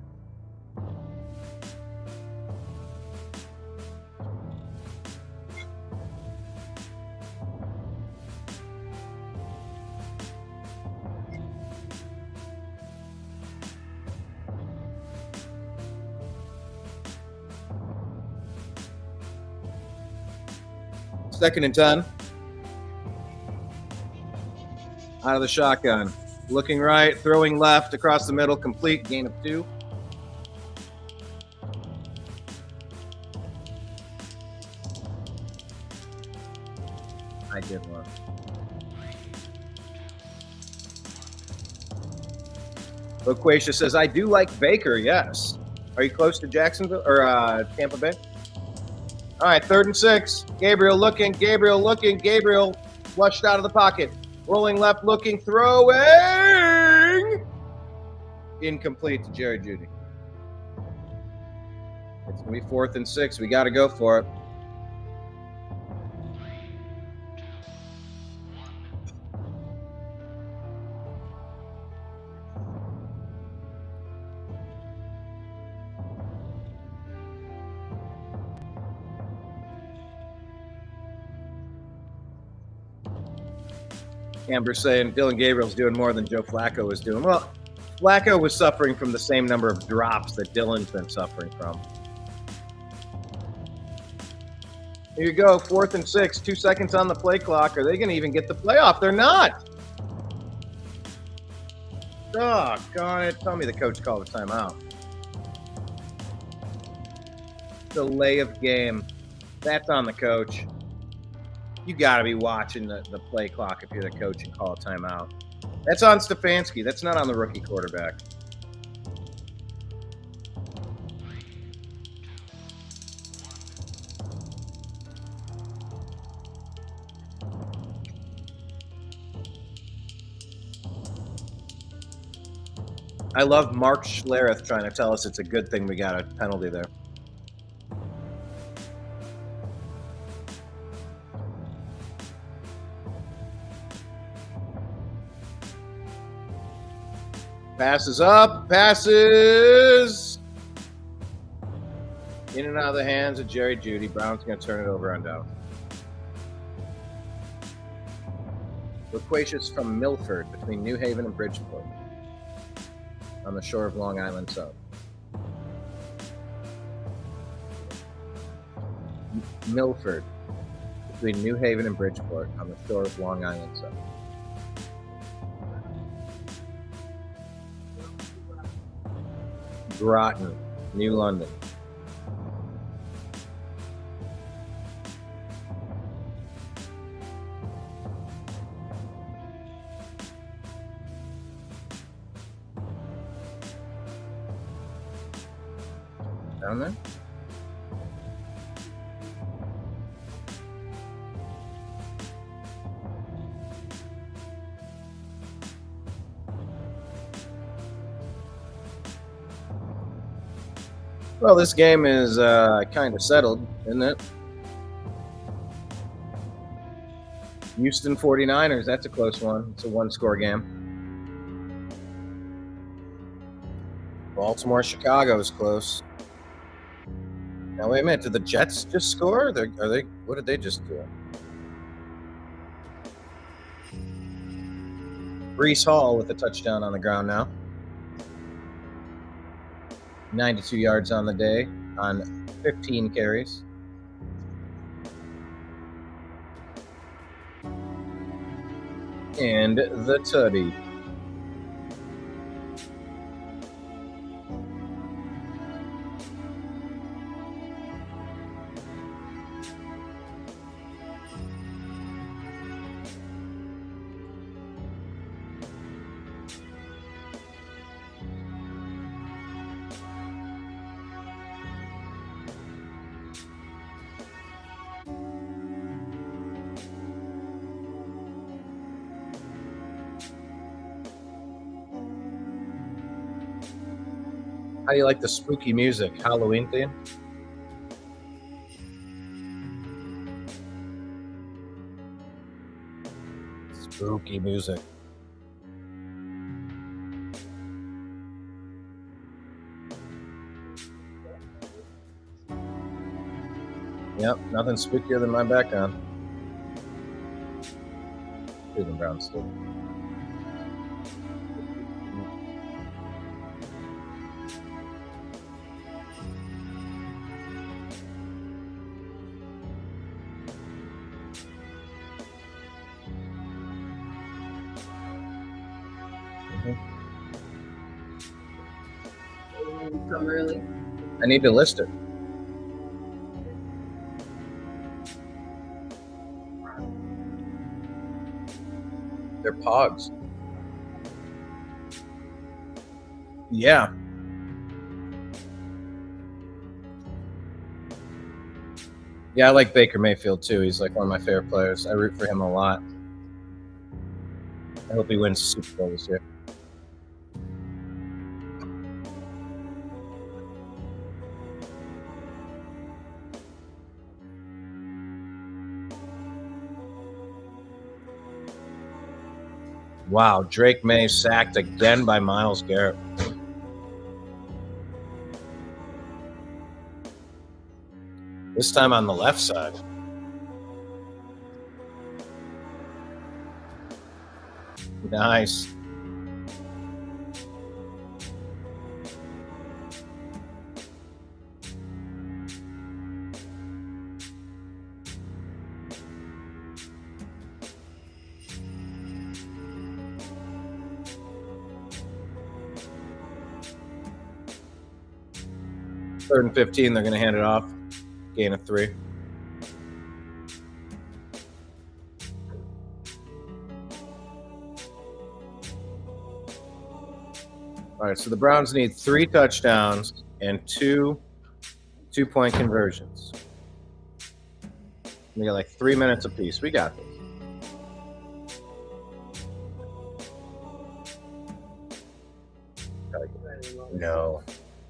Second and 10. Out of the shotgun. Looking right, throwing left, across the middle, complete, gain of 2. I did one. Loquacia says, I do like Baker, yes. Are you close to Jacksonville or Tampa Bay? All right, 3rd and 6. Gabriel looking, Gabriel flushed out of the pocket. Rolling left, looking, throwing. Incomplete to Jerry Jeudy. It's going to be 4th and 6. We got to go for it. Amber saying Dylan Gabriel's doing more than Joe Flacco was doing. Well, Flacco was suffering from the same number of drops that Dylan's been suffering from. Here you go, 4th and 6, 2 seconds on the play clock. Are they going to even get the playoff? They're not. Doggone it. Tell me the coach called a timeout. Delay of game. That's on the coach. You got to be watching the play clock if you're the coach and call a timeout. That's on Stefanski. That's not on the rookie quarterback. I love Mark Schlereth trying to tell us it's a good thing we got a penalty there. Passes up, passes in and out of the hands of Jerry Jeudy. Brown's going to turn it over on down. Loquacious from Milford between New Haven and Bridgeport on the shore of Long Island Sound. Milford between New Haven and Bridgeport on the shore of Long Island Sound. Groton, New London. Down there? Well, this game is kind of settled, isn't it? Houston 49ers, that's a close one. It's a one-score game. Baltimore, Chicago is close. Now, wait a minute. Did the Jets just score? Are they? What did they just do? Breece Hall with a touchdown on the ground now. 92 yards on the day on 15 carries. And the tutty. How do you like the spooky music? Halloween theme? Spooky music. Yep, nothing spookier than my background. Cleveland Browns still. Come early. I need to list it. They're pogs. Yeah. Yeah, I like Baker Mayfield too. He's like one of my favorite players. I root for him a lot. I hope he wins the Super Bowl this year. Wow, Drake May sacked again by Myles Garrett. This time on the left side. Nice. 3rd and 15, they're going to hand it off. Gain of 3. All right, so the Browns need 3 touchdowns and 2 2-point conversions. We got like 3 minutes apiece. We got this. No,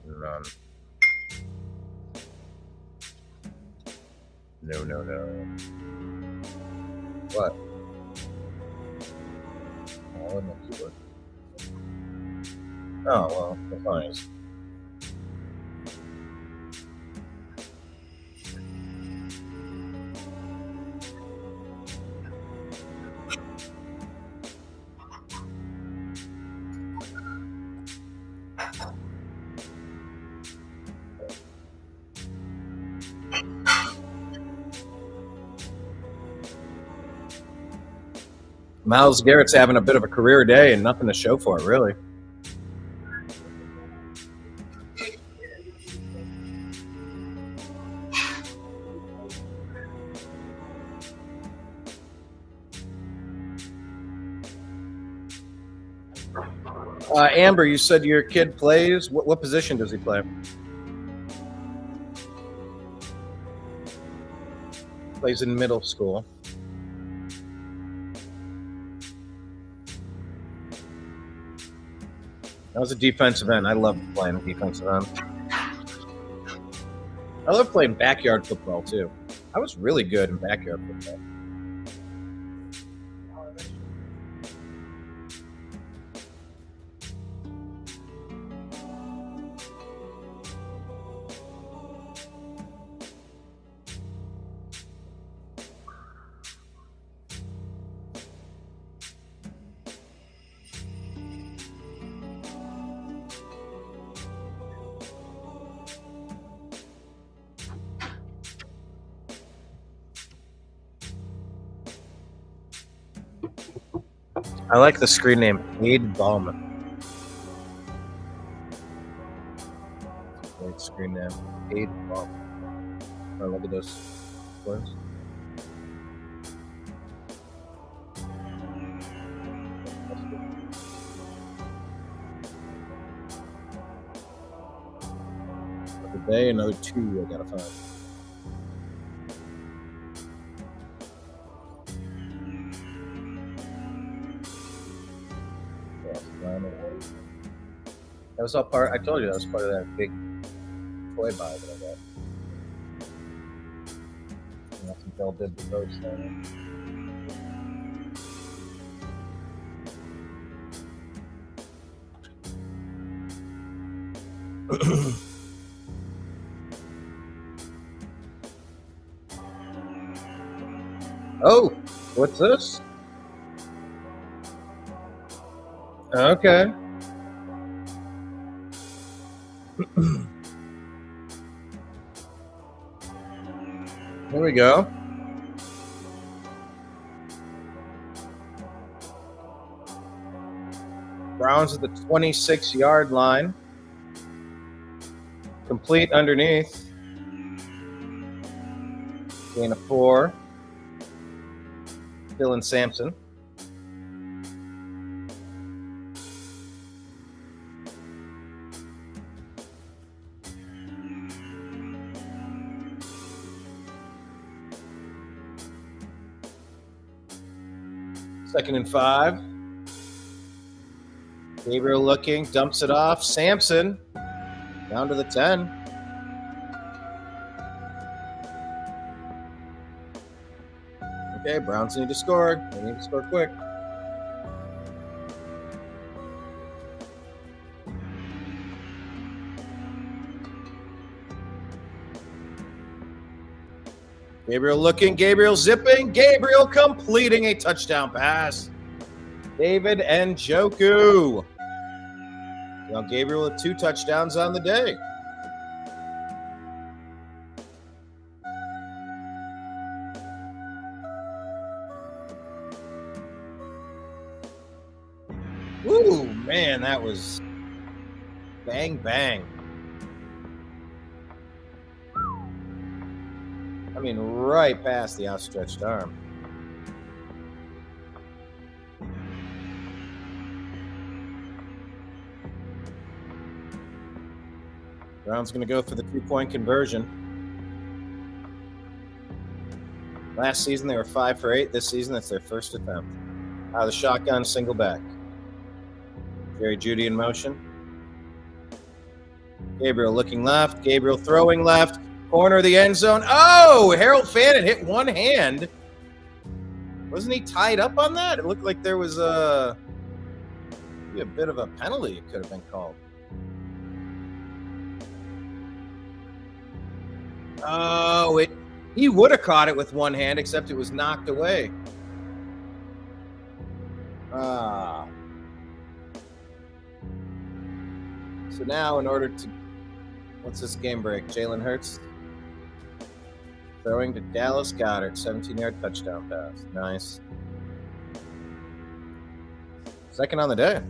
none. No. What? Oh, no keyboard. Oh, well, that's fine. Myles Garrett's having a bit of a career day and nothing to show for it, really. Amber, you said your kid plays. What position does he play? Plays in middle school. I was a defensive end. I loved playing defensive end. I love playing backyard football, too. I was really good in backyard football. I like the screen name, Wade Ballman. Great screen name, Wade Ballman. Oh, look at those words. Another day, another 2 I gotta find. That was all part. I told you that was part of that big toy buy that I got. And that's what Bill did the coach thing. Oh, what's this? Okay. There we go. Browns at the 26-yard line. Complete underneath. Gain of 4. Dylan Sampson. Second and 5. Gabriel looking, dumps it off. Sampson down to the 10. Okay, Browns need to score. They need to score quick. Gabriel looking, Gabriel zipping, Gabriel completing a touchdown pass. David Njoku. Now Gabriel with 2 touchdowns on the day. Ooh, man, that was bang, bang. mean, right past the outstretched arm. Brown's going to go for the 2-point conversion. Last season, they were 5 for 8. This season, that's their first attempt. Out of the shotgun, single back. Jerry Jeudy in motion. Gabriel looking left. Gabriel throwing left. Corner of the end zone. Oh, Harold Fannin hit one hand. Wasn't he tied up on that? It looked like there was a bit of a penalty it could have been called. Oh, he would have caught it with one hand, except it was knocked away. So now, in order to... What's this game break? Jalen Hurts throwing to Dallas Goedert, 17-yard touchdown pass. Nice. Second on the day.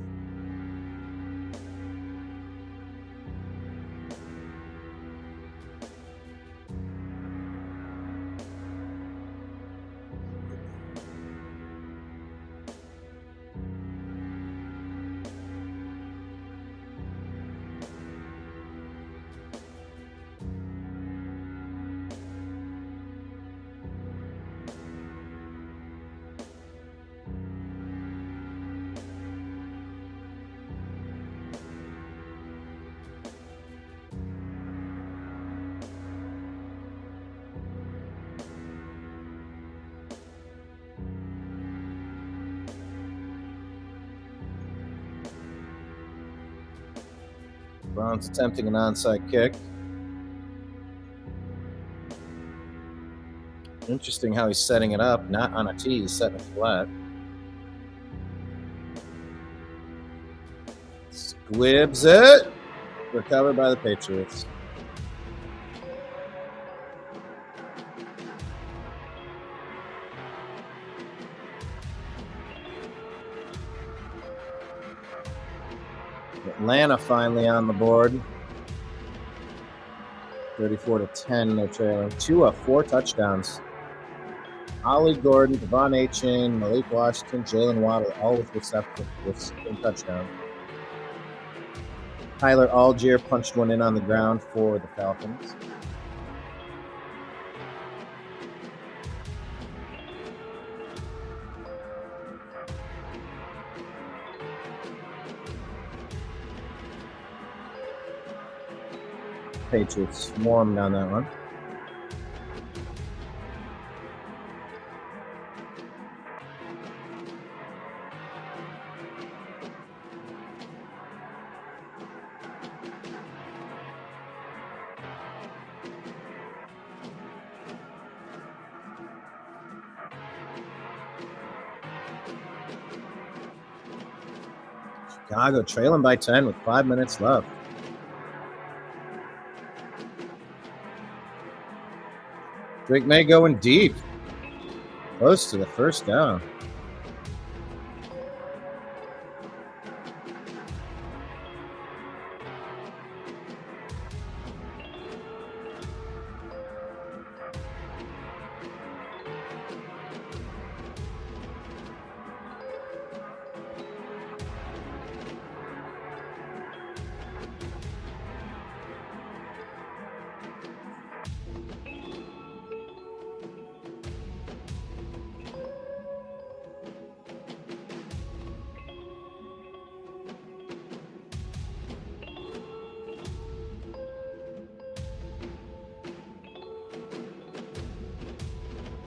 Browns attempting an onside kick. Interesting how he's setting it up. Not on a tee, he's setting it flat. Squibs it. Recovered by the Patriots. Atlanta finally on the board. 34-10, they're trailing. 2 of 4 touchdowns. Ollie Gordon, Devon A-Chain, Malik Washington, Jalen Waddle, all with reception with touchdown. Tyler Algier punched one in on the ground for the Falcons. Patriots swarmed on that one. Chicago trailing by 10 with 5 minutes left. Drake May going deep. Close to the first down.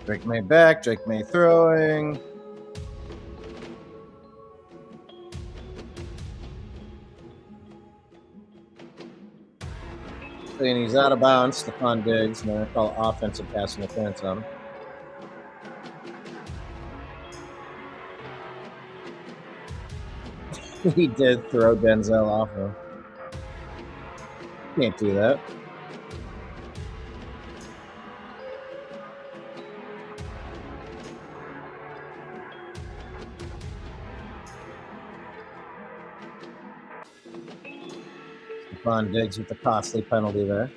Drake May back, Drake May throwing. And he's out of bounds, Stephon Diggs, and they're going to call offensive pass interference on him. He did throw Denzel off him. Can't do that. Stephon Diggs with the costly penalty there.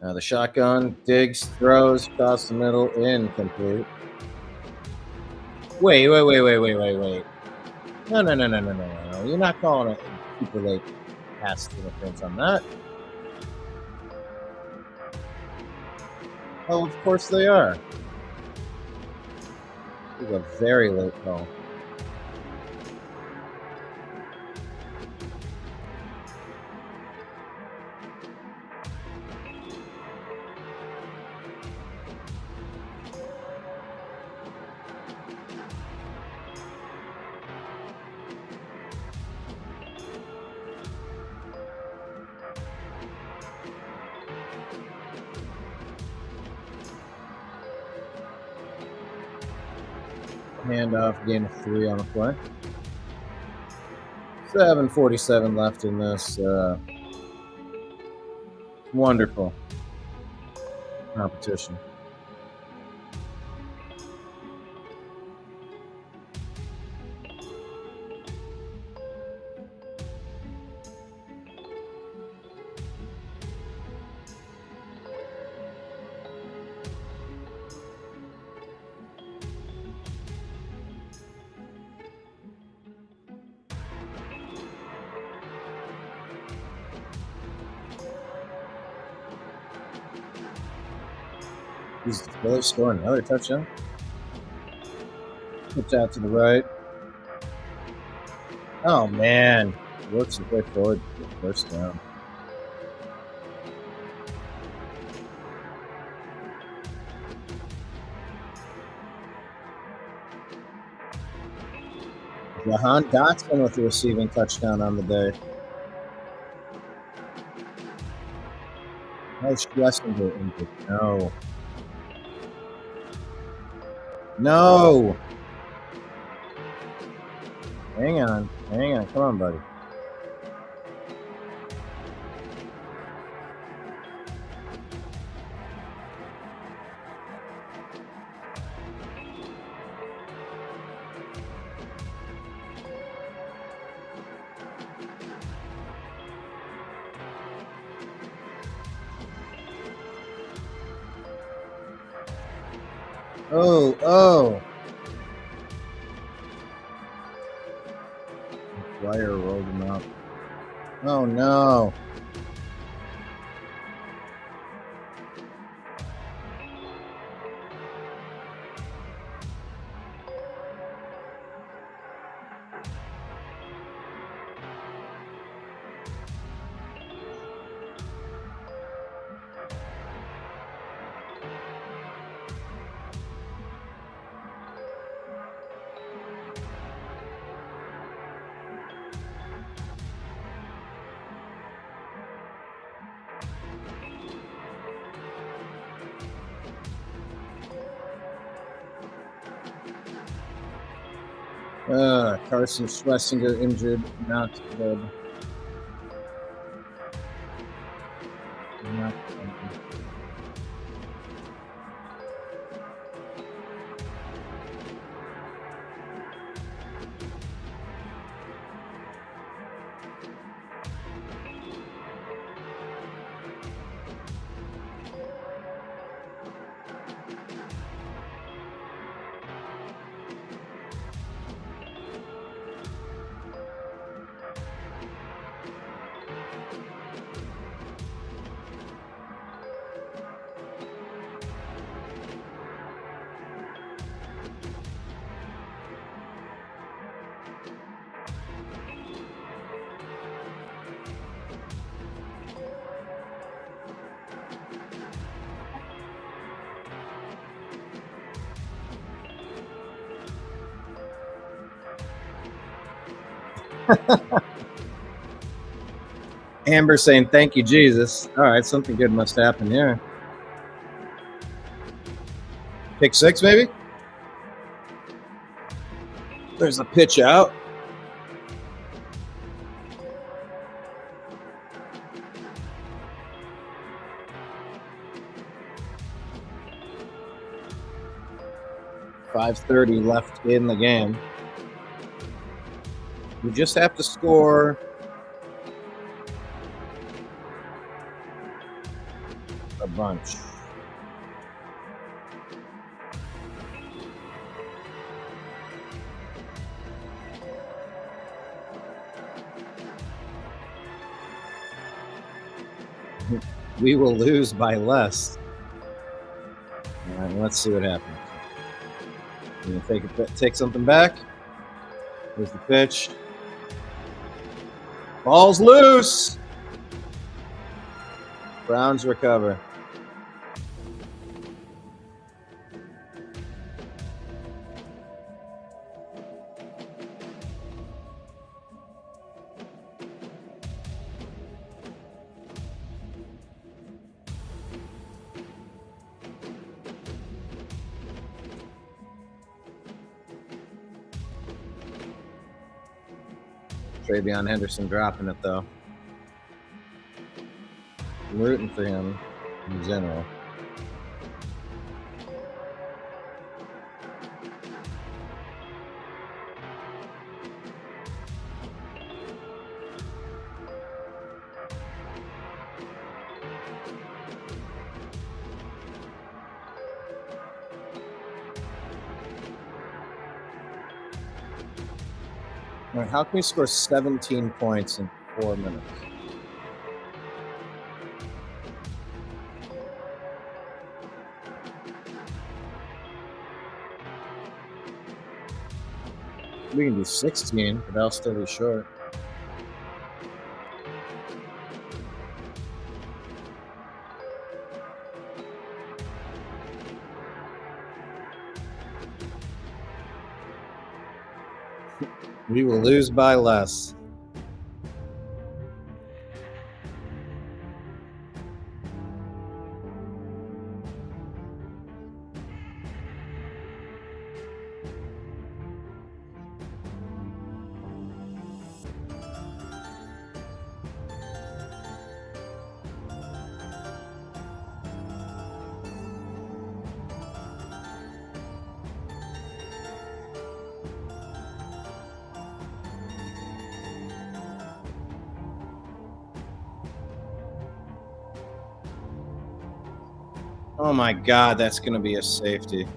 The shotgun, digs, throws, across the middle, incomplete. Wait. No. You're not calling a super late pass interference on that. Oh, of course they are. This is a very late call. Handoff, gain of 3 on the play. 7:47 left in this wonderful competition. He's really scoring another touchdown. Pitch out to the right. Oh, man. Works his way forward to the first down. Jahan Dotson with the receiving touchdown on the day. No Schlesinger injured. No. No. Hang on. Come on, buddy. Oh. Wire rolled him out. Oh, no. Carson Schlesinger injured, not good. Not good. Amber saying, "Thank you, Jesus." All right, something good must happen here. Pick 6, maybe? There's a pitch out. .530 left in the game. You just have to score a bunch. We will lose by less. All right, let's see what happens. I'm gonna take something back. Here's the pitch. Ball's loose. Browns recover. Travion Henderson dropping it, though. I'm rooting for him in general. All right, how can we score 17 points in 4 minutes? We can do 16, but I'll still be short. We will lose by less. Oh my God, that's going to be a safety.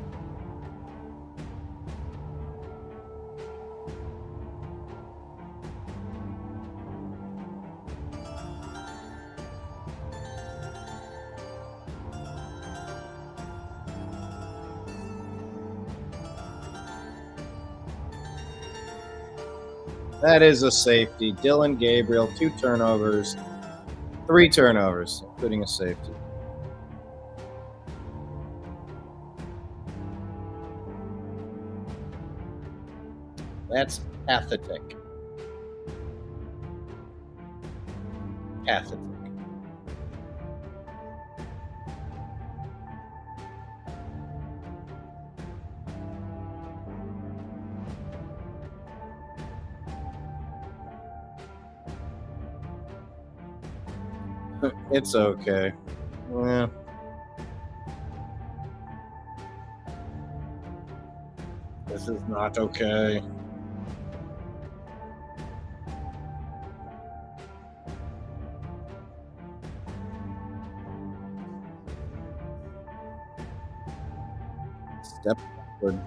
That is a safety. Dylan Gabriel, 2 turnovers, 3 turnovers, including a safety. That's pathetic. Pathetic. It's okay. Yeah. This is not okay. Step backward.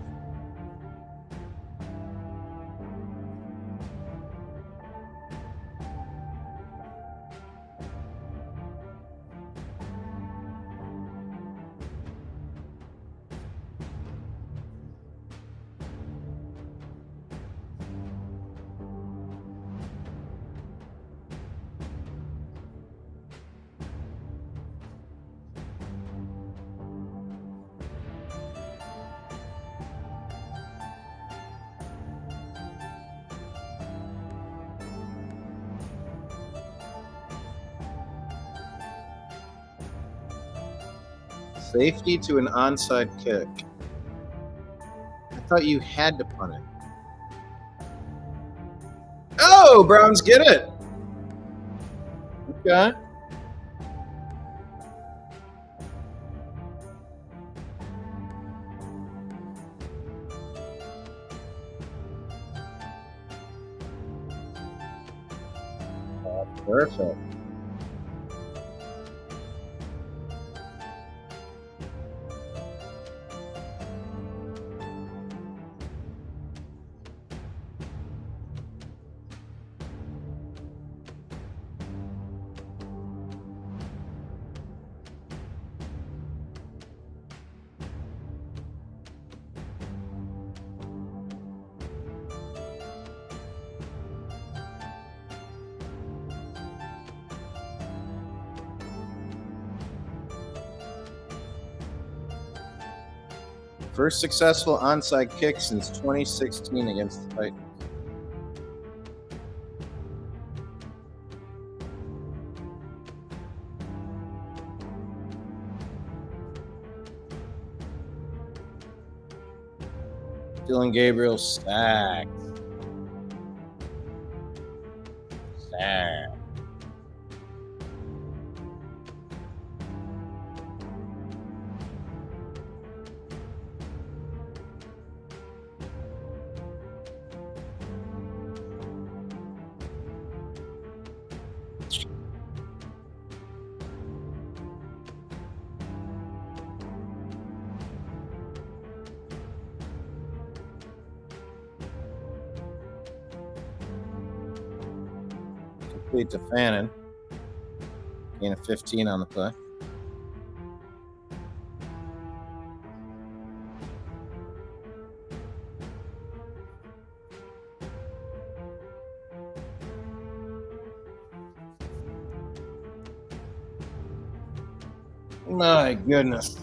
Safety to an onside kick. I thought you had to punt it. Oh, Browns get it. Okay. Perfect. First successful onside kick since 2016 against the Titans. Dylan Gabriel sacked. Sacked. Complete to Fannin. Gain of 15 on the play. My goodness.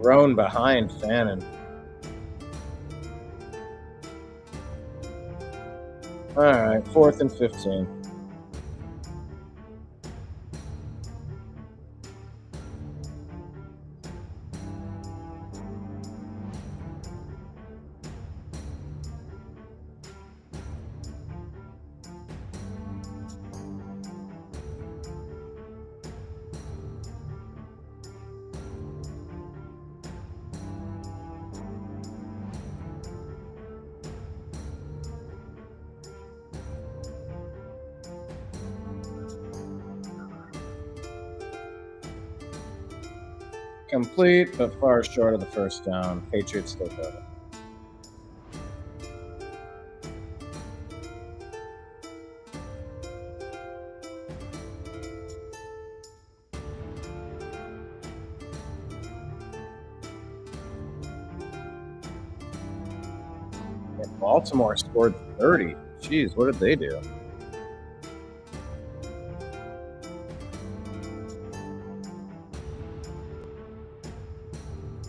Thrown behind Fannin. All right, 4th and 15. Complete, but far short of the first down. Patriots still got it. And Baltimore scored 30. Jeez, what did they do?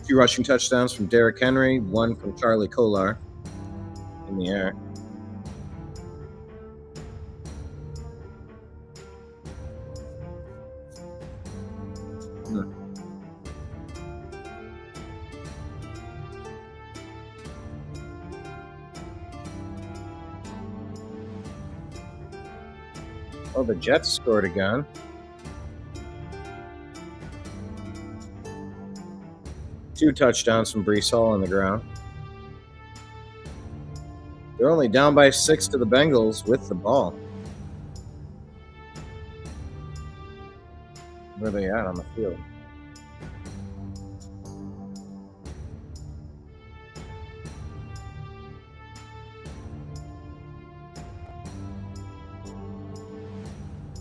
Two rushing touchdowns from Derrick Henry, one from Charlie Kolar in the air. Oh, the Jets scored again. Two touchdowns from Breece Hall on the ground. They're only down by 6 to the Bengals with the ball. Where are they at on the field?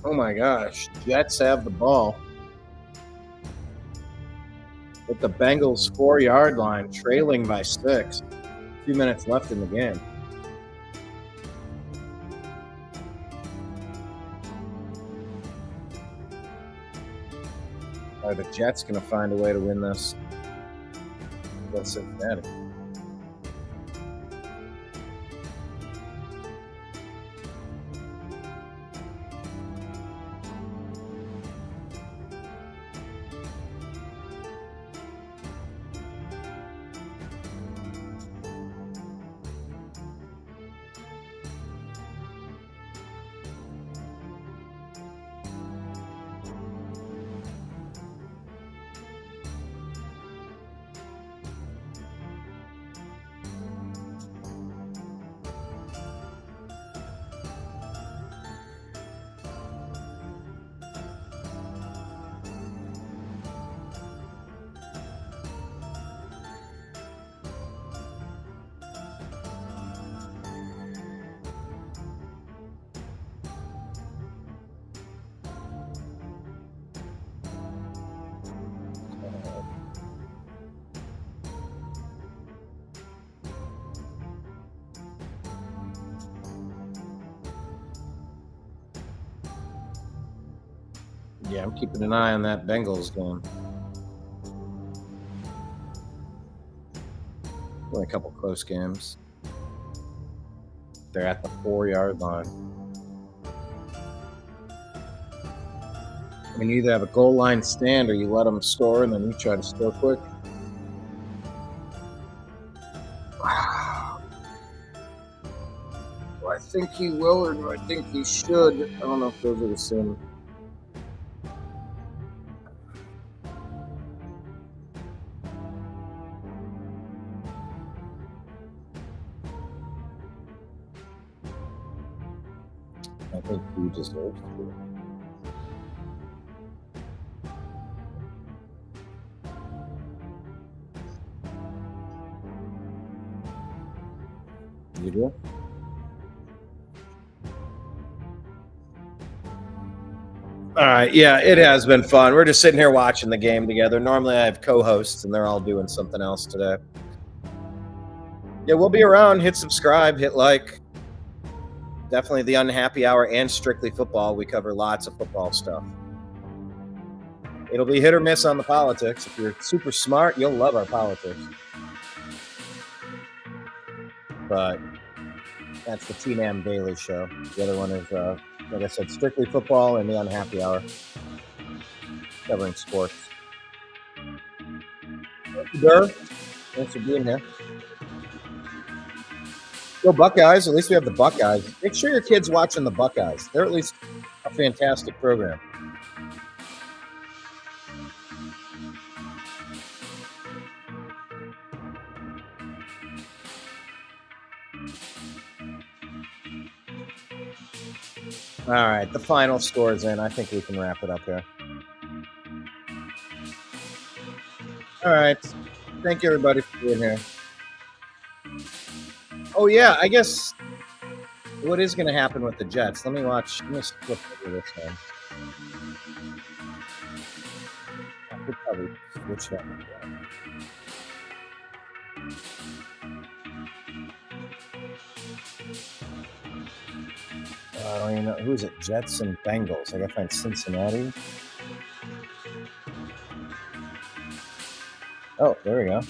Oh my gosh, Jets have the ball at the Bengals 4-yard line, trailing by 6. 2 minutes left in the game. Are the Jets going to find a way to win this against Cincinnati? Yeah, I'm keeping an eye on that Bengals game. Only a couple close games. They're at the 4-yard line. I mean, you either have a goal line stand or you let them score and then you try to score quick. Do I think he will or do I think he should? I don't know if those are the same. I think he deserves to. You do? All right. Yeah, it has been fun. We're just sitting here watching the game together. Normally I have co-hosts and they're all doing something else today. Yeah, we'll be around. Hit subscribe, hit like. Definitely the Unhappy Hour and Strictly Football. We cover lots of football stuff. It'll be hit or miss on the politics. If you're super smart, you'll love our politics. But that's the T-Nam Daily Show. The other one is, like I said, Strictly Football and the Unhappy Hour, covering sports. Thank you, Durr. Thanks for being here. Go Buckeyes. At least we have the Buckeyes. Make sure your kid's watching the Buckeyes. They're at least a fantastic program. All right, the final score's in. I think we can wrap it up here. All right. Thank you, everybody, for being here. Oh, yeah, I guess what is going to happen with the Jets? Let me flip over this one. I could probably switch that one around. I don't even know. Who is it? Jets and Bengals. I got to find Cincinnati. Oh, there we go.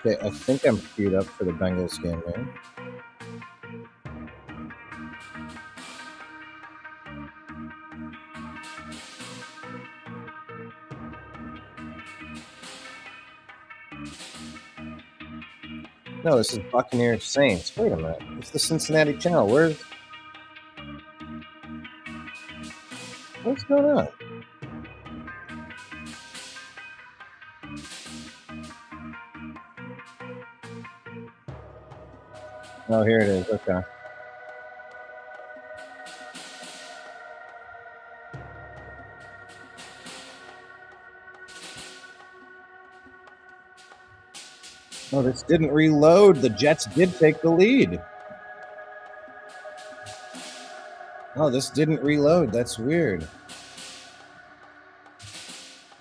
Okay, I think I'm queued up for the Bengals game, man. No, this is Buccaneers Saints. Wait a minute. It's the Cincinnati channel. What's going on? Oh, here it is. Okay. Oh, this didn't reload. The Jets did take the lead. Oh, this didn't reload. That's weird.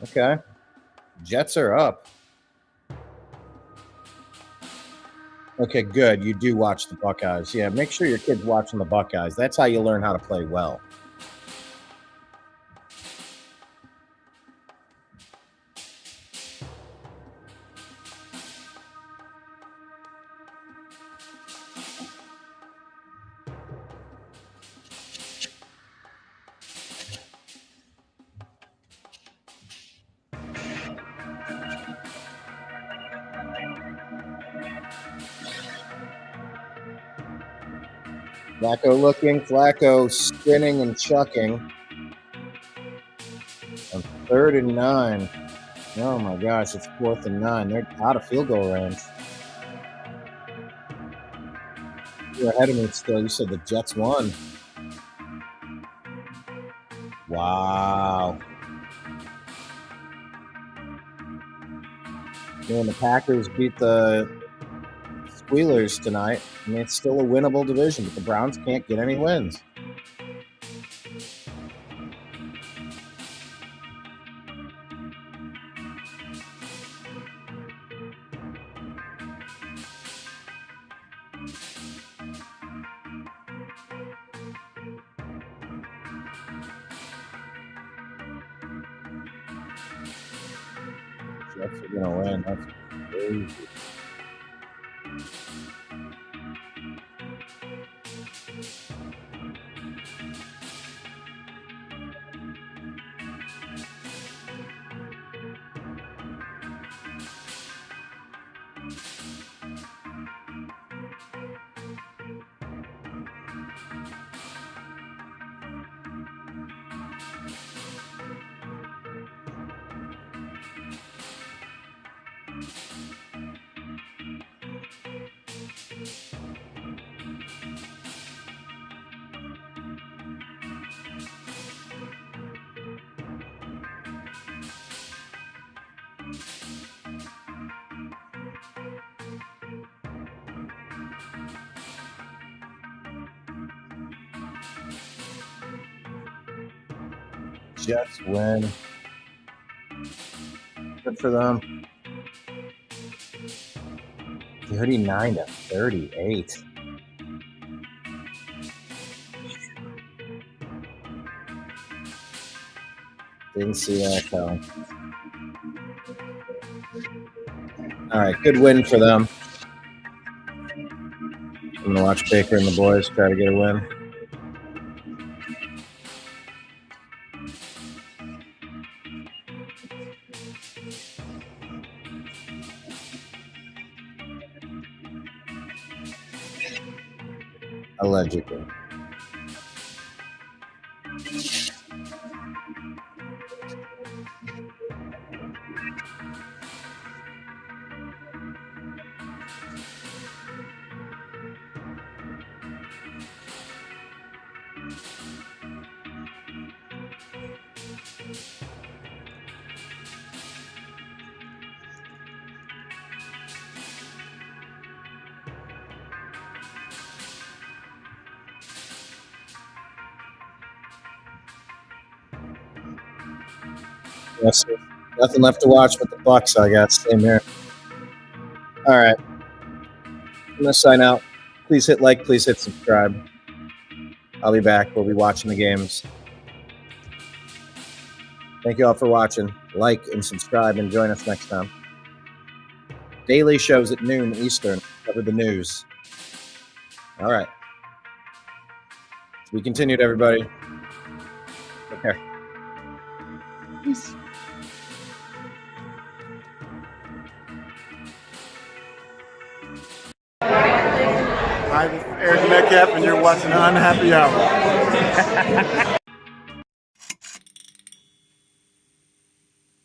Okay. Jets are up. Okay, good. You do watch the Buckeyes. Yeah, make sure your kid's watching the Buckeyes. That's how you learn how to play well. Flacco looking, Flacco spinning and chucking. On 3rd and 9. Oh my gosh, it's 4th and 9. They're out of field goal range. You're ahead of me still. You said the Jets won. Wow. And the Packers beat the Squealers tonight. I mean, it's still a winnable division, but the Browns can't get any wins. Jets are going to win. That's crazy. Jets win. Good for them. 39-38. Didn't see that coming. All right, good win for them. I'm going to watch Baker and the boys try to get a win. Allegedly. Yes, nothing left to watch but the Bucks, I guess. Same here. All right. I'm going to sign out. Please hit like. Please hit subscribe. I'll be back. We'll be watching the games. Thank you all for watching. Like and subscribe and join us next time. Daily shows at noon Eastern. Cover the news. All right. We continued, everybody. Take care. Peace. Hi, this is Eric Metcalf, and you're watching Unhappy Hour.